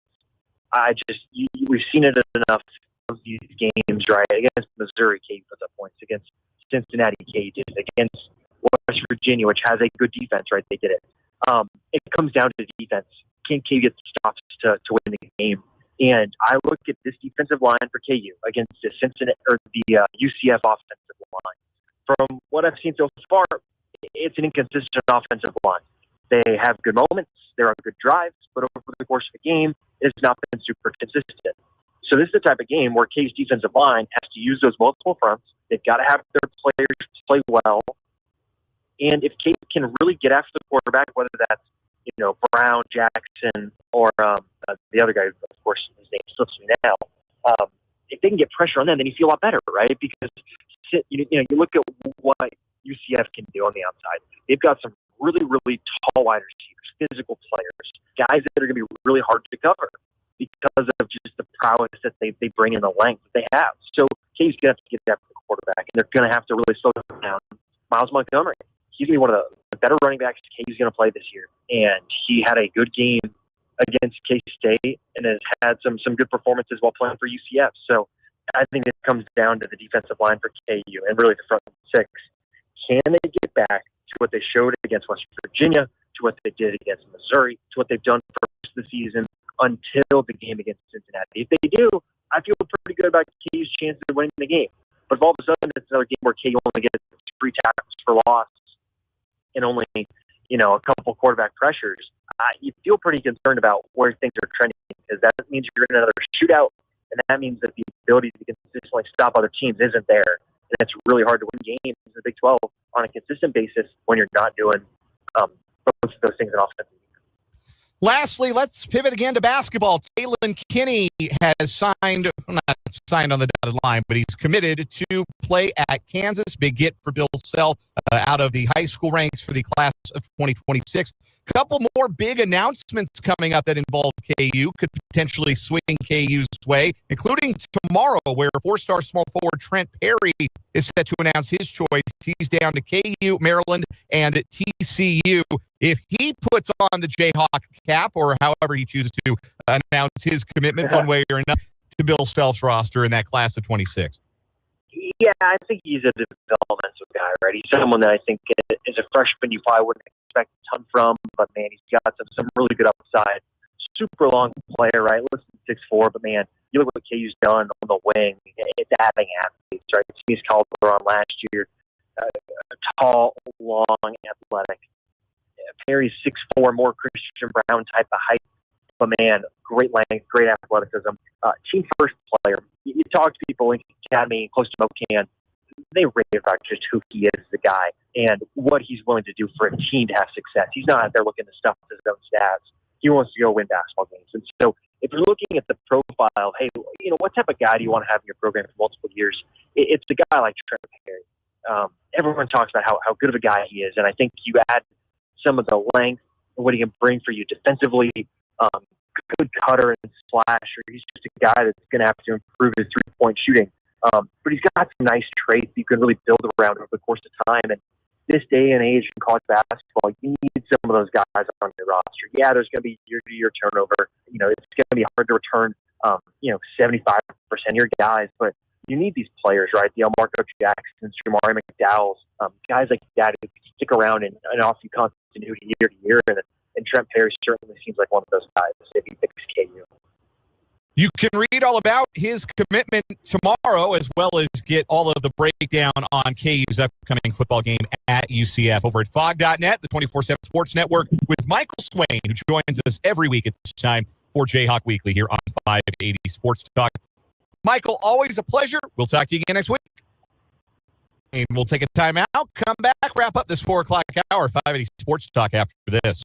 We've seen it enough of these games, right? Against Missouri, KU puts up points. Against Cincinnati, KU did it. Against West Virginia, which has a good defense, right? They did it. It comes down to defense. Can KU get stops to win the game? And I look at this defensive line for KU against the Cincinnati or the UCF offensive line. From what I've seen so far, it's an inconsistent offensive line. They have good moments, they're on good drives, but over the course of the game, it has not been super consistent. So this is the type of game where KU's defensive line has to use those multiple fronts. They've got to have their players play well. And if KU can really get after the quarterback, whether that's Brown, Jackson, or the other guy, of course, his name slips me now. If they can get pressure on them, then you feel a lot better, right? Because you look at what UCF can do on the outside. They've got some really, really tall wide receivers, physical players, guys that are going to be really hard to cover because of just the prowess that they bring in, the length that they have. So KU's going to have to get after the quarterback, and they're going to have to really slow down Miles Montgomery. He's going to be one of the better running backs KU's going to play this year. And he had a good game against K-State and has had some good performances while playing for UCF. So I think it comes down to the defensive line for KU and really the front six. Can they get back to what they showed against West Virginia, to what they did against Missouri, to what they've done for the season until the game against Cincinnati? If they do, I feel pretty good about KU's chances of winning the game. But if all of a sudden it's another game where KU only gets 3 tackles for loss and only a couple quarterback pressures, you feel pretty concerned about where things are trending, because that means you're in another shootout, and that means that the ability to consistently stop other teams isn't there. And it's really hard to win games in the Big 12 on a consistent basis when you're not doing both of those things in offense. Lastly, let's pivot again to basketball. Taylon Kinney has not signed on the dotted line, but he's committed to play at Kansas. Big get for Bill Self out of the high school ranks for the class of 2026. Couple more big announcements coming up that involve KU, could potentially swing KU's way, including tomorrow, where 4-star small forward Trent Perry is set to announce his choice. He's down to KU, Maryland, and TCU. If he puts on the Jayhawk cap, or however he chooses to announce his commitment one way or another to Bill Self's roster in that class of 26. Yeah, I think he's a developmental guy, right? He's someone that I think as a freshman you probably wouldn't expect a ton from, but man, he's got some really good upside. Super long player, right? Less than 6'4", but man, you look what KU's done on the wing. It's adding athletes, right? He's Calderon last year, tall, long, athletic. Perry's 6'4", more Christian Brown type of height, but man, great length, great athleticism. Team first player. You talk to people in Academy, close to Mocan, they rave about just who he is as a guy and what he's willing to do for a team to have success. He's not out there looking to stuff his own stats. He wants to go win basketball games. And so if you're looking at the profile of, hey, what type of guy do you want to have in your program for multiple years? It's a guy like Trent Perry. Everyone talks about how good of a guy he is, and I think you add some of the length and what he can bring for you defensively, good cutter and slasher. He's just a guy that's going to have to improve his three-point shooting. But he's got some nice traits you can really build around over the course of time. And this day and age in college basketball, you need some of those guys on your roster. Yeah, there's going to be year-to-year turnover. It's going to be hard to return, 75% of your guys. But you need these players, right? The Marco Jacksons, Jamari McDowell's, guys like that who stick around and offer you continuity year to year. And Trent Perry certainly seems like one of those guys if he picks KU. You can read all about his commitment tomorrow, as well as get all of the breakdown on KU's upcoming football game at UCF over at fog.net, the 24/7 Sports Network, with Michael Swain, who joins us every week at this time for Jayhawk Weekly here on 580 Sports Talk. Michael, always a pleasure. We'll talk to you again next week. And we'll take a time out, come back, wrap up this 4 o'clock hour, 580 Sports Talk after this.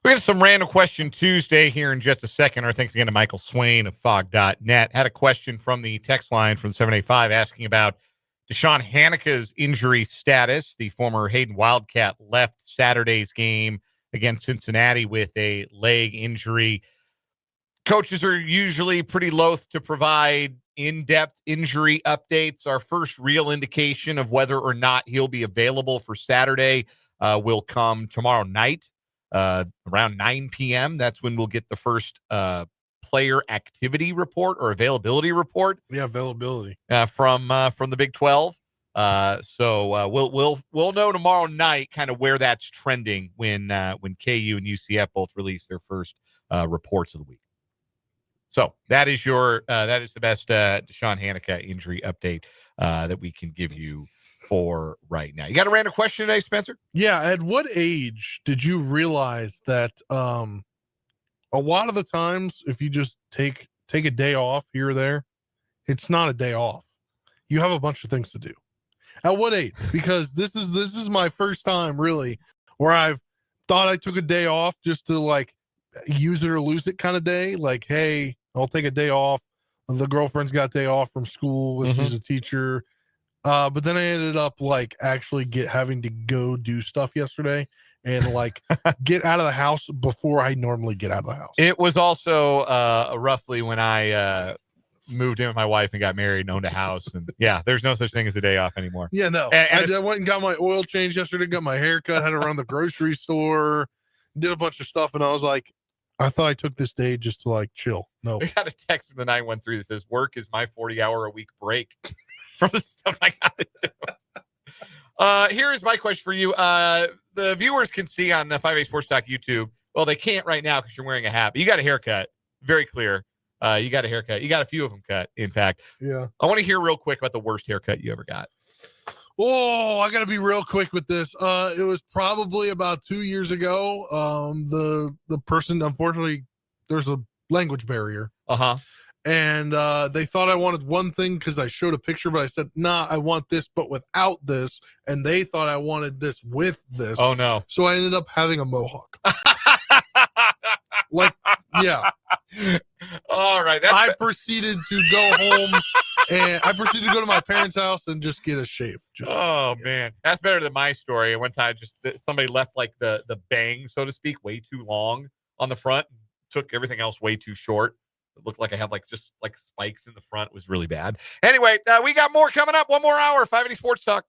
We got some Random Question Tuesday here in just a second. Our thanks again to Michael Swain of fog.net. Had a question from the text line from 785 asking about Deshaun Haneke's injury status. The former Hayden Wildcat left Saturday's game against Cincinnati with a leg injury. Coaches are usually pretty loath to provide in-depth injury updates. Our first real indication of whether or not he'll be available for Saturday will come tomorrow night. Around 9 p.m. That's when we'll get the first player activity report or availability report. Yeah, availability from the Big 12. So we'll know tomorrow night kind of where that's trending when KU and UCF both release their first reports of the week. So that is the best Deshaun Haneke injury update that we can give you for right now. You got a random question today, Spencer? Yeah. At what age did you realize that a lot of the times if you just take a day off here or there, it's not a day off. You have a bunch of things to do. At what age? Because this is my first time really where I've thought I took a day off just to like use it or lose it kind of day. Like, hey, I'll take a day off. The girlfriend's got a day off from school. She's a teacher. But then I ended up like actually having to go do stuff yesterday and like get out of the house before I normally get out of the house. It was also roughly when I moved in with my wife and got married and owned a house. And yeah, there's no such thing as a day off anymore. Yeah, no. I went and got my oil changed yesterday, got my hair cut, had to run the grocery store, did a bunch of stuff. And I was like, I thought I took this day just to like chill. No. I got a text from the 913 that says work is my 40-hour-a-week break from the stuff I got to do. Here is my question for you. The viewers can see on 5A Sports Talk YouTube. Well, they can't right now because you're wearing a hat. But you got a haircut. Very clear. You got a haircut. You got a few of them cut, in fact. Yeah. I want to hear real quick about the worst haircut you ever got. Oh, I got to be real quick with this. It was probably about 2 years ago. The person, unfortunately, there's a language barrier. And they thought I wanted one thing because I showed a picture, but I said, nah, I want this, but without this. And they thought I wanted this with this. Oh, no. So I ended up having a mohawk. Like, yeah. All right. I proceeded to go home and I proceeded to go to my parents' house and just get a shave. Man, that's better than my story. One time, somebody left like the bang, so to speak, way too long on the front, took everything else way too short. It looked like I had just spikes in the front. It was really bad. Anyway, we got more coming up. One more hour. 580 Sports Talk.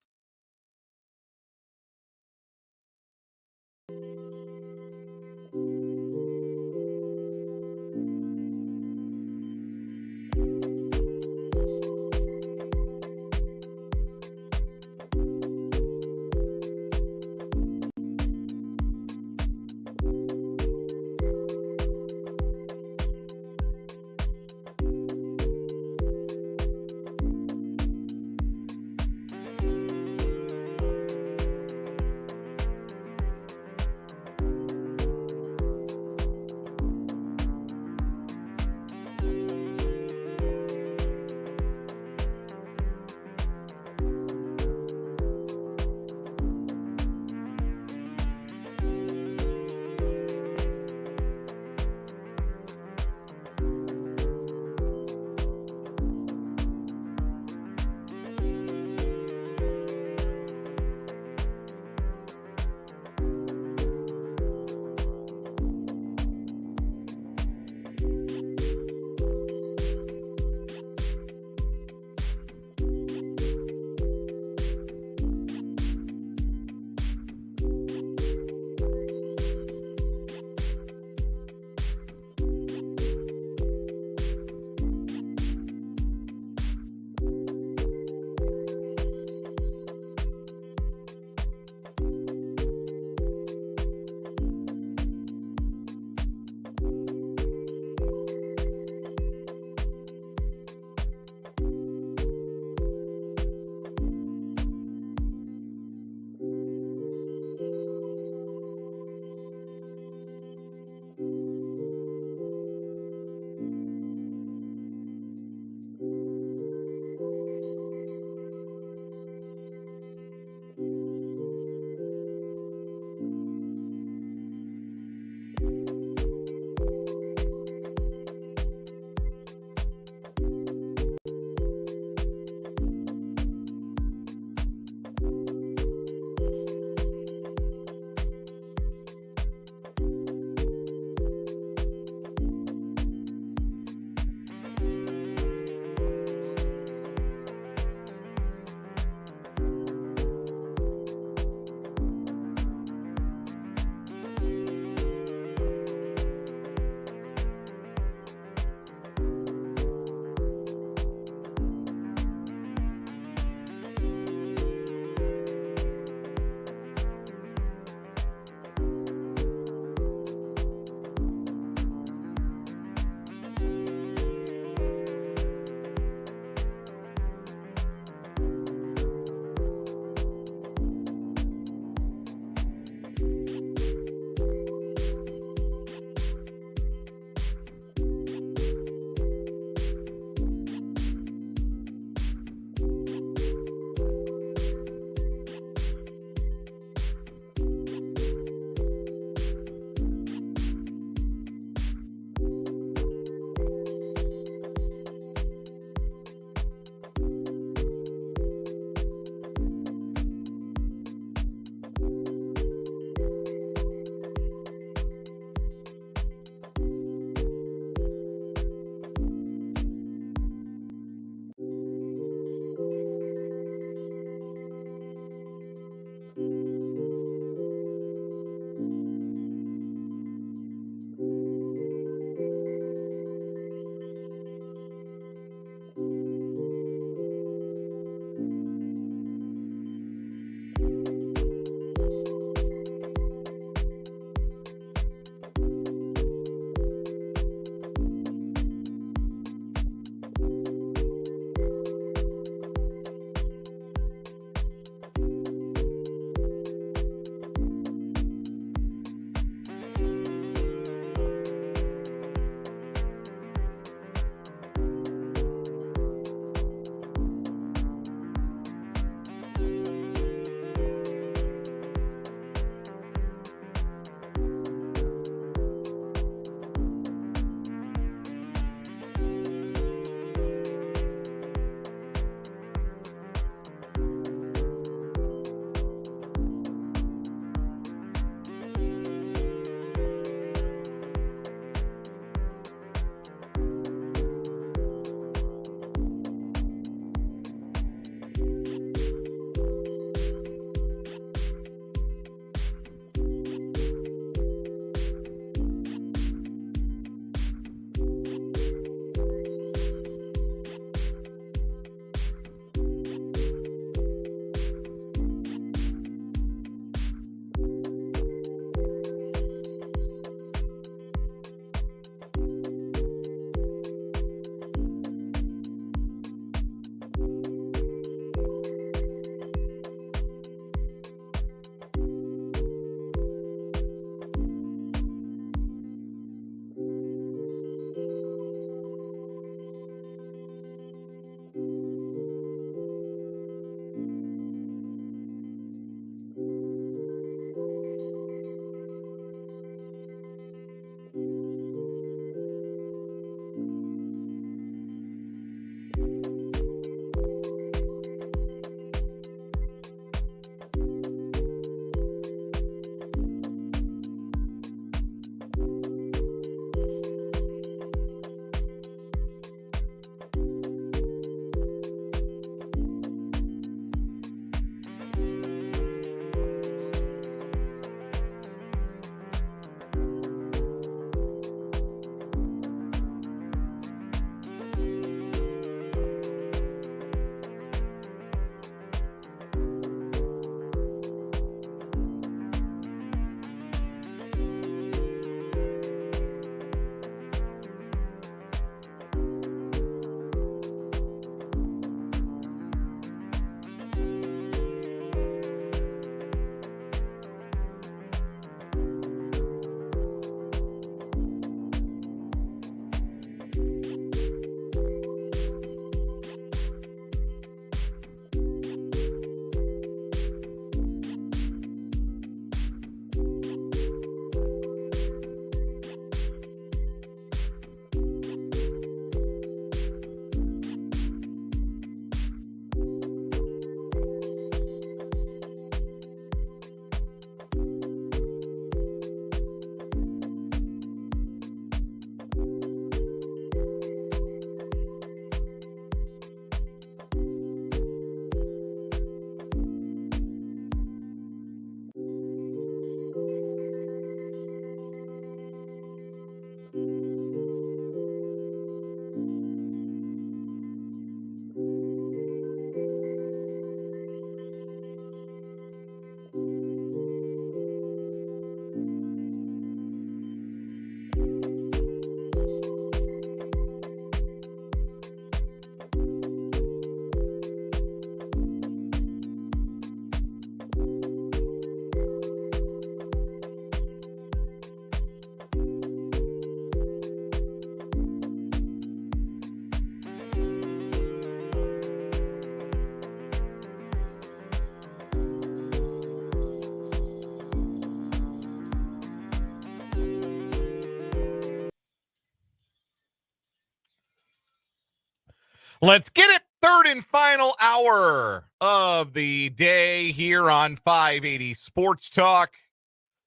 Let's get it. Third and final hour of the day here on 580 Sports Talk.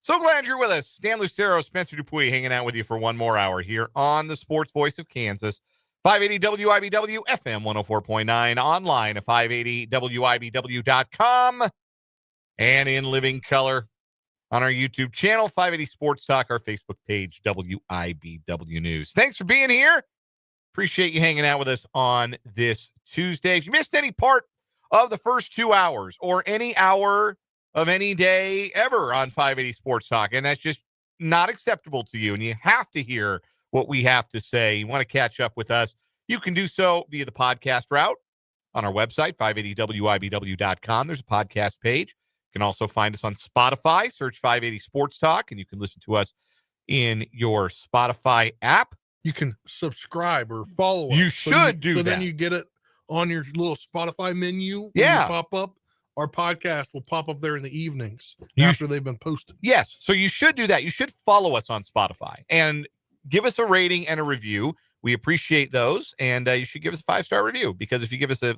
So glad you're with us. Dan Lucero, Spencer Dupuis hanging out with you for one more hour here on the Sports Voice of Kansas. 580 WIBW, FM 104.9, online at 580WIBW.com, and in living color on our YouTube channel, 580 Sports Talk, our Facebook page, WIBW News. Thanks for being here. Appreciate you hanging out with us on this Tuesday. If you missed any part of the first 2 hours or any hour of any day ever on 580 Sports Talk, and that's just not acceptable to you, and you have to hear what we have to say, you want to catch up with us, you can do so via the podcast route on our website, 580WIBW.com. There's a podcast page. You can also find us on Spotify. Search 580 Sports Talk, and you can listen to us in your Spotify app. You can subscribe or follow us. You should do that. So then you get it on your little Spotify menu. When Yeah. you pop up. Our podcast will pop up there in the evenings You after they've been posted. Yes. So you should do that. You should follow us on Spotify and give us a rating and a review. We appreciate those. And you should give us a 5-star review, because if you give us a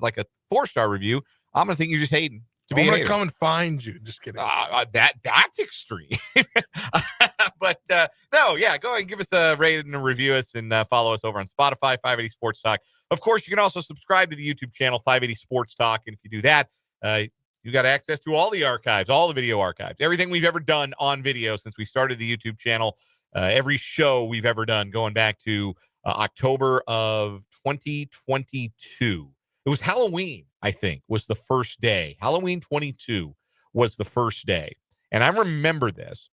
4-star review, I'm going to think you're just hating. I'm going to come and find you. Just kidding. That's extreme. But no, yeah, go ahead and give us a rating and review us, and follow us over on Spotify, 580 Sports Talk. Of course, you can also subscribe to the YouTube channel, 580 Sports Talk. And if you do that, you got access to all the archives, all the video archives, everything we've ever done on video since we started the YouTube channel, every show we've ever done going back to October of 2022. It was Halloween, I think, was the first day. Halloween 22 was the first day. And I remember this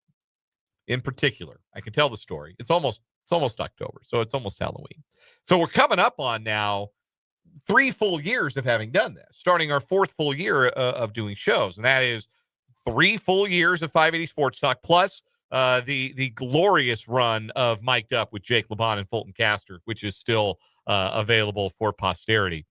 in particular. I can tell the story. It's almost October, so it's almost Halloween. So we're coming up on now 3 full years of having done this, starting our 4th full year of doing shows. And that is 3 full years of 580 Sports Talk, plus the glorious run of Mic'd Up with Jake LeBon and Fulton Caster, which is still available for posterity.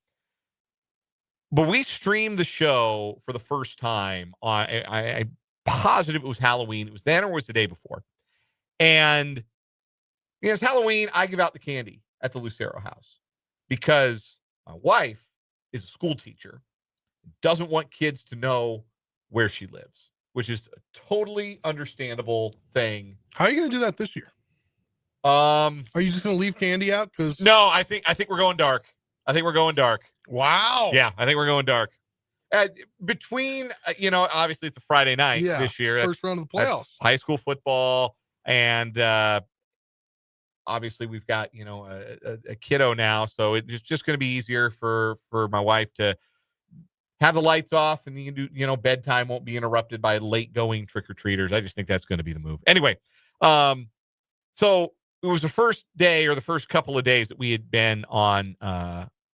But we streamed the show for the first time on, I'm positive it was Halloween. It was then, or was the day before. And it's Halloween. I give out the candy at the Lucero house because my wife is a school teacher, doesn't want kids to know where she lives, which is a totally understandable thing. How are you going to do that this year? Are you just going to leave candy out? Because no, I think we're going dark. Wow. Yeah, I think we're going dark. Between, obviously it's a Friday night this year. First round of the playoffs. High school football. And obviously we've got, a kiddo now. So it's just going to be easier for my wife to have the lights off, and you can do, bedtime won't be interrupted by late going trick-or-treaters. I just think that's going to be the move. Anyway, so it was the first day or the first couple of days that we had been on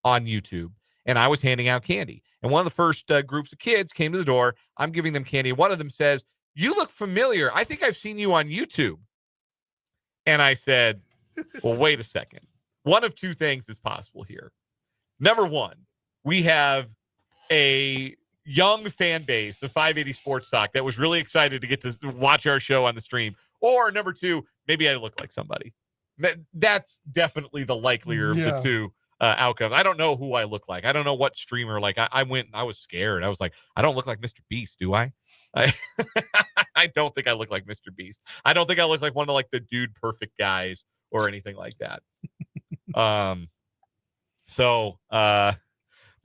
YouTube, and I was handing out candy. And one of the first groups of kids came to the door. I'm giving them candy. One of them says, "You look familiar. I think I've seen you on YouTube." And I said, well, wait a second. One of two things is possible here. Number one, we have a young fan base of 580 Sports Talk that was really excited to get to watch our show on the stream. Or number two, maybe I look like somebody. That's definitely the likelier of the two outcomes. I don't know who I look like. I don't know what streamer. Like I went and I was scared. I was like, I don't look like Mr. Beast, do I? I don't think I look like Mr. Beast. I don't think I look like one of like the Dude Perfect guys or anything like that. But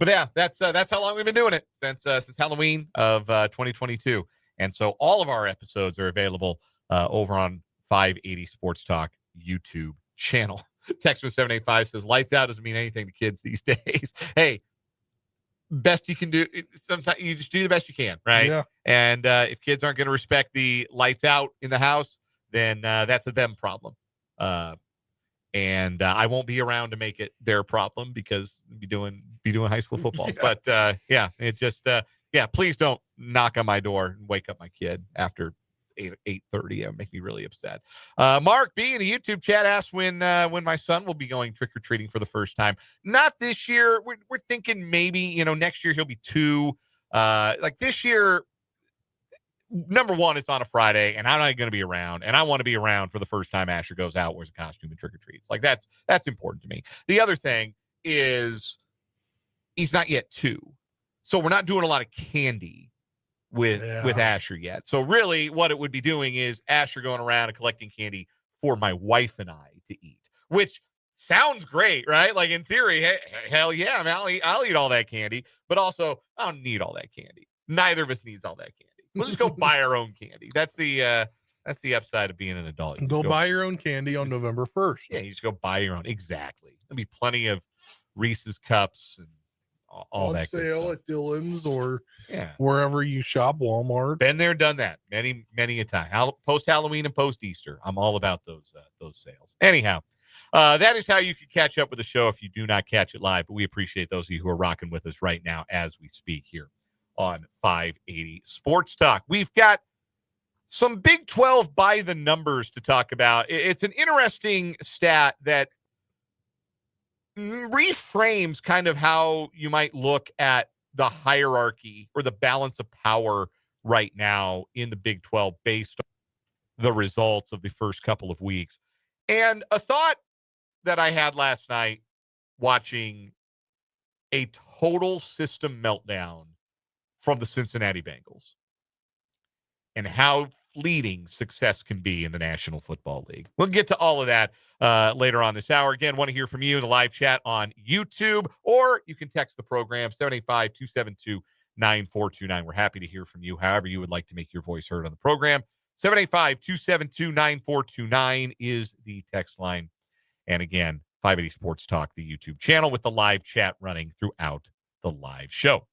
yeah, that's how long we've been doing it, since Halloween of 2022. And so all of our episodes are available over on 580 Sports Talk YouTube channel. Text with 785 says lights out doesn't mean anything to kids these days. Hey, best you can do. Sometimes you just do the best you can, right? Yeah. And if kids aren't going to respect the lights out in the house, then that's a them problem. And I won't be around to make it their problem because be doing high school football. But it just please don't knock on my door and wake up my kid after 8:30. It would make me really upset. Mark B in the YouTube chat asked when my son will be going trick-or-treating for the first time. Not this year. We're thinking maybe, next year he'll be 2. Like this year, number one, it's on a Friday, and I'm not going to be around, and I want to be around for the first time Asher goes out, wears a costume, and trick-or-treats. Like that's important to me. The other thing is he's not yet 2. So we're not doing a lot of candy with Asher yet. So really what it would be doing is Asher going around and collecting candy for my wife and I to eat, which sounds great, right? Like in theory, hell yeah, I mean, I'll eat all that candy, but also I don't need all that candy. Neither of us needs all that candy. We'll just go buy our own candy. That's the upside of being an adult. You Go buy your own candy on November 1st. Yeah, you just go buy your own. Exactly. There'll be plenty of Reese's cups and all on that sale good at Dillon's or yeah, wherever you shop, Walmart. been there, done that many a time. Post Halloween and post Easter, I'm all about those sales. Anyhow, that is how you can catch up with the show if you do not catch it live. But we appreciate those of you who are rocking with us right now as we speak here on 580 Sports Talk. We've got some Big 12 by the numbers to talk about. It's an interesting stat that reframes kind of how you might look at the hierarchy or the balance of power right now in the Big 12 based on the results of the first couple of weeks. And a thought that I had last night watching a total system meltdown from the Cincinnati Bengals and how fleeting success can be in the National Football League. We'll get to all of that later on this hour. Again, want to hear from you in the live chat on YouTube, or you can text the program 785-272-9429. We're happy to hear from you however you would like to make your voice heard on the program. 785-272-9429 is the text line. And again, 580 Sports Talk, the YouTube channel with the live chat running throughout the live show.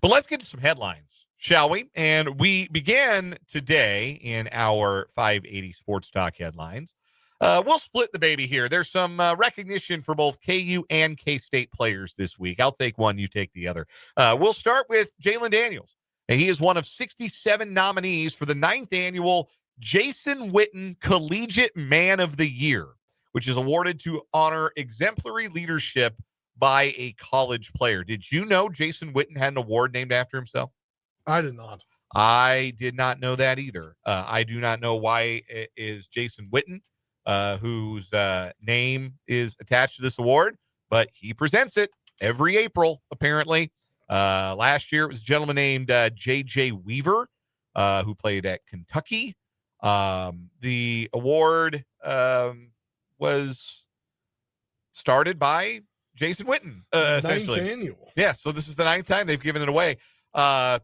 But let's get to some headlines, shall we? And we began today in our 580 Sports Talk headlines. We'll split the baby here. There's some recognition for both KU and K-State players this week. I'll take one, you take the other. We'll start with Jalen Daniels. And he is one of 67 nominees for the 9th annual Jason Witten Collegiate Man of the Year, which is awarded to honor exemplary leadership by a college player. Did you know Jason Witten had an award named after himself? I did not. I did not know that either. I do not know why it is Jason Witten, whose name is attached to this award, but he presents it every April, apparently. Last year, it was a gentleman named JJ Weaver, who played at Kentucky. The award was started by Jason Witten, essentially. 9th annual. Yeah, so this is the 9th time they've given it away. I'm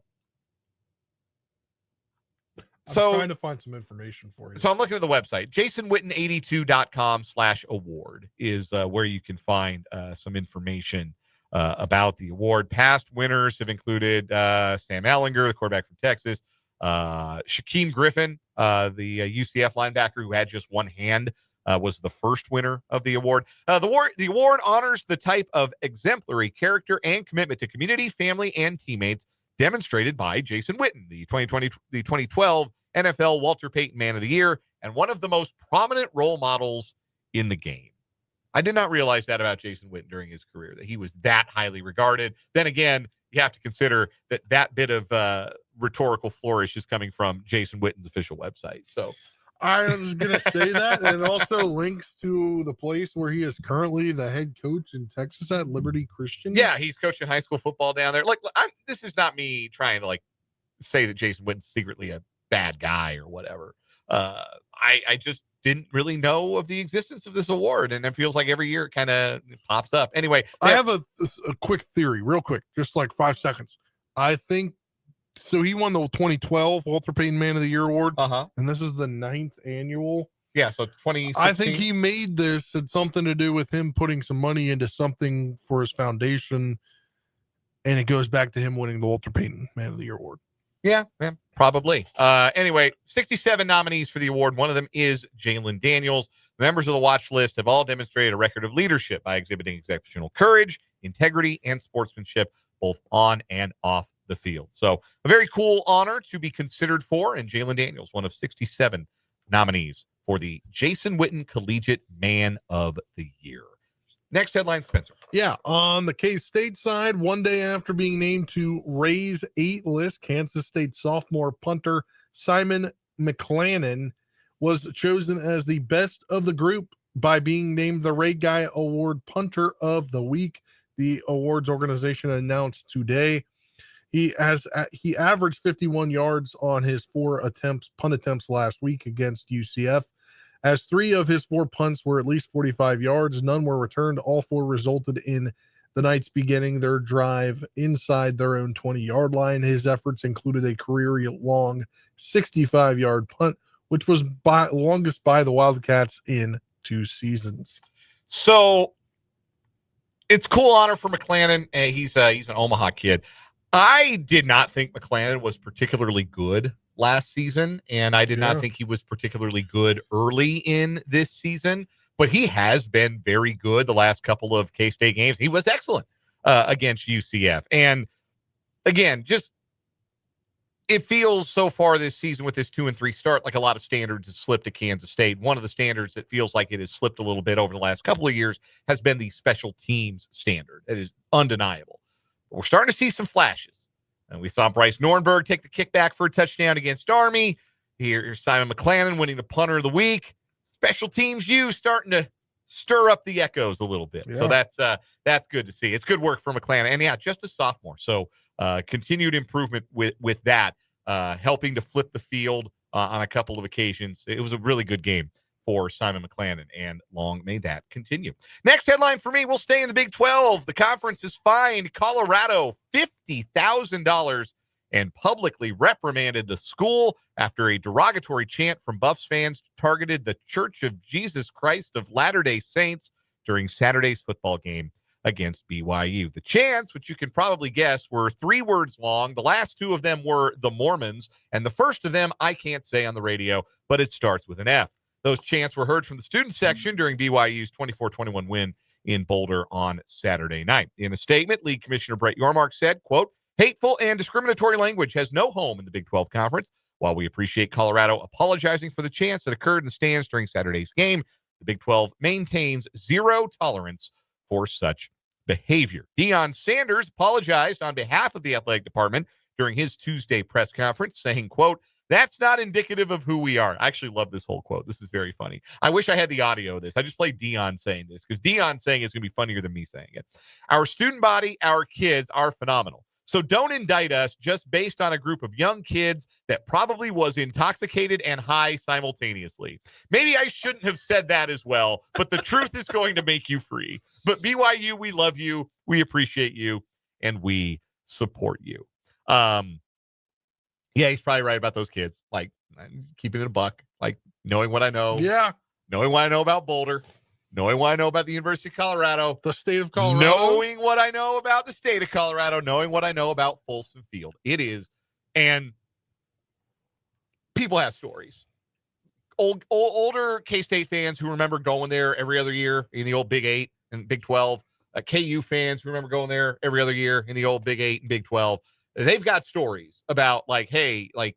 trying to find some information for you. So I'm looking at the website. JasonWitten82.com/award is where you can find some information about the award. Past winners have included Sam Ehlinger, the quarterback from Texas, Shaquem Griffin, the UCF linebacker who had just one hand, was the first winner of the award. The award honors the type of exemplary character and commitment to community, family, and teammates demonstrated by Jason Witten, the 2012 NFL Walter Payton Man of the Year, and one of the most prominent role models in the game. I did not realize that about Jason Witten during his career, that he was that highly regarded. Then again, you have to consider that bit of rhetorical flourish is coming from Jason Witten's official website. So I was going to say that. And it also links to the place where he is currently the head coach in Texas at Liberty Christian. yeah, he's coaching high school football down there. Like, this is not me trying to say that Jason Witten's secretly a bad guy or whatever. I just didn't really know of the existence of this award, and it feels like every year it kind of pops up. Anyway, I have a quick theory, real quick, just like 5 seconds. I think so. He won the 2012 Walter Payton Man of the Year award, and this is the 9th annual. Yeah, so 2016. I think he made this had something to do with him putting some money into something for his foundation, and it goes back to him winning the Walter Payton Man of the Year award. Yeah, probably. Anyway, 67 nominees for the award. One of them is Jalen Daniels. The members of the watch list have all demonstrated a record of leadership by exhibiting exceptional courage, integrity, and sportsmanship, both on and off the field. So a very cool honor to be considered for, and Jalen Daniels, one of 67 nominees for the Jason Witten Collegiate Man of the Year. Next headline, Spencer. Yeah, on the K-State side, one day after being named to Ray's 8 list, Kansas State sophomore punter Simon McClannon was chosen as the best of the group by being named the Ray Guy Award Punter of the Week. the awards organization announced today. He averaged 51 yards on his 4 punt attempts last week against UCF. As 3 of his 4 punts were at least 45 yards, none were returned. All 4 resulted in the Knights beginning their drive inside their own 20-yard line. His efforts included a career-long 65-yard punt, which was longest by the Wildcats in 2 seasons. So it's cool honor for McClannon. He's an Omaha kid. I did not think McClannon was particularly good last season, and I did not think he was particularly good early in this season, but he has been very good the last couple of K-State games. He was excellent against UCF. And again, just it feels so far this season with this 2-3 start like a lot of standards have slipped to Kansas State. One of the standards that feels like it has slipped a little bit over the last couple of years has been the special teams standard. It is undeniable. But we're starting to see some flashes. And we saw Bryce Nornberg take the kickback for a touchdown against Army. Here's Simon McClannon winning the punter of the week. Special teams starting to stir up the echoes a little bit. Yeah. So that's good to see. It's good work for McClannon. And yeah, just a sophomore. So continued improvement with that, helping to flip the field on a couple of occasions. It was a really good game for Simon McClannon, and long may that continue. Next headline for me, we'll stay in the Big 12. The conference has fined Colorado $50,000 and publicly reprimanded the school after a derogatory chant from Buffs fans targeted the Church of Jesus Christ of Latter-day Saints during Saturday's football game against BYU. The chants, which you can probably guess, were 3 words long. The last 2 of them were the Mormons, and the first of them I can't say on the radio, but it starts with an F. Those chants were heard from the student section during BYU's 24-21 win in Boulder on Saturday night. In a statement, League Commissioner Brett Yormark said, quote, "Hateful and discriminatory language has no home in the Big 12 Conference. While we appreciate Colorado apologizing for the chants that occurred in the stands during Saturday's game, the Big 12 maintains zero tolerance for such behavior." Deion Sanders apologized on behalf of the athletic department during his Tuesday press conference, saying, quote, "That's not indicative of who we are." I actually love this whole quote. This is very funny. I wish I had the audio of this. I just played Deion saying this because Deion saying it's going to be funnier than me saying it. "Our student body, our kids are phenomenal. So don't indict us just based on a group of young kids that probably was intoxicated and high simultaneously. Maybe I shouldn't have said that as well, but the truth is going to make you free. But BYU, we love you, we appreciate you, and we support you." Yeah, he's probably right about those kids. Like, keeping it a buck, like knowing what I know. Yeah. Knowing what I know about Boulder. Knowing what I know about the University of Colorado. The state of Colorado. Knowing what I know about the state of Colorado. Knowing what I know about Folsom Field. It is. And people have stories. Older K-State fans who remember going there every other year in the old Big 8 and Big 12. KU fans who remember going there every other year in the old Big 8 and Big 12. They've got stories about like, hey, like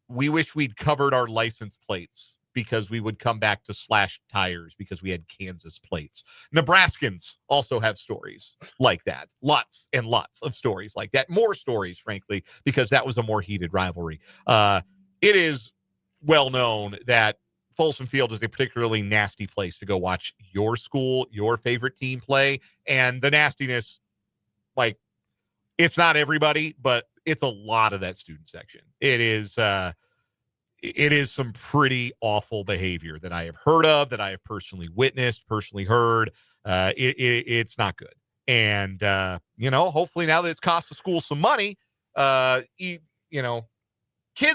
we wish we'd covered our license plates because we would come back to slash tires because we had Kansas plates. Nebraskans also have stories like that. Lots and lots of stories like that. More stories, frankly, because that was a more heated rivalry. It is well known that Folsom Field is a particularly nasty place to go watch your school, your favorite team play. And the nastiness, like, it's not everybody, but it's a lot of that student section. It is some pretty awful behavior that I have heard of, that I have personally witnessed, personally heard. It's not good. And, hopefully now that it's cost the school some money, kids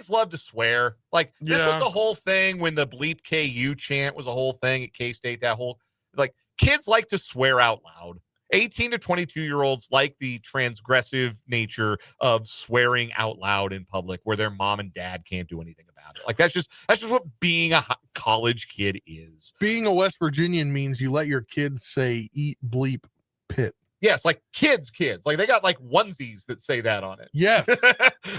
love to swear. Like, this was the whole thing when the bleep KU chant was a whole thing at K-State, kids like to swear out loud. 18 to 22-year-olds like the transgressive nature of swearing out loud in public where their mom and dad can't do anything about it. Like, that's just what being a college kid is. Being a West Virginian means you let your kids say eat bleep pit. Yes, like kids. Like, they got like onesies that say that on it. Yeah.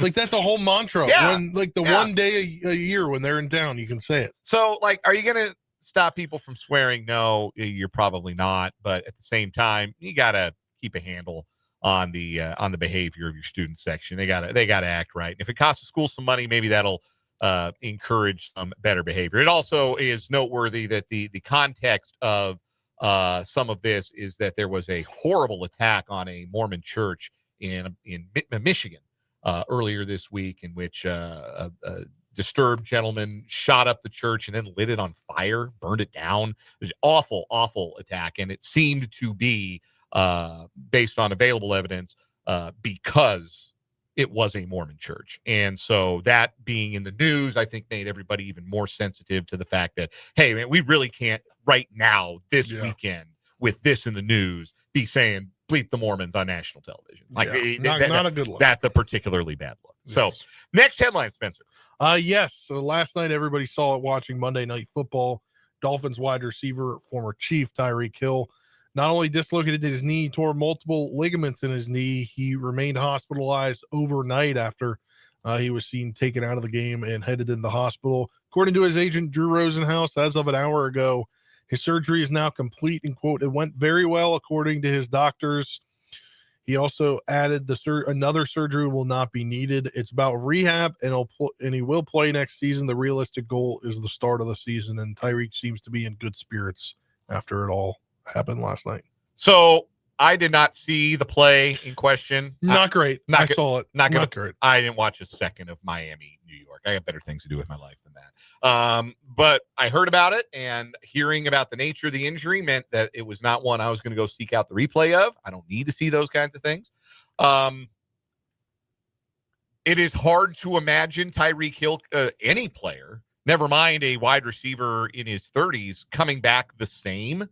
Like, that's the whole mantra. Yeah. When one day a year when they're in town, you can say it. So, like, are you going to stop people from swearing? No, you're probably not. But at the same time, you got to keep a handle on the behavior of your student section. They got to act right. And if it costs the school some money, maybe that'll encourage some better behavior. It also is noteworthy that the context of some of this is that there was a horrible attack on a Mormon church in Michigan earlier this week, in which a disturbed gentleman shot up the church and then lit it on fire, burned it down. It was an awful, awful attack, and it seemed to be based on available evidence because it was a Mormon church. And so that being in the news, I think made everybody even more sensitive to the fact that, hey, man, we really can't right now, this weekend, with this in the news, be saying bleep the Mormons on national television. Like, not a good look. That's a particularly bad look. So next headline, Spencer. Yes. So last night, everybody saw it watching Monday Night Football. Dolphins wide receiver, former Chief Tyreek Hill, not only dislocated his knee, he tore multiple ligaments in his knee. He remained hospitalized overnight after he was seen taken out of the game and headed in the hospital. According to his agent, Drew Rosenhaus, as of an hour ago, his surgery is now complete, and, quote, it went very well, according to his doctors. He also added another surgery will not be needed. It's about rehab, and he will play next season. The realistic goal is the start of the season, and Tyreek seems to be in good spirits after it all happened last night. So I did not see the play in question. Not great. I saw it. Not great. I didn't watch a second of Miami, New York. I got better things to do with my life than that. But I heard about it, and hearing about the nature of the injury meant that it was not one I was going to go seek out the replay of. I don't need to see those kinds of things. It is hard to imagine Tyreek Hill, any player, never mind a wide receiver in his 30s, coming back the same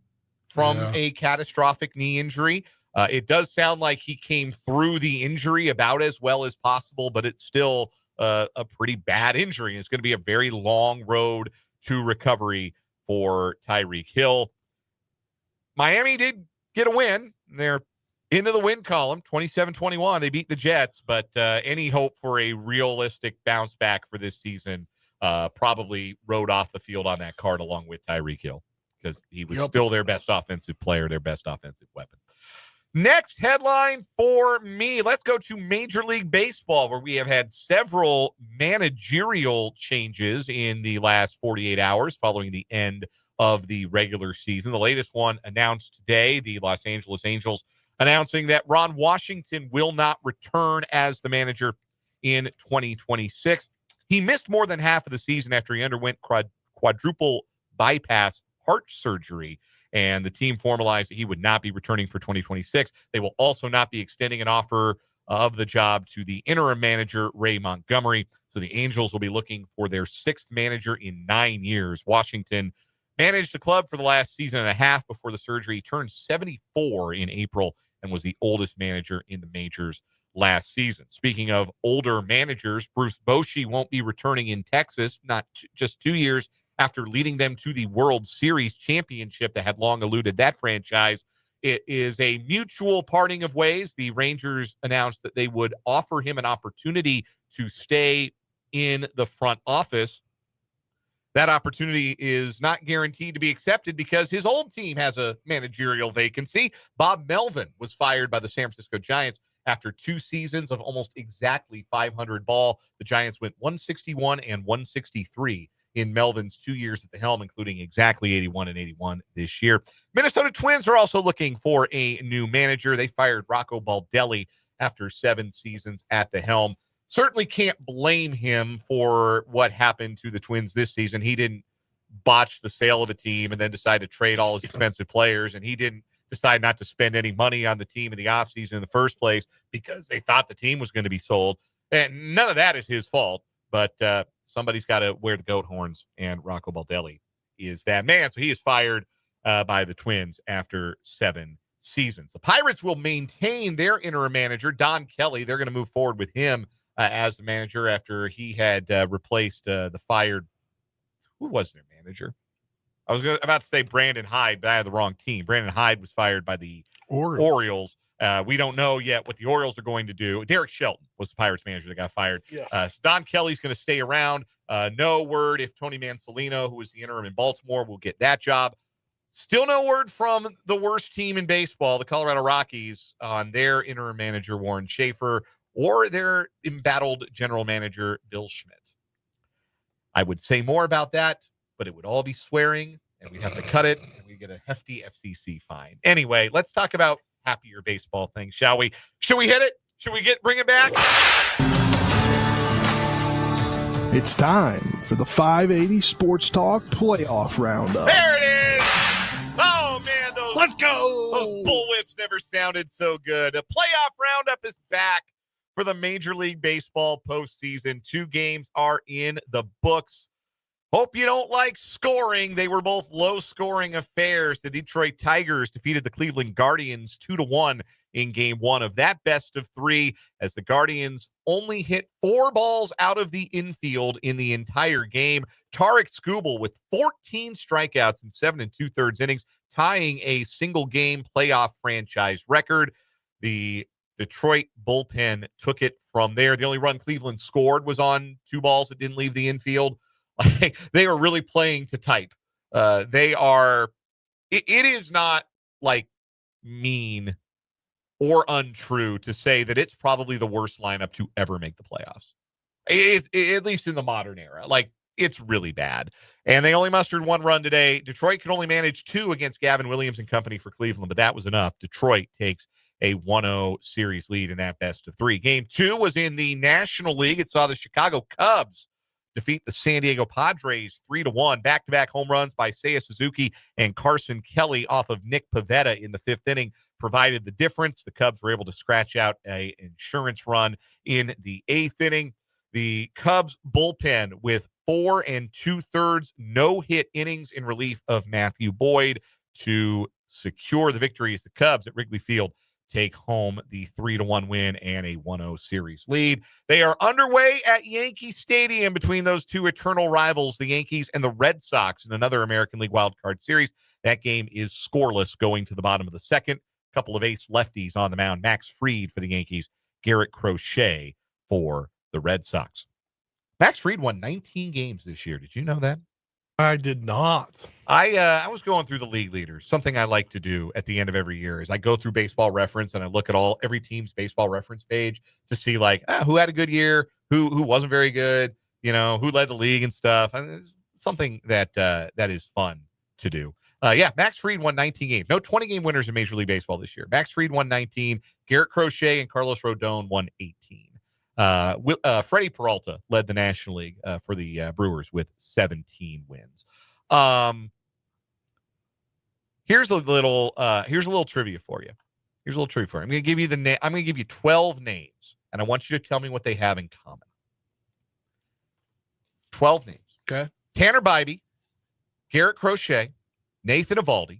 from a catastrophic knee injury. It does sound like he came through the injury about as well as possible, but it's still a pretty bad injury. It's going to be a very long road to recovery for Tyreek Hill. Miami did get a win. They're into the win column, 27-21. They beat the Jets, but any hope for a realistic bounce back for this season probably rode off the field on that card along with Tyreek Hill, because he was still their best offensive player, their best offensive weapon. Next headline for me, let's go to Major League Baseball, where we have had several managerial changes in the last 48 hours following the end of the regular season. The latest one announced today, the Los Angeles Angels announcing that Ron Washington will not return as the manager in 2026. He missed more than half of the season after he underwent quadruple bypass heart surgery, and the team formalized that he would not be returning for 2026. They will also not be extending an offer of the job to the interim manager, Ray Montgomery. So the Angels will be looking for their sixth manager in 9 years. Washington managed the club for the last season and a half before the surgery. He turned 74 in April and was the oldest manager in the majors last season. Speaking of older managers, Bruce Bochy won't be returning in Texas, not just 2 years after leading them to the World Series championship that had long eluded that franchise. It is a mutual parting of ways. The Rangers announced that they would offer him an opportunity to stay in the front office. That opportunity is not guaranteed to be accepted because his old team has a managerial vacancy. Bob Melvin was fired by the San Francisco Giants after 2 seasons of almost exactly 500 ball. The Giants went 161 and 163 in Melvin's 2 years at the helm, including exactly 81 and 81 this year. Minnesota Twins are also looking for a new manager. They fired Rocco Baldelli after 7 seasons at the helm. Certainly can't blame him for what happened to the Twins this season. He didn't botch the sale of the team and then decide to trade all his expensive players, and he didn't decide not to spend any money on the team in the offseason in the first place because they thought the team was going to be sold. And none of that is his fault, but somebody's got to wear the goat horns, and Rocco Baldelli is that man. So he is fired by the Twins after 7 seasons. The Pirates will maintain their interim manager, Don Kelly. They're going to move forward with him as the manager after he had replaced the fired, who was their manager? I was about to say Brandon Hyde, but I had the wrong team. Brandon Hyde was fired by the Orioles. We don't know yet what the Orioles are going to do. Derek Shelton was the Pirates manager that got fired. Yes. So Don Kelly's going to stay around. No word if Tony Mansolino, who was the interim in Baltimore, will get that job. Still no word from the worst team in baseball, the Colorado Rockies, on their interim manager, Warren Schaefer, or their embattled general manager, Bill Schmidt. I would say more about that, but it would all be swearing, and we have to cut it, and we get a hefty FCC fine. Anyway, let's talk about happier baseball things, shall we? Should we hit it? Should we bring it back? It's time for the 580 Sports Talk Playoff Roundup. There it is! Oh, man, Let's go! those bullwhips never sounded so good. A playoff roundup is back for the Major League Baseball postseason. 2 games are in the books. Hope you don't like scoring. They were both low-scoring affairs. The Detroit Tigers defeated the Cleveland Guardians 2-1 in Game 1 of that best-of-3, as the Guardians only hit 4 balls out of the infield in the entire game. Tarek Skubal with 14 strikeouts in 7 2/3 innings, tying a single-game playoff franchise record. The Detroit bullpen took it from there. The only run Cleveland scored was on 2 balls that didn't leave the infield. They are really playing to type. It is not like mean or untrue to say that it's probably the worst lineup to ever make the playoffs. At least in the modern era. Like, it's really bad. And they only mustered 1 run today. Detroit could only manage 2 against Gavin Williams and company for Cleveland, but that was enough. Detroit takes a 1-0 series lead in that best-of-3. Game 2 was in the National League. It saw the Chicago Cubs defeat the San Diego Padres 3-1. Back-to-back home runs by Seiya Suzuki and Carson Kelly off of Nick Pivetta in the 5th inning provided the difference. The Cubs were able to scratch out an insurance run in the 8th inning. The Cubs bullpen with 4 2/3 no-hit innings in relief of Matthew Boyd to secure the victory as the Cubs at Wrigley Field take home the 3-1 win and a 1-0 series lead. They are underway at Yankee Stadium between those 2 eternal rivals, the Yankees and the Red Sox, in another American League Wild Card Series. That game is scoreless going to the bottom of the 2nd. Couple of ace lefties on the mound. Max Fried for the Yankees, Garrett Crochet for the Red Sox. Max Fried won 19 games this year. Did you know that? I did not. I was going through the league leaders. Something I like to do at the end of every year is I go through Baseball Reference and I look at every team's Baseball Reference page to see who had a good year, who wasn't very good, who led the league and stuff. And it's something that is fun to do. Max Fried won 19 games. No 20-game winners in Major League Baseball this year. Max Fried won 19. Garrett Crochet and Carlos Rodon won 18. Freddie Peralta led the National League for the Brewers with 17 wins. Here's a little trivia for you. I'm going to give you I'm going to give you 12 names, and I want you to tell me what they have in common. 12 names. Okay. Tanner Bybee, Garrett Crochet, Nathan Eovaldi,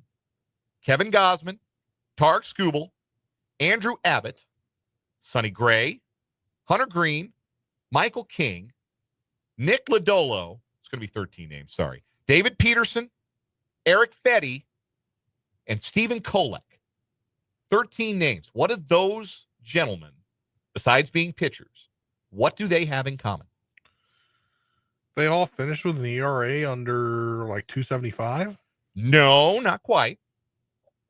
Kevin Gausman, Tarek Skubal, Andrew Abbott, Sonny Gray, Hunter Green, Michael King, Nick Lodolo, it's going to be 13 names, sorry, David Peterson, Eric Fetty, and Stephen Kolek. 13 names. What do those gentlemen, besides being pitchers, what do they have in common? They all finished with an ERA under 275? No, not quite.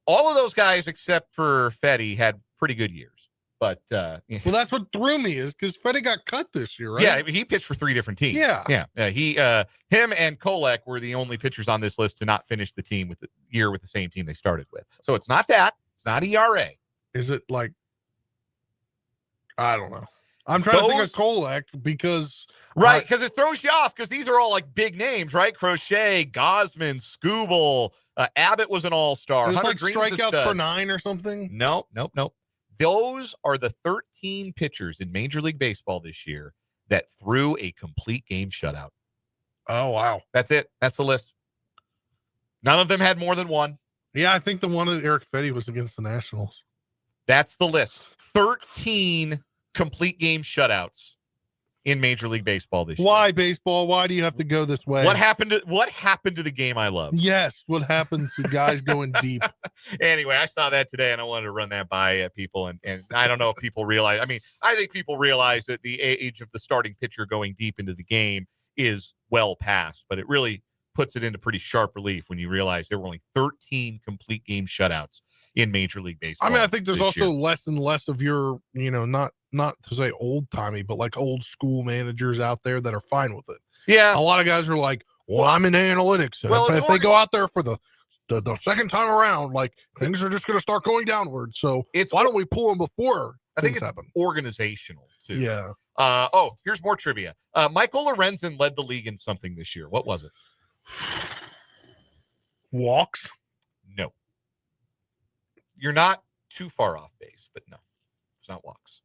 All of those guys, except for Fetty, had pretty good years. But well, that's what threw me is because Fetty got cut this year, right? Yeah, he pitched for 3 different teams. Yeah. Him and Kolek were the only pitchers on this list to not finish the year with the same team they started with. So it's not that. It's not ERA. Is it I don't know. I'm trying to think of Kolek because because it throws you off because these are all big names, right? Crochet, Gausman, Skubal, Abbott was an all-star. It's Hunter Green strikeouts per 9 or something. Nope. Those are the 13 pitchers in Major League Baseball this year that threw a complete game shutout. Oh, wow. That's it. That's the list. None of them had more than one. Yeah, I think the one that Eric Fetty was against the Nationals. That's the list. 13 complete game shutouts in Major League Baseball this year. Why baseball? Why do you have to go this way? What happened to the game I love? Yes, what happened to guys going deep? Anyway, I saw that today and I wanted to run that by people. And I don't know if people realize. I mean, I think people realize that the age of the starting pitcher going deep into the game is well past, but it really puts it into pretty sharp relief when you realize there were only 13 complete game shutouts in Major League Baseball. I mean, I think there's also less and less of your, not to say old timey, but old school managers out there that are fine with it. Yeah. A lot of guys are like, Well, I'm in analytics. And Well, if they go out there for the second time around, like things are just going to start going downward. So why don't we pull them before I think things it's happen? organizational too. Yeah. Here's more trivia. Michael Lorenzen led the league in something this year. What was it? Walks? No. You're not too far off base, but no, it's not walks.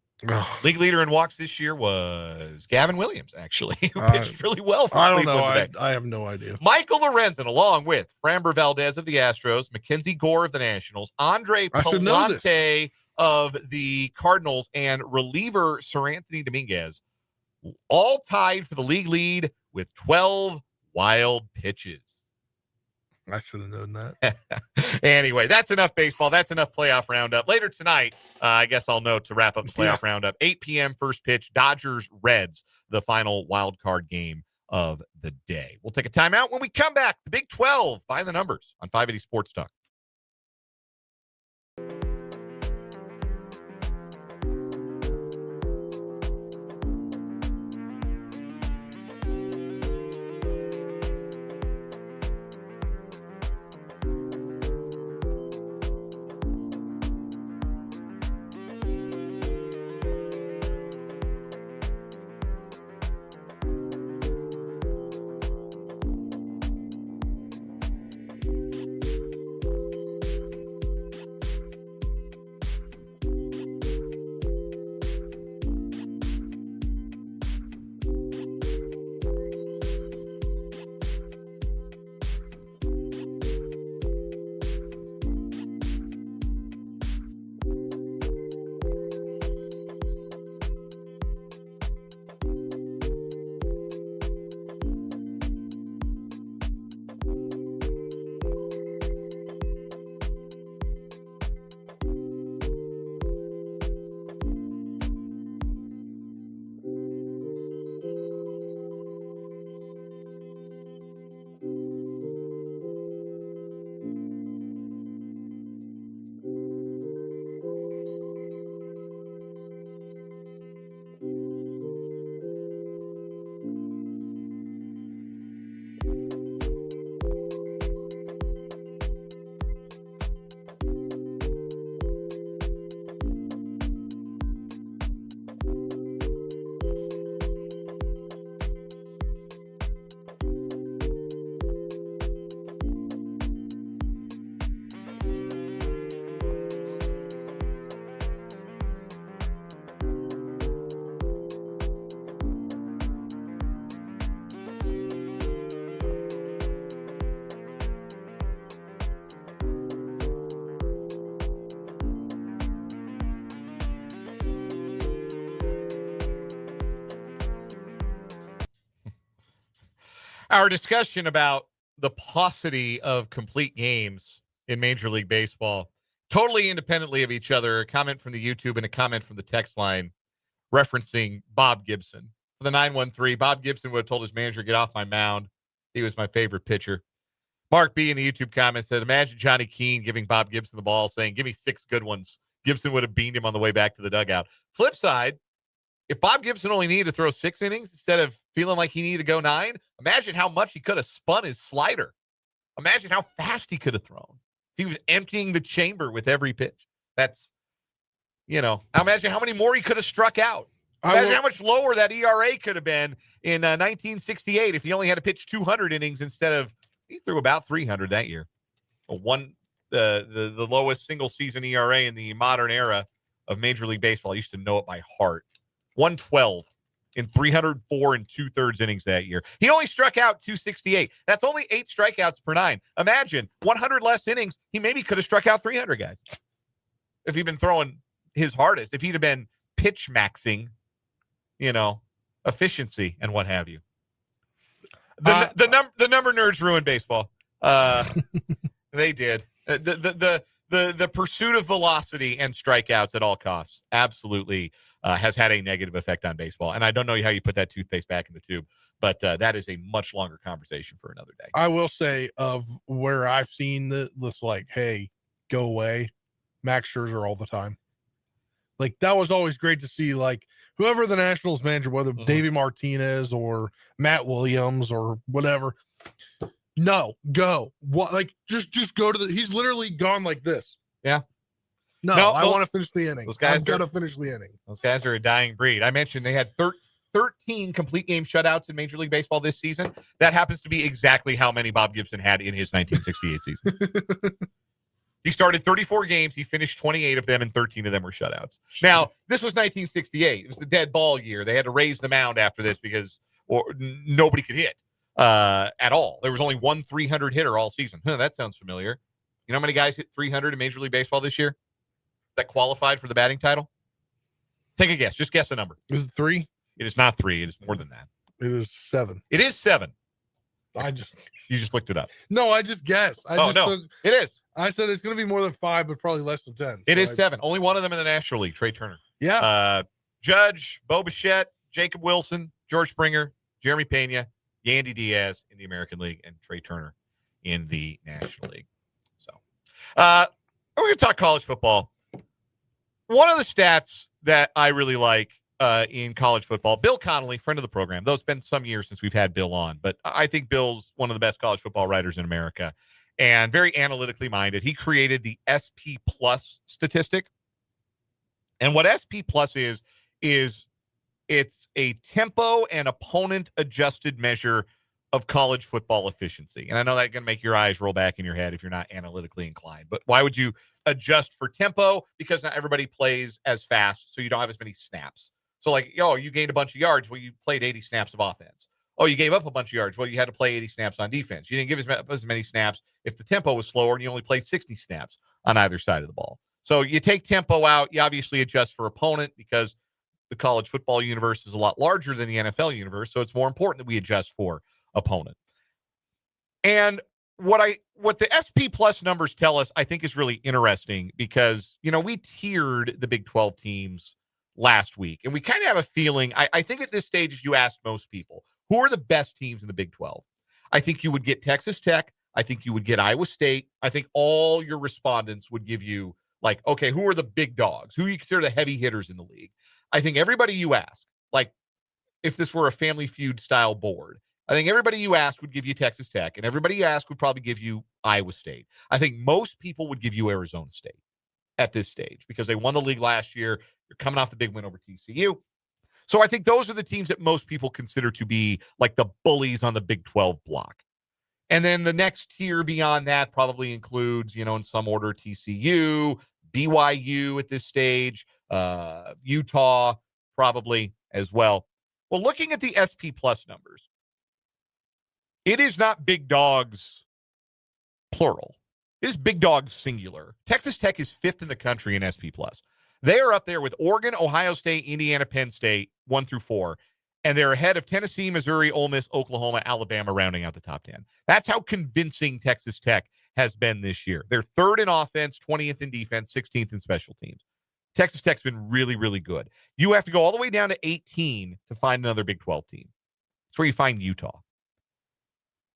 League leader in walks this year was Gavin Williams, actually, who pitched really well for I don't Cleveland know. today. I have no idea. Michael Lorenzen, along with Framber Valdez of the Astros, Mackenzie Gore of the Nationals, Andre I should know this. Palante of the Cardinals, and reliever Sir Anthony Dominguez, all tied for the league lead with 12 wild pitches. I should have known that. Anyway, that's enough baseball. That's enough playoff roundup. Later tonight, I guess I'll know to wrap up the playoff roundup. 8 p.m. first pitch, Dodgers-Reds, the final wild card game of the day. We'll take a timeout. When we come back, the Big 12 by the numbers on 580 Sports Talk. Our discussion about the paucity of complete games in Major League Baseball, totally independently of each other, a comment from the YouTube and a comment from the text line referencing Bob Gibson. For the 913, Bob Gibson would have told his manager, get off my mound. He was my favorite pitcher. Mark B in the YouTube comment said, imagine Johnny Keane giving Bob Gibson the ball, saying, give me 6 good ones. Gibson would have beamed him on the way back to the dugout. Flip side, if Bob Gibson only needed to throw 6 innings instead of feeling like he needed to go 9, imagine how much he could have spun his slider. Imagine how fast he could have thrown. He was emptying the chamber with every pitch. That's, imagine how many more he could have struck out. Imagine how much lower that ERA could have been in 1968 if he only had to pitch 200 innings instead of, he threw about 300 that year. The lowest single season ERA in the modern era of Major League Baseball. I used to know it by heart. 112 in 304 and 2/3 innings that year. He only struck out 268. That's only 8 strikeouts per 9. Imagine 100 less innings. He maybe could have struck out 300 guys if he'd been throwing his hardest, if he'd have been pitch maxing, efficiency and what have you. The number nerds ruined baseball. They did. The pursuit of velocity and strikeouts at all costs absolutely has had a negative effect on baseball. And I don't know how you put that toothpaste back in the tube, but that is a much longer conversation for another day. I will say, of where I've seen this, like, hey, go away, Max Scherzer all the time. Like, that was always great to see, like, whoever the Nationals manager, whether Davey Martinez or Matt Williams or whatever, No, go. What? Like just go to the. He's literally gone like this. Yeah. No, No, I want to finish the inning. those guys I've got to finish the inning. Those guys are a dying breed. I mentioned they had 13 complete game shutouts in Major League Baseball this season. That happens to be exactly how many Bob Gibson had in his 1968 season. He started 34 games. He finished 28 of them, and 13 of them were shutouts. Now, this was 1968. It was the dead ball year. They had to raise the mound after this because nobody could hit at all. There was only one 300 hitter all season. That sounds familiar. You know how many guys hit 300 in Major League Baseball this year that qualified for the batting title? Take a guess. Just guess a number. Is it 3? It is not 3. It is more than that. It is 7. It is 7. You just looked it up. No, I just guessed. It is. I said it's going to be more than 5, but probably less than 10. It is 7. Only one of them in the National League, Trey Turner. Yeah. Judge, Bo Bichette, Jacob Wilson, George Springer, Jeremy Pena, Yandy Diaz in the American League, and Trey Turner in the National League. So we're going to talk college football. One of the stats that I really like in college football, Bill Connolly, friend of the program, though it's been some years since we've had Bill on, but I think Bill's one of the best college football writers in America and very analytically minded. He created the SP Plus statistic. And what SP Plus is it's a tempo and opponent adjusted measure of college football efficiency. And I know that's going to make your eyes roll back in your head if you're not analytically inclined. But why would you adjust for tempo? Because not everybody plays as fast, so you don't have as many snaps. So like, you gained a bunch of yards. Well, you played 80 snaps of offense. Oh, you gave up a bunch of yards. Well, you had to play 80 snaps on defense. You didn't give as many snaps if the tempo was slower, and you only played 60 snaps on either side of the ball. So you take tempo out. You obviously adjust for opponent because the college football universe is a lot larger than the NFL universe. So it's more important that we adjust for opponent. And what the SP Plus numbers tell us, I think, is really interesting because, we tiered the Big 12 teams last week, and we kind of have a feeling, I think at this stage, if you ask most people, who are the best teams in the Big 12? I think you would get Texas Tech. I think you would get Iowa State. I think all your respondents would give you, like, okay, who are the big dogs? Who you consider the heavy hitters in the league? I think everybody you ask, like if this were a Family Feud style board, I think everybody you ask would give you Texas Tech, and everybody you ask would probably give you Iowa State. I think most people would give you Arizona State at this stage because they won the league last year. You're coming off the big win over TCU. So I think those are the teams that most people consider to be like the bullies on the Big 12 block. And then the next tier beyond that probably includes, in some order, TCU, BYU at this stage, Utah probably as well. Well, looking at the SP Plus numbers, it is not big dogs, plural. It is big dogs, singular. Texas Tech is 5th in the country in SP Plus. They are up there with Oregon, Ohio State, Indiana, Penn State, 1 through 4. And they're ahead of Tennessee, Missouri, Ole Miss, Oklahoma, Alabama, rounding out the top 10. That's how convincing Texas Tech has been this year. They're 3rd in offense, 20th in defense, 16th in special teams. Texas Tech's been really, really good. You have to go all the way down to 18 to find another Big 12 team. That's where you find Utah.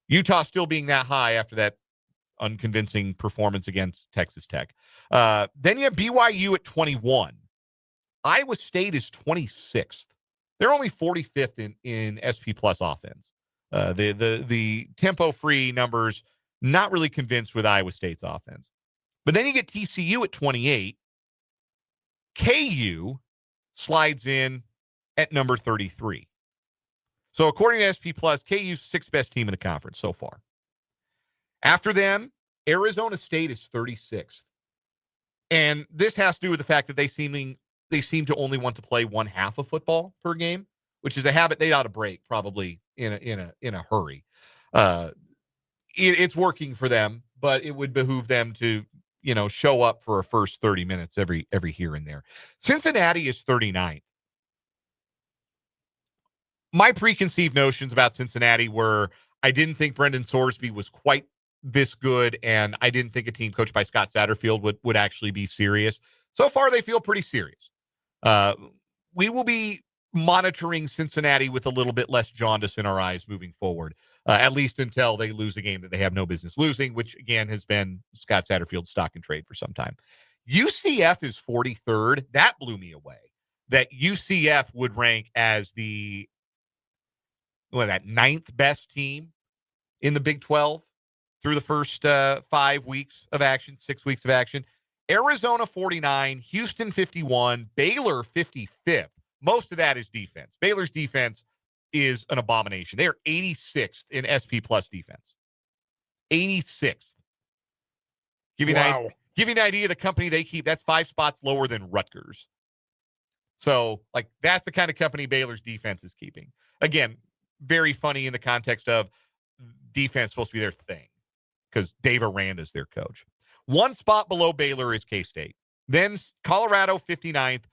Utah still being that high after that unconvincing performance against Texas Tech. Then you have BYU at 21. Iowa State is 26th. They're only 45th in SP Plus offense. The tempo-free numbers, not really convinced with Iowa State's offense. But then you get TCU at 28. KU slides in at number 33. So according to SP Plus, KU's 6th best team in the conference so far. After them, Arizona State is 36th. And this has to do with the fact that they seem to only want to play one half of football per game, which is a habit they ought to break probably in a hurry. It's working for them, but it would behoove them to, show up for a first 30 minutes every here and there. Cincinnati is 39th. My preconceived notions about Cincinnati were I didn't think Brendan Sorsby was quite this good, and I didn't think a team coached by Scott Satterfield would actually be serious. So far, they feel pretty serious. We will be monitoring Cincinnati with a little bit less jaundice in our eyes moving forward, at least until they lose a game that they have no business losing, which, again, has been Scott Satterfield's stock and trade for some time. UCF is 43rd. That blew me away, that UCF would rank as that 9th best team in the Big 12. through the first 5 weeks of action, 6 weeks of action. Arizona 49, Houston 51, Baylor 55th. Most of that is defense. Baylor's defense is an abomination. They are 86th in SP plus defense. 86th. Give you an idea of the company they keep. That's 5 spots lower than Rutgers. So, like, that's the kind of company Baylor's defense is keeping. Again, very funny in the context of defense supposed to be their thing because Dave Aranda's their coach. 1 spot below Baylor is K-State. Then Colorado 59th,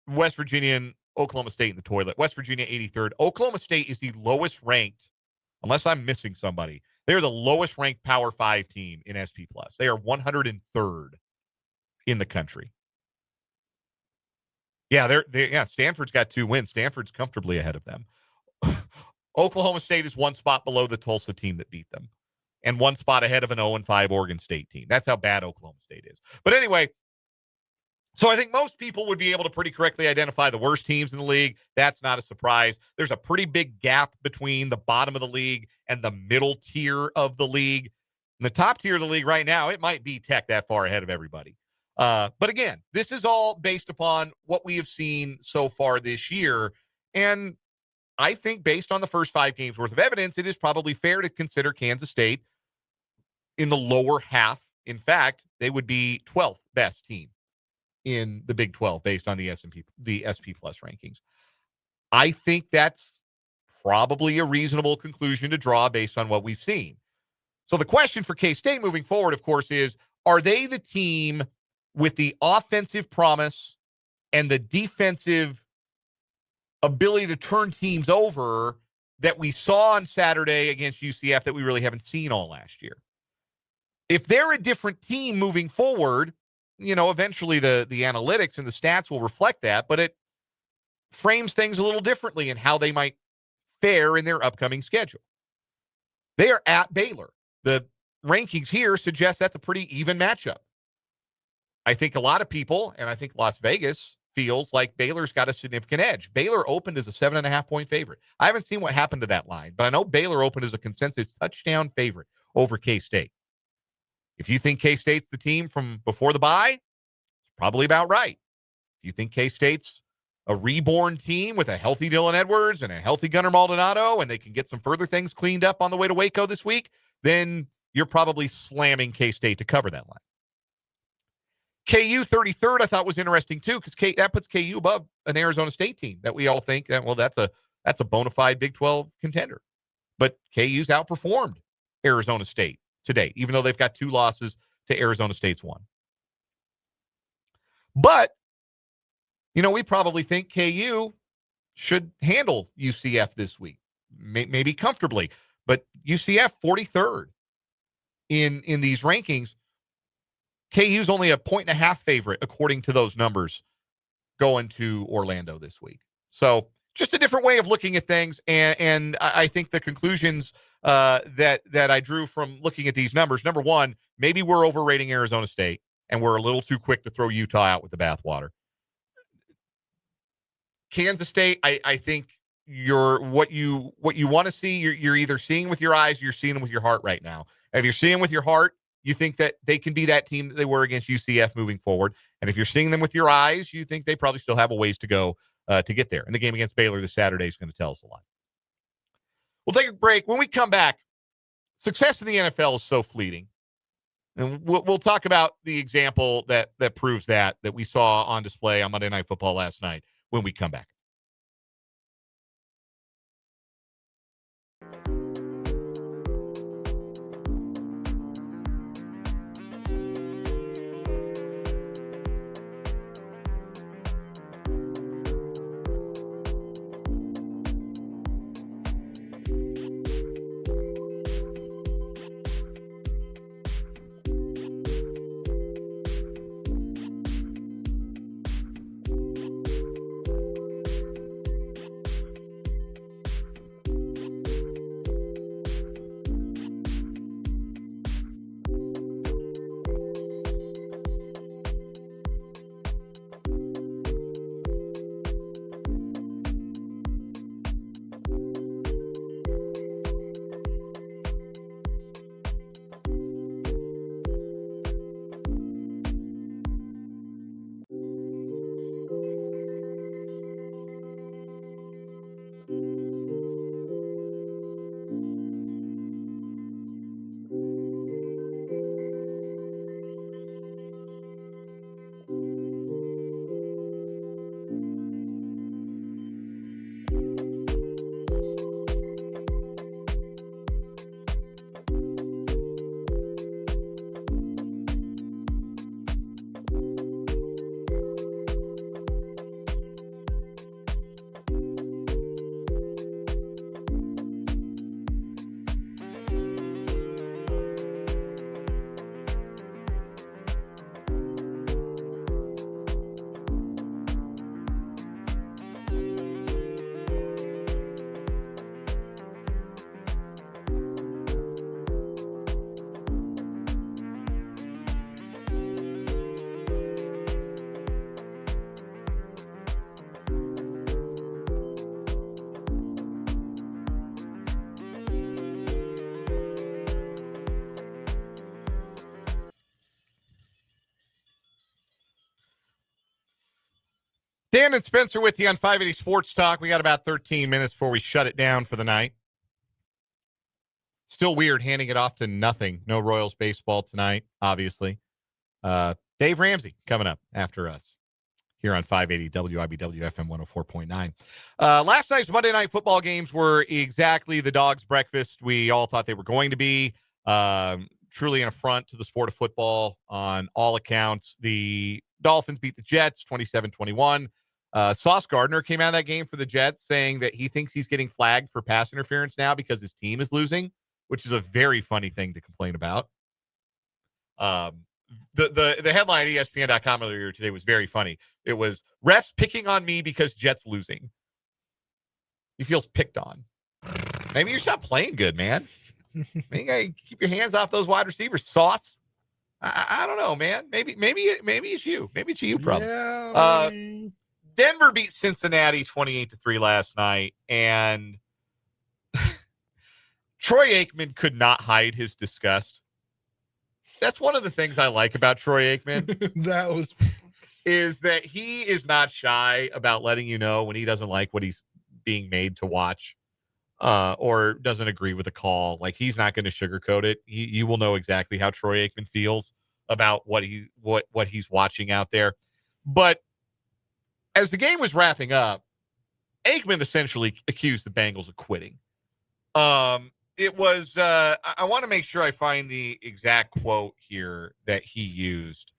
West Virginia and Oklahoma State in the toilet. West Virginia 83rd. Oklahoma State is the lowest ranked, unless I'm missing somebody. They're the lowest ranked Power 5 team in SP+. They are 103rd in the country. Yeah, Stanford's got 2 wins. Stanford's comfortably ahead of them. Oklahoma State is 1 spot below the Tulsa team that beat them and 1 spot ahead of an 0-5 Oregon State team. That's how bad Oklahoma State is. But anyway, so I think most people would be able to pretty correctly identify the worst teams in the league. That's not a surprise. There's a pretty big gap between the bottom of the league and the middle tier of the league. In the top tier of the league right now, it might be Tech that far ahead of everybody. But again, this is all based upon what we have seen so far this year. And I think based on the first 5 games worth of evidence, it is probably fair to consider Kansas State in the lower half. In fact, they would be 12th best team in the Big 12 based on the SP Plus rankings. I think that's probably a reasonable conclusion to draw based on what we've seen. So the question for K-State moving forward, of course, is, are they the team with the offensive promise and the defensive ability to turn teams over that we saw on Saturday against UCF that we really haven't seen all last year? If they're a different team moving forward, eventually the analytics and the stats will reflect that, but it frames things a little differently in how they might fare in their upcoming schedule. They are at Baylor. The rankings here suggest that's a pretty even matchup. I think a lot of people, and I think Las Vegas, feels like Baylor's got a significant edge. Baylor opened as a 7.5-point favorite. I haven't seen what happened to that line, but I know Baylor opened as a consensus touchdown favorite over K-State. If you think K-State's the team from before the bye, it's probably about right. If you think K-State's a reborn team with a healthy Dylan Edwards and a healthy Gunnar Maldonado, and they can get some further things cleaned up on the way to Waco this week, then you're probably slamming K-State to cover that line. KU 33rd, I thought was interesting too, because that puts KU above an Arizona State team that we all think that, well, that's a bona fide Big 12 contender. But KU's outperformed Arizona State today, even though they've got 2 losses to Arizona State's 1. But, we probably think KU should handle UCF this week, maybe comfortably. But UCF 43rd in these rankings. KU's only a 1.5 favorite, according to those numbers, going to Orlando this week. So just a different way of looking at things. And I think the conclusions that I drew from looking at these numbers, number one, maybe we're overrating Arizona State and we're a little too quick to throw Utah out with the bathwater. Kansas State, I think what you want to see, you're either seeing with your eyes or you're seeing them with your heart right now. And if you're seeing with your heart, you think that they can be that team that they were against UCF moving forward. And if you're seeing them with your eyes, you think they probably still have a ways to go to get there. And the game against Baylor this Saturday is going to tell us a lot. We'll take a break. When we come back, success in the NFL is so fleeting. And we'll talk about the example that proves that we saw on display on Monday Night Football last night when we come back. Dan and Spencer with you on 580 Sports Talk. We got about 13 minutes before we shut it down for the night. Still weird handing it off to nothing. No Royals baseball tonight, obviously. Dave Ramsey coming up after us here on 580 WIBW FM 104.9. Last night's Monday Night Football games were exactly the dog's breakfast we all thought they were going to be. Truly an affront to the sport of football on all accounts. The Dolphins beat the Jets 27-21. Sauce Gardner came out of that game for the Jets saying that he thinks he's getting flagged for pass interference now because his team is losing, which is a very funny thing to complain about. The headline at ESPN.com earlier today was very funny. It was refs picking on me because Jets losing. He feels picked on. Maybe you're not playing good, man. Maybe you gotta keep your hands off those wide receivers. Sauce. I don't know, man. Maybe it's you. Maybe it's a you problem. Yeah, Denver beat Cincinnati 28-3 last night, and Troy Aikman could not hide his disgust. That's one of the things I like about Troy Aikman. Is that he is not shy about letting you know when he doesn't like what he's being made to watch, or doesn't agree with a call. Like, he's not going to sugarcoat it. You will know exactly how Troy Aikman feels about what he's watching out there. But as the game was wrapping up, Aikman essentially accused the Bengals of quitting. It was, I want to make sure I find the exact quote here that he used.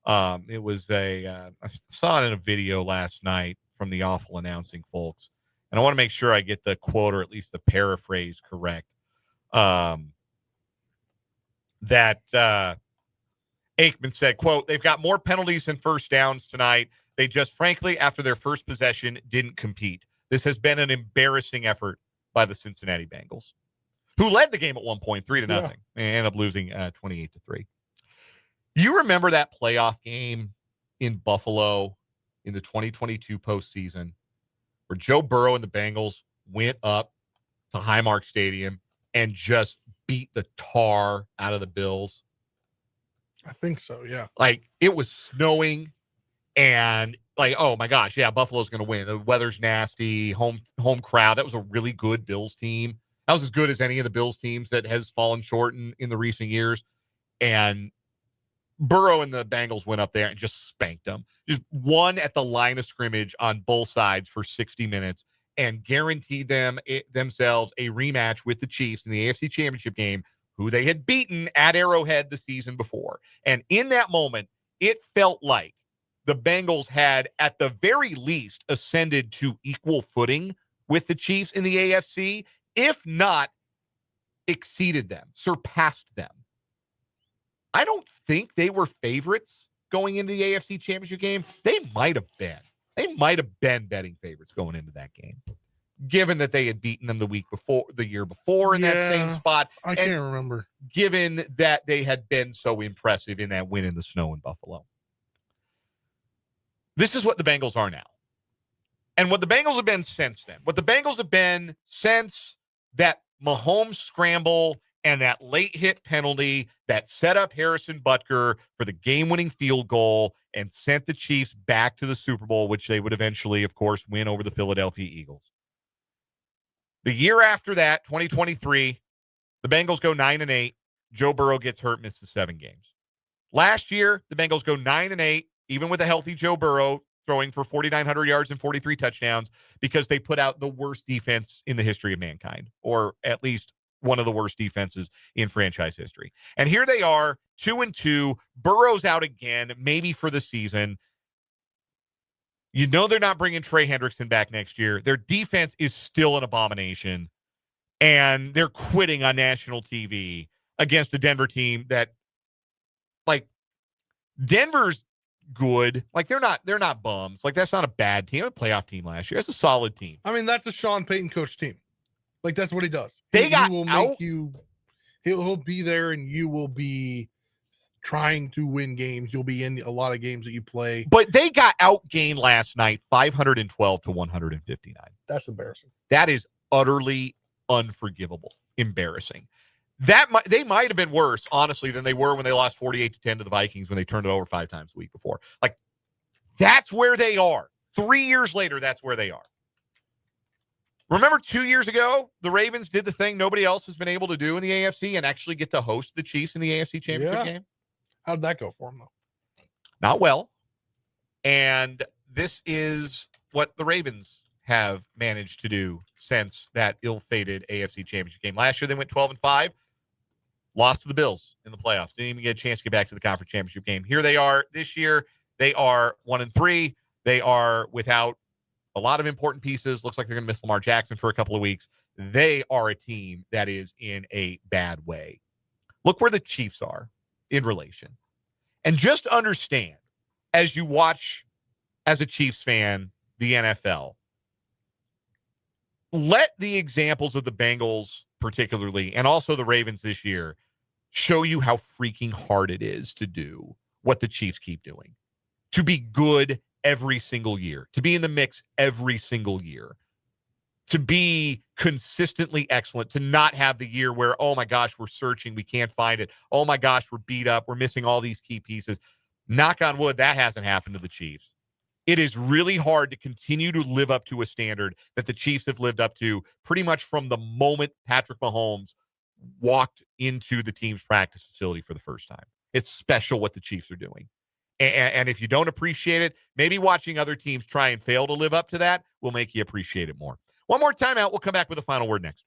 It was I saw it in a video last night from the Awful Announcing folks, and I want to make sure I get the quote, or at least the paraphrase, correct. That Aikman said, quote, "They've got more penalties than first downs tonight. They just, frankly, after their first possession, didn't compete. This has been an embarrassing effort by the Cincinnati Bengals, who led the game at 1 point, 3-0, and ended up losing 28-3. You remember that playoff game in Buffalo in the 2022 postseason where Joe Burrow and the Bengals went up to Highmark Stadium and just beat the tar out of the Bills? I think so, yeah. Like, it was snowing, and like, oh my gosh, yeah, Buffalo's going to win. The weather's nasty, home crowd. That was a really good Bills team. That was as good as any of the Bills teams that has fallen short in the recent years. And Burrow and the Bengals went up there and just spanked them. Just won at the line of scrimmage on both sides for 60 minutes and guaranteed themselves a rematch with the Chiefs in the AFC Championship game, who they had beaten at Arrowhead the season before. And in that moment, it felt like the Bengals had, at the very least, ascended to equal footing with the Chiefs in the AFC, if not exceeded them, surpassed them. I don't think they were favorites going into the AFC Championship game. They might have been. They might have been betting favorites going into that game, given that they had beaten them the year before in that same spot. I can't remember. Given that they had been so impressive in that win in the snow in Buffalo. This is what the Bengals are now. And what the Bengals have been since then. What the Bengals have been since that Mahomes scramble and that late hit penalty that set up Harrison Butker for the game-winning field goal and sent the Chiefs back to the Super Bowl, which they would eventually, of course, win over the Philadelphia Eagles. The year after that, 2023, the Bengals go 9-8. Joe Burrow gets hurt, misses 7 games. Last year, the Bengals go 9-8, even with a healthy Joe Burrow throwing for 4,900 yards and 43 touchdowns, because they put out the worst defense in the history of mankind, or at least one of the worst defenses in franchise history. And here they are, 2-2. Burrow's out again, maybe for the season. You know they're not bringing Trey Hendrickson back next year. Their defense is still an abomination, and they're quitting on national TV against a Denver team that, like, Denver's good. Like, they're not bums. Like, that's not a bad team. A playoff team last year. That's a solid team. I mean, that's a Sean Payton coach team. Like, that's what he does. He will make you. He'll be there, and you will be trying to win games. You'll be in a lot of games that you play. But they got outgained last night, 512 to 159. That's embarrassing. That is utterly unforgivable. Embarrassing. They might have been worse, honestly, than they were when they lost 48-10 to the Vikings when they turned it over 5 times the week before. Like, that's where they are. 3 years later, that's where they are. Remember 2 years ago, the Ravens did the thing nobody else has been able to do in the AFC and actually get to host the Chiefs in the AFC Championship game? How'd that go for them, though? Not well. And this is what the Ravens have managed to do since that ill-fated AFC Championship game. Last year, they went 12-5, lost to the Bills in the playoffs. Didn't even get a chance to get back to the conference championship game. Here they are this year. They are 1-3. They are without a lot of important pieces. Looks like they're going to miss Lamar Jackson for a couple of weeks. They are a team that is in a bad way. Look where the Chiefs are in relation. And just understand, as you watch as a Chiefs fan, the NFL, let the examples of the Bengals particularly, and also the Ravens this year, show you how freaking hard it is to do what the Chiefs keep doing. To be good every single year, to be in the mix every single year, to be consistently excellent, to not have the year where, oh my gosh, we're searching, we can't find it. Oh my gosh, we're beat up, we're missing all these key pieces. Knock on wood, that hasn't happened to the Chiefs. It is really hard to continue to live up to a standard that the Chiefs have lived up to pretty much from the moment Patrick Mahomes walked into the team's practice facility for the first time. It's special what the Chiefs are doing. And if you don't appreciate it, maybe watching other teams try and fail to live up to that will make you appreciate it more. One more timeout. We'll come back with a final word next.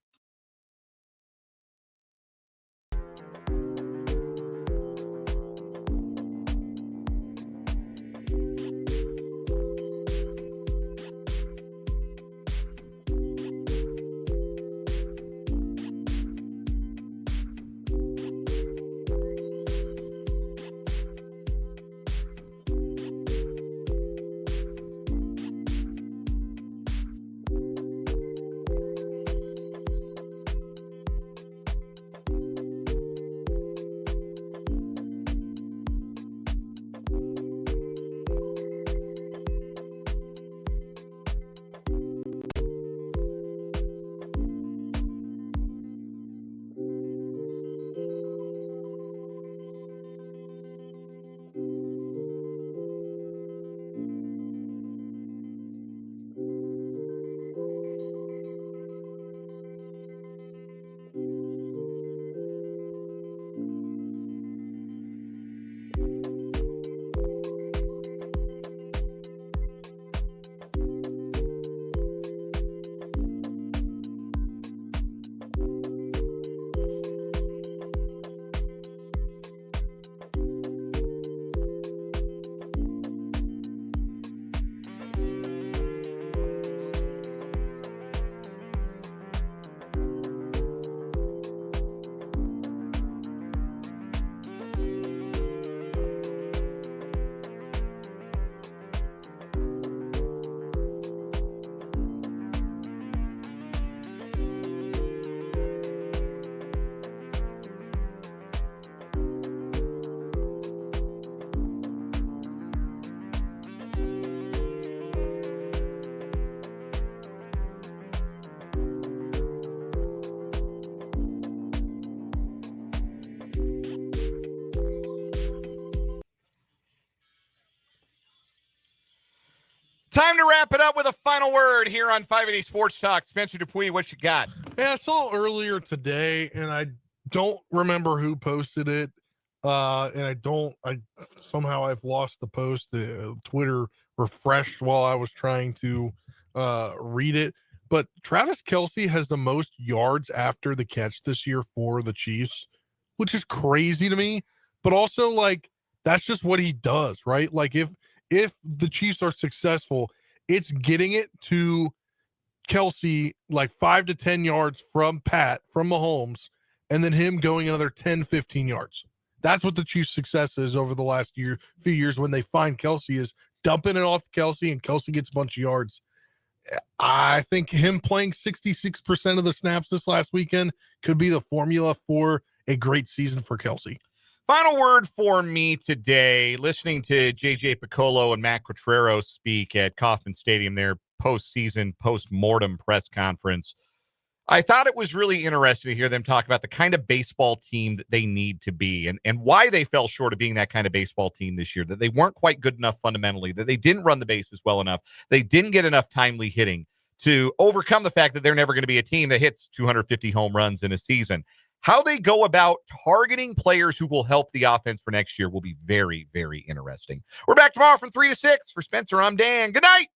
Time to wrap it up with a final word here on 580 Sports Talk. Spencer Dupuis, what you got? Yeah, I saw earlier today, and I don't remember who posted it. And somehow I've lost the post. Twitter refreshed while I was trying to read it. But Travis Kelce has the most yards after the catch this year for the Chiefs, which is crazy to me. But also, like, that's just what he does, right? Like, if the Chiefs are successful, it's getting it to Kelce like 5 to 10 yards from Mahomes, and then him going another 10, 15 yards. That's what the Chiefs' success is over the last few years when they find Kelce, is dumping it off to Kelce, and Kelce gets a bunch of yards. I think him playing 66% of the snaps this last weekend could be the formula for a great season for Kelce. Final word for me today, listening to JJ Piccollo and Matt Quatraro speak at Kauffman Stadium, their post-season, post-mortem press conference. I thought it was really interesting to hear them talk about the kind of baseball team that they need to be and why they fell short of being that kind of baseball team this year, that they weren't quite good enough fundamentally, that they didn't run the bases well enough, they didn't get enough timely hitting to overcome the fact that they're never going to be a team that hits 250 home runs in a season. How they go about targeting players who will help the offense for next year will be very, very interesting. We're back tomorrow from 3 to 6. For Spencer, I'm Dan. Good night.